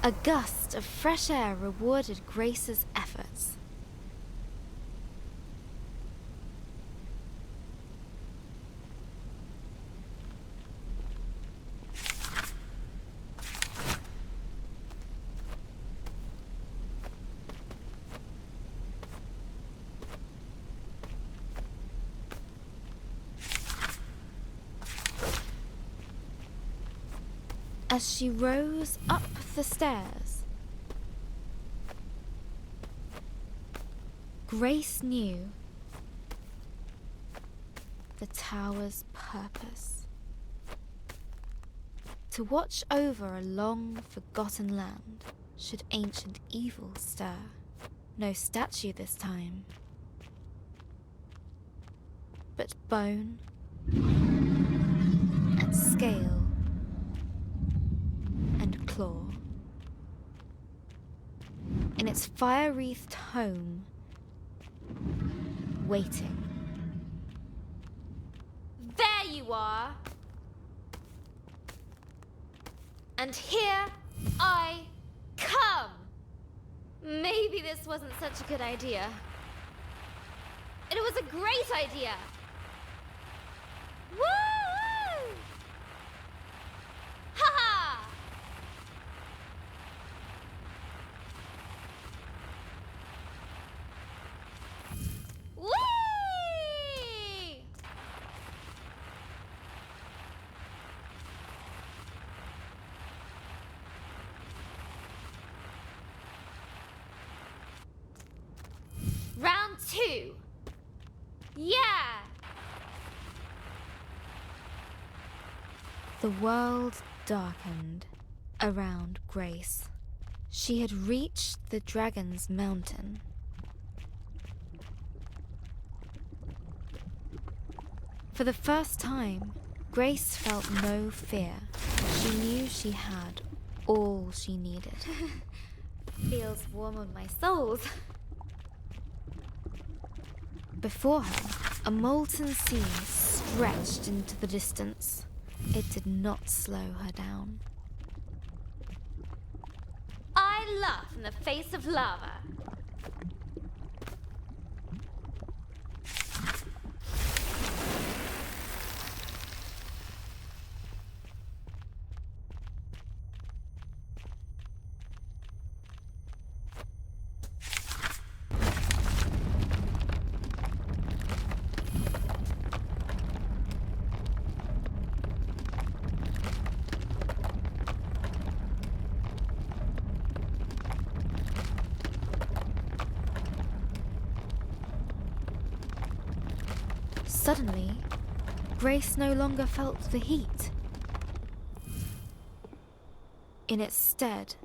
A gust of fresh air rewarded Grace's efforts. As she rose up the stairs, Grace knew the tower's purpose: to watch over a long forgotten land should ancient evil stir. No statue this time, but bone and scale and claw. In its fire-wreathed home, waiting. There you are! And here I come! Maybe this wasn't such a good idea. It was a great idea! Woo! Ha ha! Whee! Round 2. Yeah! The world darkened around Grace. She had reached the Dragon's Mountain. For the first time, Grace felt no fear. She knew she had all she needed. Feels warm on my soles. Before her, a molten sea stretched into the distance. It did not slow her down. I laugh in the face of lava. Suddenly, Grace no longer felt the heat. In its stead,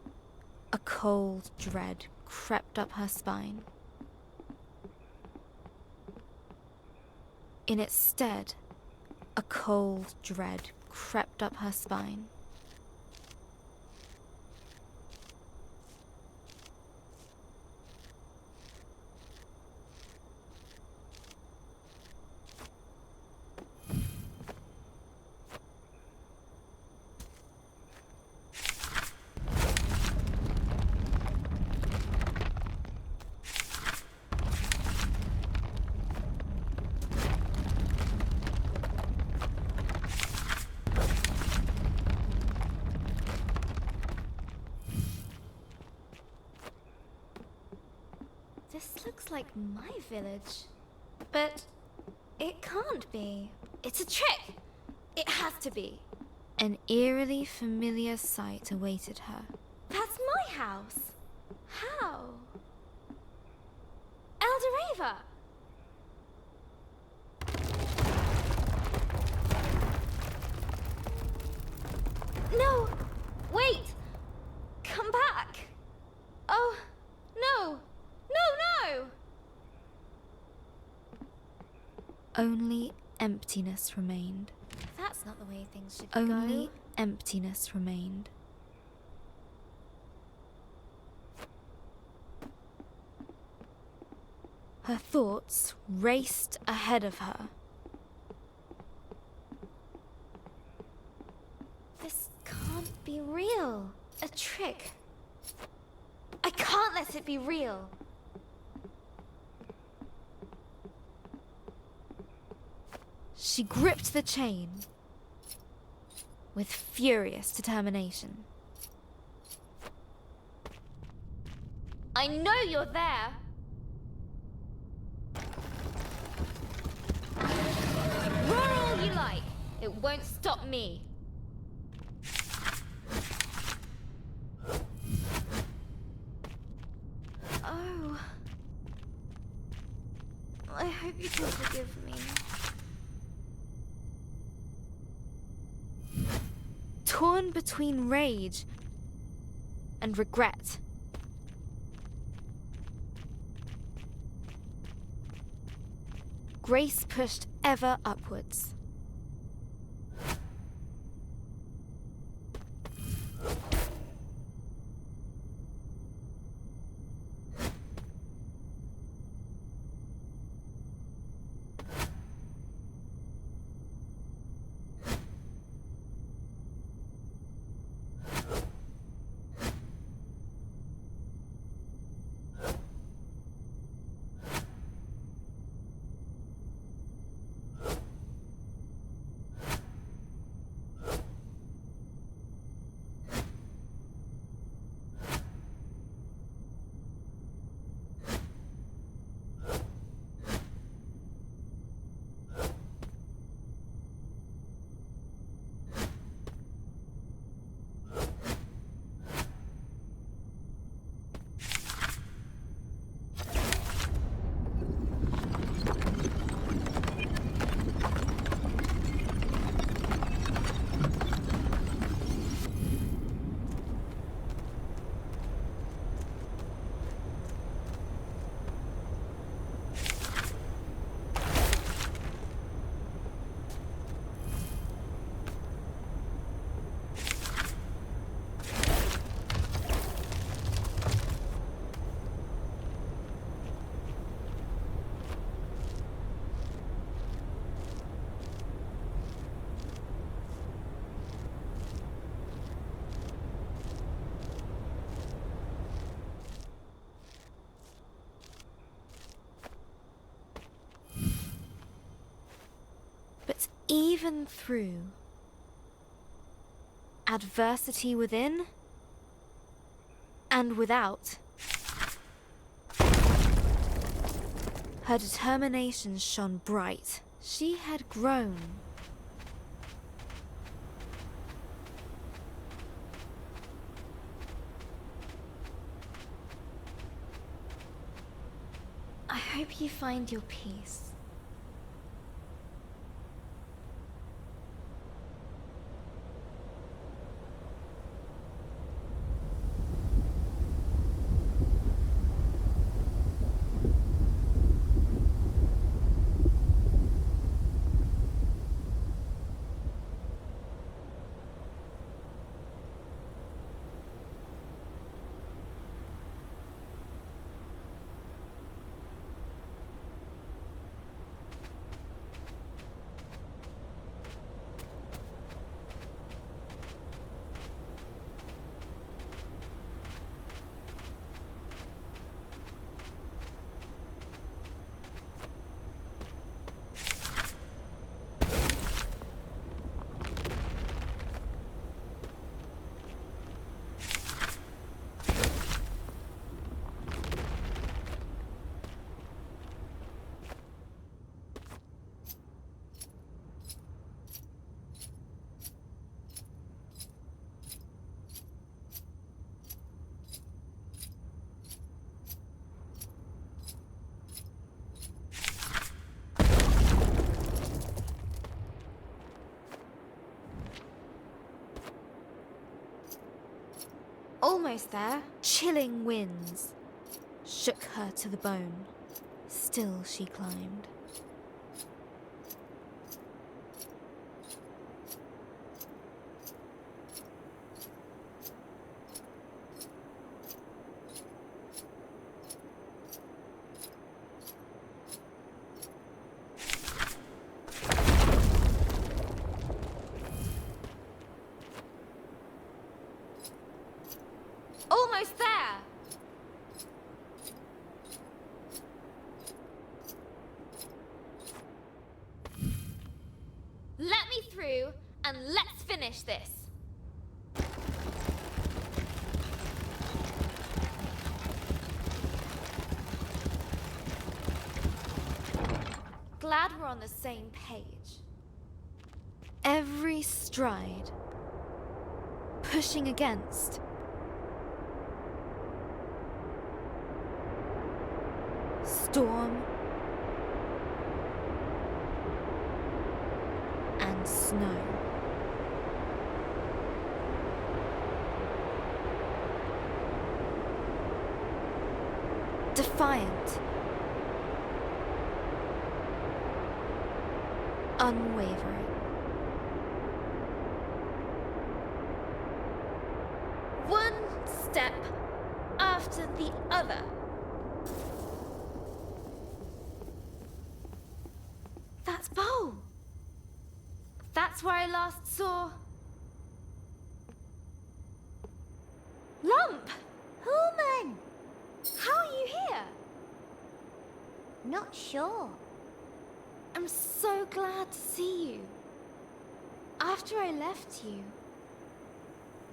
a cold dread crept up her spine. In its stead, a cold dread crept up her spine. This looks like my village. But it can't be. It's a trick. It has to be. An eerily familiar sight awaited her. That's my house. How? Eldoreva! No! Wait! Come back! Oh, no! No, no! Only emptiness remained. That's not the way things should Only go. emptiness remained. Her thoughts raced ahead of her. This can't be real. A trick. I can't let it be real. She gripped the chain with furious determination. I know you're there. Roar all you like. It won't stop me. Oh. I hope you can forgive me. Torn between rage and regret. Grace pushed ever upwards. But even through adversity within and without, her determination shone bright. She had grown. I hope you find your peace. Almost there. Chilling winds shook her to the bone. Still she climbed. almost there! Let me through, and let's finish this! Glad we're on the same page. Every stride. Pushing against. Storm. And snow. Defiant. Unwavering. One step after the other. That's Bo. That's where I last saw... Lump! Human! How are you here? Not sure. I'm so glad to see you. After I left you,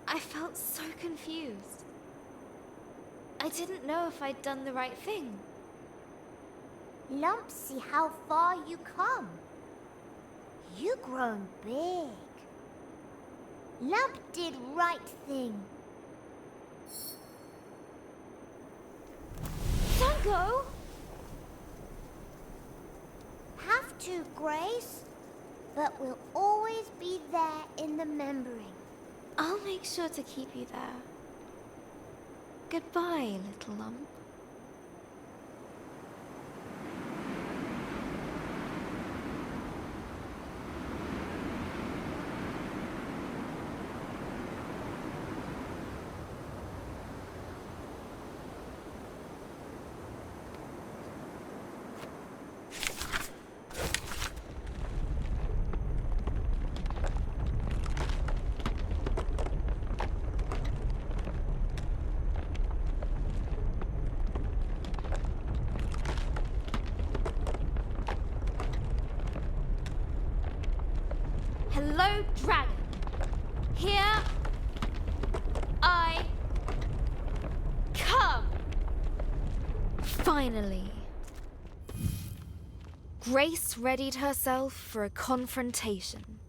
I felt so confused. I didn't know if I'd done the right thing. Lump, see how far you come. You've grown big. Lump did right thing. Don't go! Have to, Grace. But we'll always be there in the remembering. I'll make sure to keep you there. Goodbye, little lump. Hello, dragon. Here I come. Finally. Grace readied herself for a confrontation.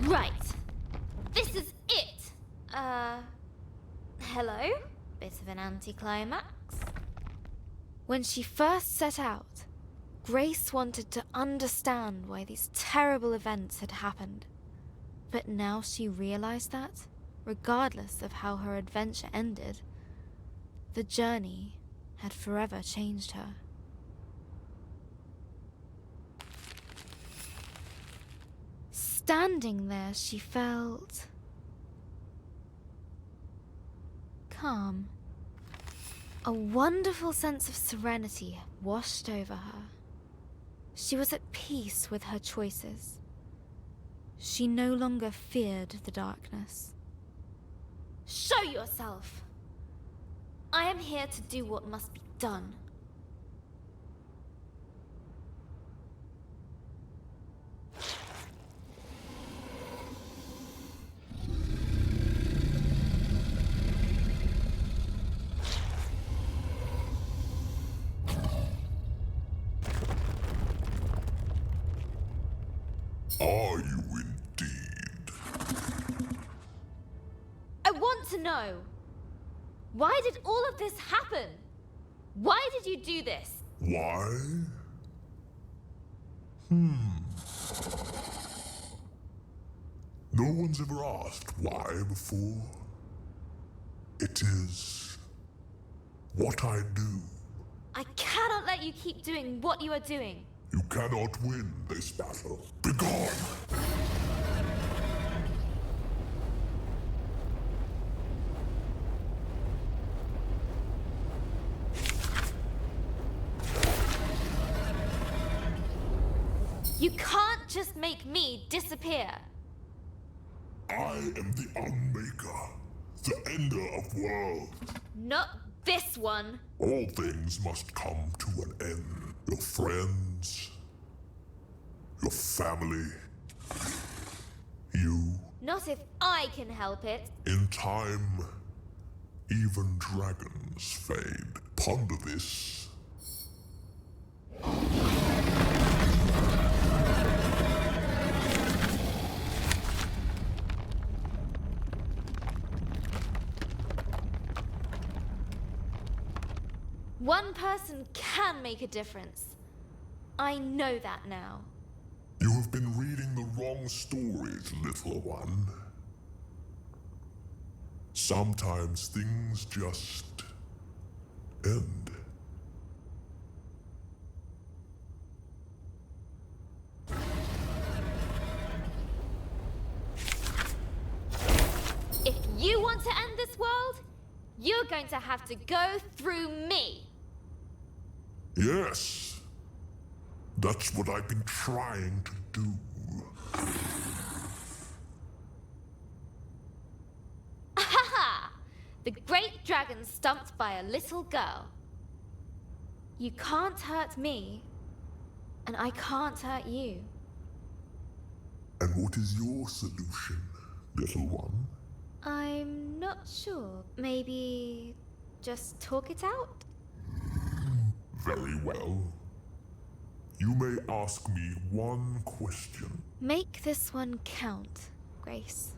Right. This is it. Hello? Bit of an anticlimax. When she first set out, Grace wanted to understand why these terrible events had happened. But now she realized that, regardless of how her adventure ended, the journey had forever changed her. Standing there, she felt calm. A wonderful sense of serenity washed over her. She was at peace with her choices. She no longer feared the darkness. Show yourself! I am here to do what must be done. Are you indeed? I want to know. Why did all of this happen? Why did you do this? Why? No one's ever asked why before. It is what I do. I cannot let you keep doing what you are doing. You cannot win this battle. Begone! You can't just make me disappear. I am the Unmaker, the Ender of worlds. Not this one. All things must come to an end. Your friends, your family, you. Not if I can help it. In time, even dragons fade. Ponder this. One person can make a difference. I know that now. You have been reading the wrong stories, little one. Sometimes things just end. If you want to end this world, you're going to have to go through me. Yes. That's what I've been trying to do. Ha! The great dragon stumped by a little girl. You can't hurt me, and I can't hurt you. And what is your solution, little one? I'm not sure. Maybe just talk it out? Very well. You may ask me one question. Make this one count, Grace.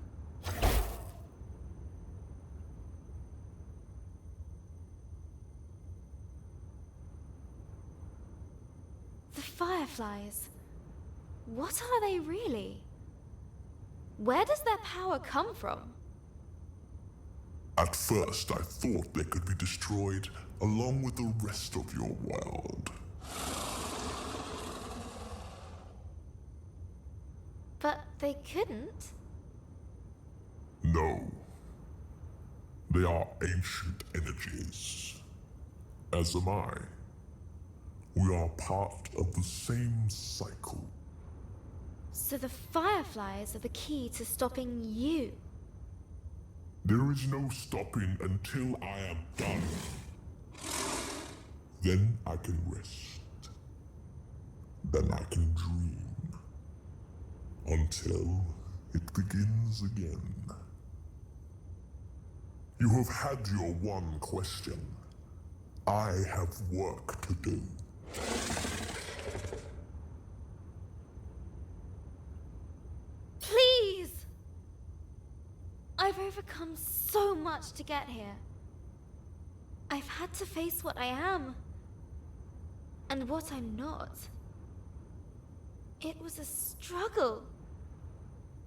The Fireflies. What are they really? Where does their power come from? At first, I thought they could be destroyed along with the rest of your world. But they couldn't. No. They are ancient energies. As am I. We are part of the same cycle. So the Fireflies are the key to stopping you. There is no stopping until I am done. Then I can rest. Then I can dream. Until it begins again. You have had your one question. I have work to do. Please! I've overcome so much to get here. I've had to face what I am and what I'm not. It was a struggle.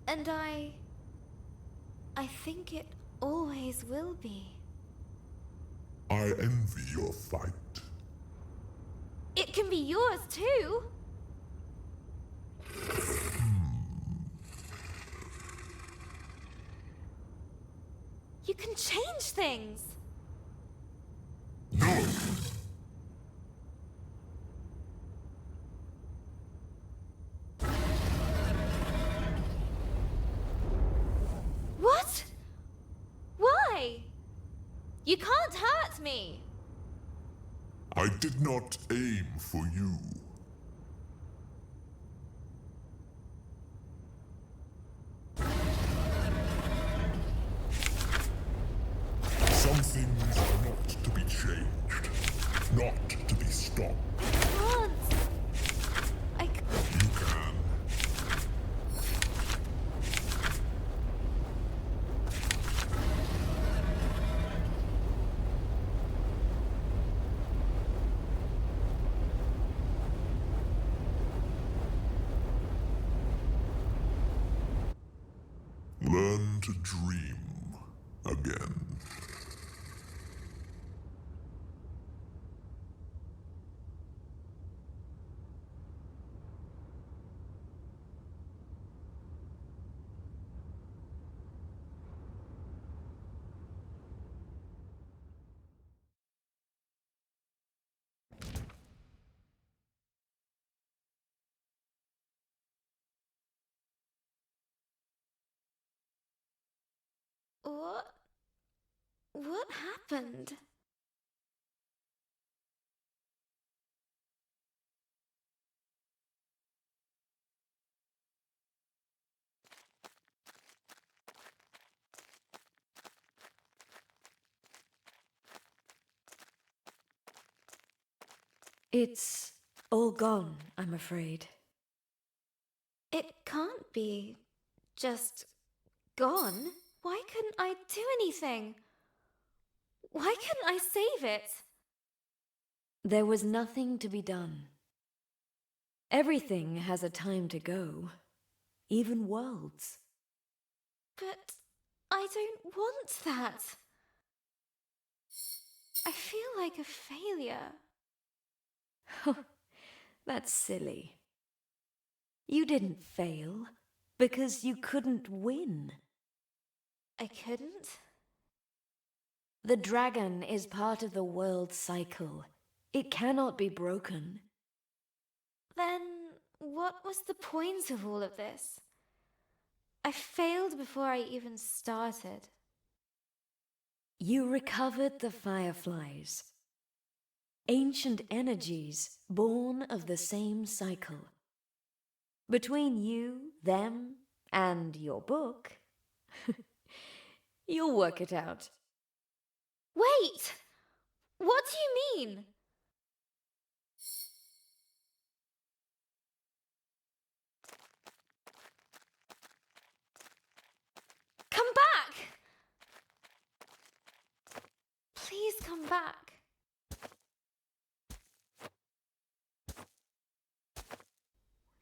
And I think it always will be. I envy your fight. It can be yours too. You can change things. No! What? Why? You can't hurt me. I did not aim for you. Some things are not to be changed, not to be stopped. Can't. You can. Learn to dream again. What? What happened? It's all gone, I'm afraid. It can't be just gone. Why couldn't I do anything? Why couldn't I save it? There was nothing to be done. Everything has a time to go, even worlds. But I don't want that. I feel like a failure. That's silly. You didn't fail because you couldn't win. I couldn't? The dragon is part of the world cycle. It cannot be broken. Then what was the point of all of this? I failed before I even started. You recovered the fireflies. Ancient energies born of the same cycle. Between you, them, and your book, you'll work it out. Wait! What do you mean? Come back! Please come back.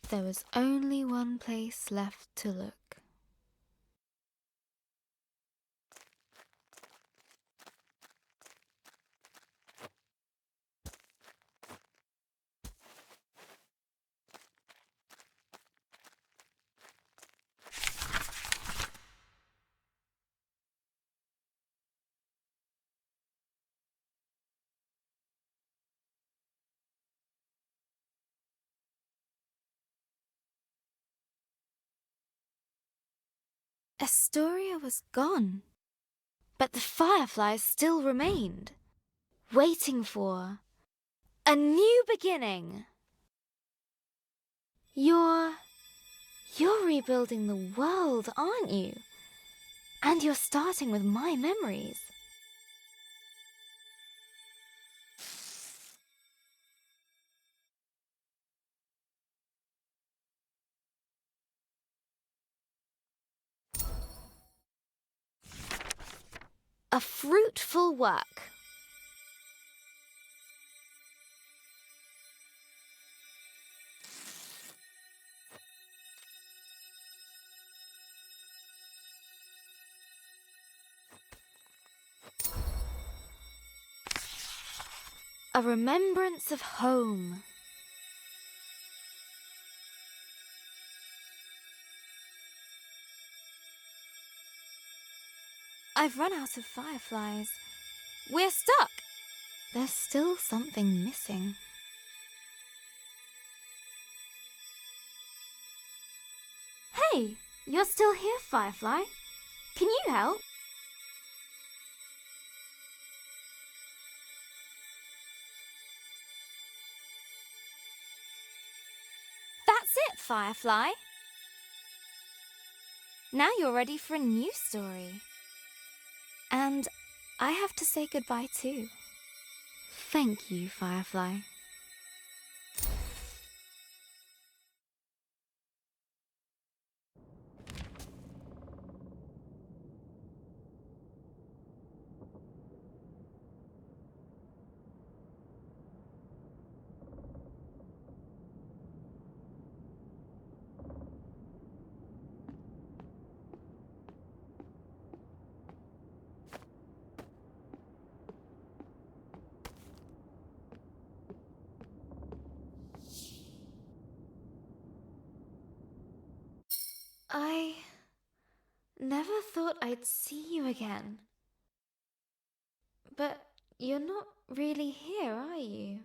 There was only one place left to look. Astoria was gone, but the fireflies still remained, waiting for a new beginning. You're rebuilding the world, aren't you? And you're starting with my memories. A fruitful work. A remembrance of home. I've run out of fireflies. We're stuck. There's still something missing. Hey, you're still here, Firefly. Can you help? That's it, Firefly. Now you're ready for a new story. And I have to say goodbye too. Thank you, Firefly. I never thought I'd see you again. But you're not really here, are you?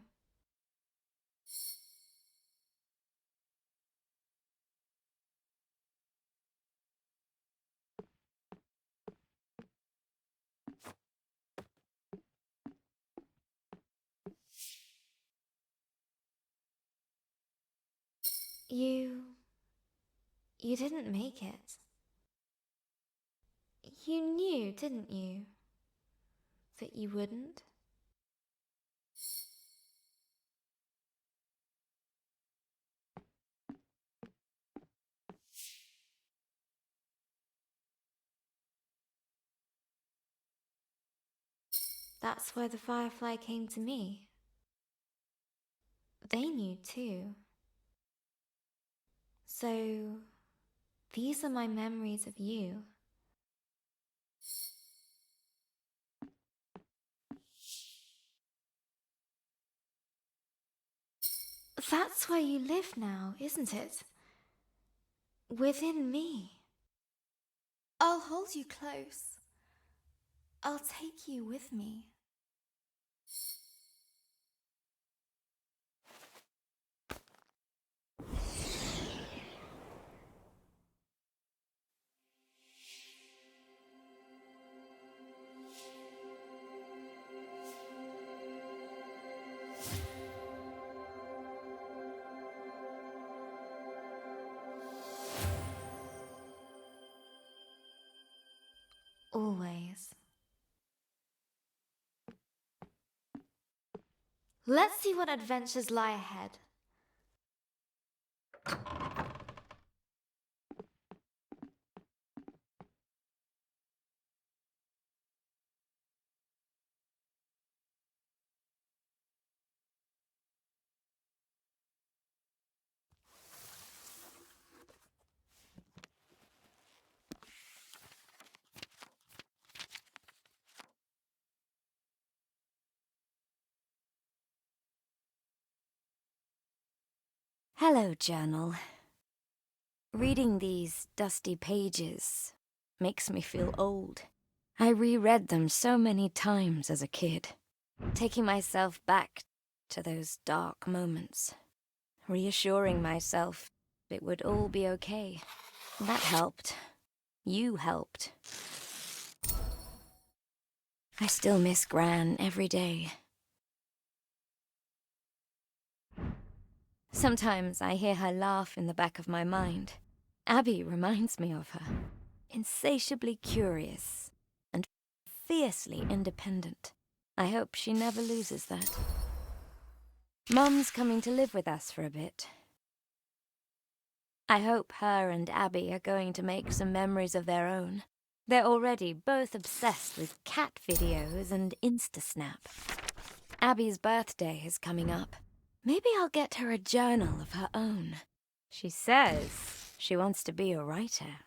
You didn't make it. You knew, didn't you, that you wouldn't? That's why the Firefly came to me. They knew too. So, these are my memories of you. That's where you live now, isn't it? Within me. I'll hold you close. I'll take you with me. Always. Let's see what adventures lie ahead. Hello, journal. Reading these dusty pages makes me feel old. I reread them so many times as a kid, taking myself back to those dark moments, reassuring myself it would all be okay. That helped. You helped. I still miss Gran every day. Sometimes I hear her laugh in the back of my mind. Abby reminds me of her. Insatiably curious and fiercely independent. I hope she never loses that. Mum's coming to live with us for a bit. I hope her and Abby are going to make some memories of their own. They're already both obsessed with cat videos and Instasnap. Abby's birthday is coming up. Maybe I'll get her a journal of her own. She says she wants to be a writer.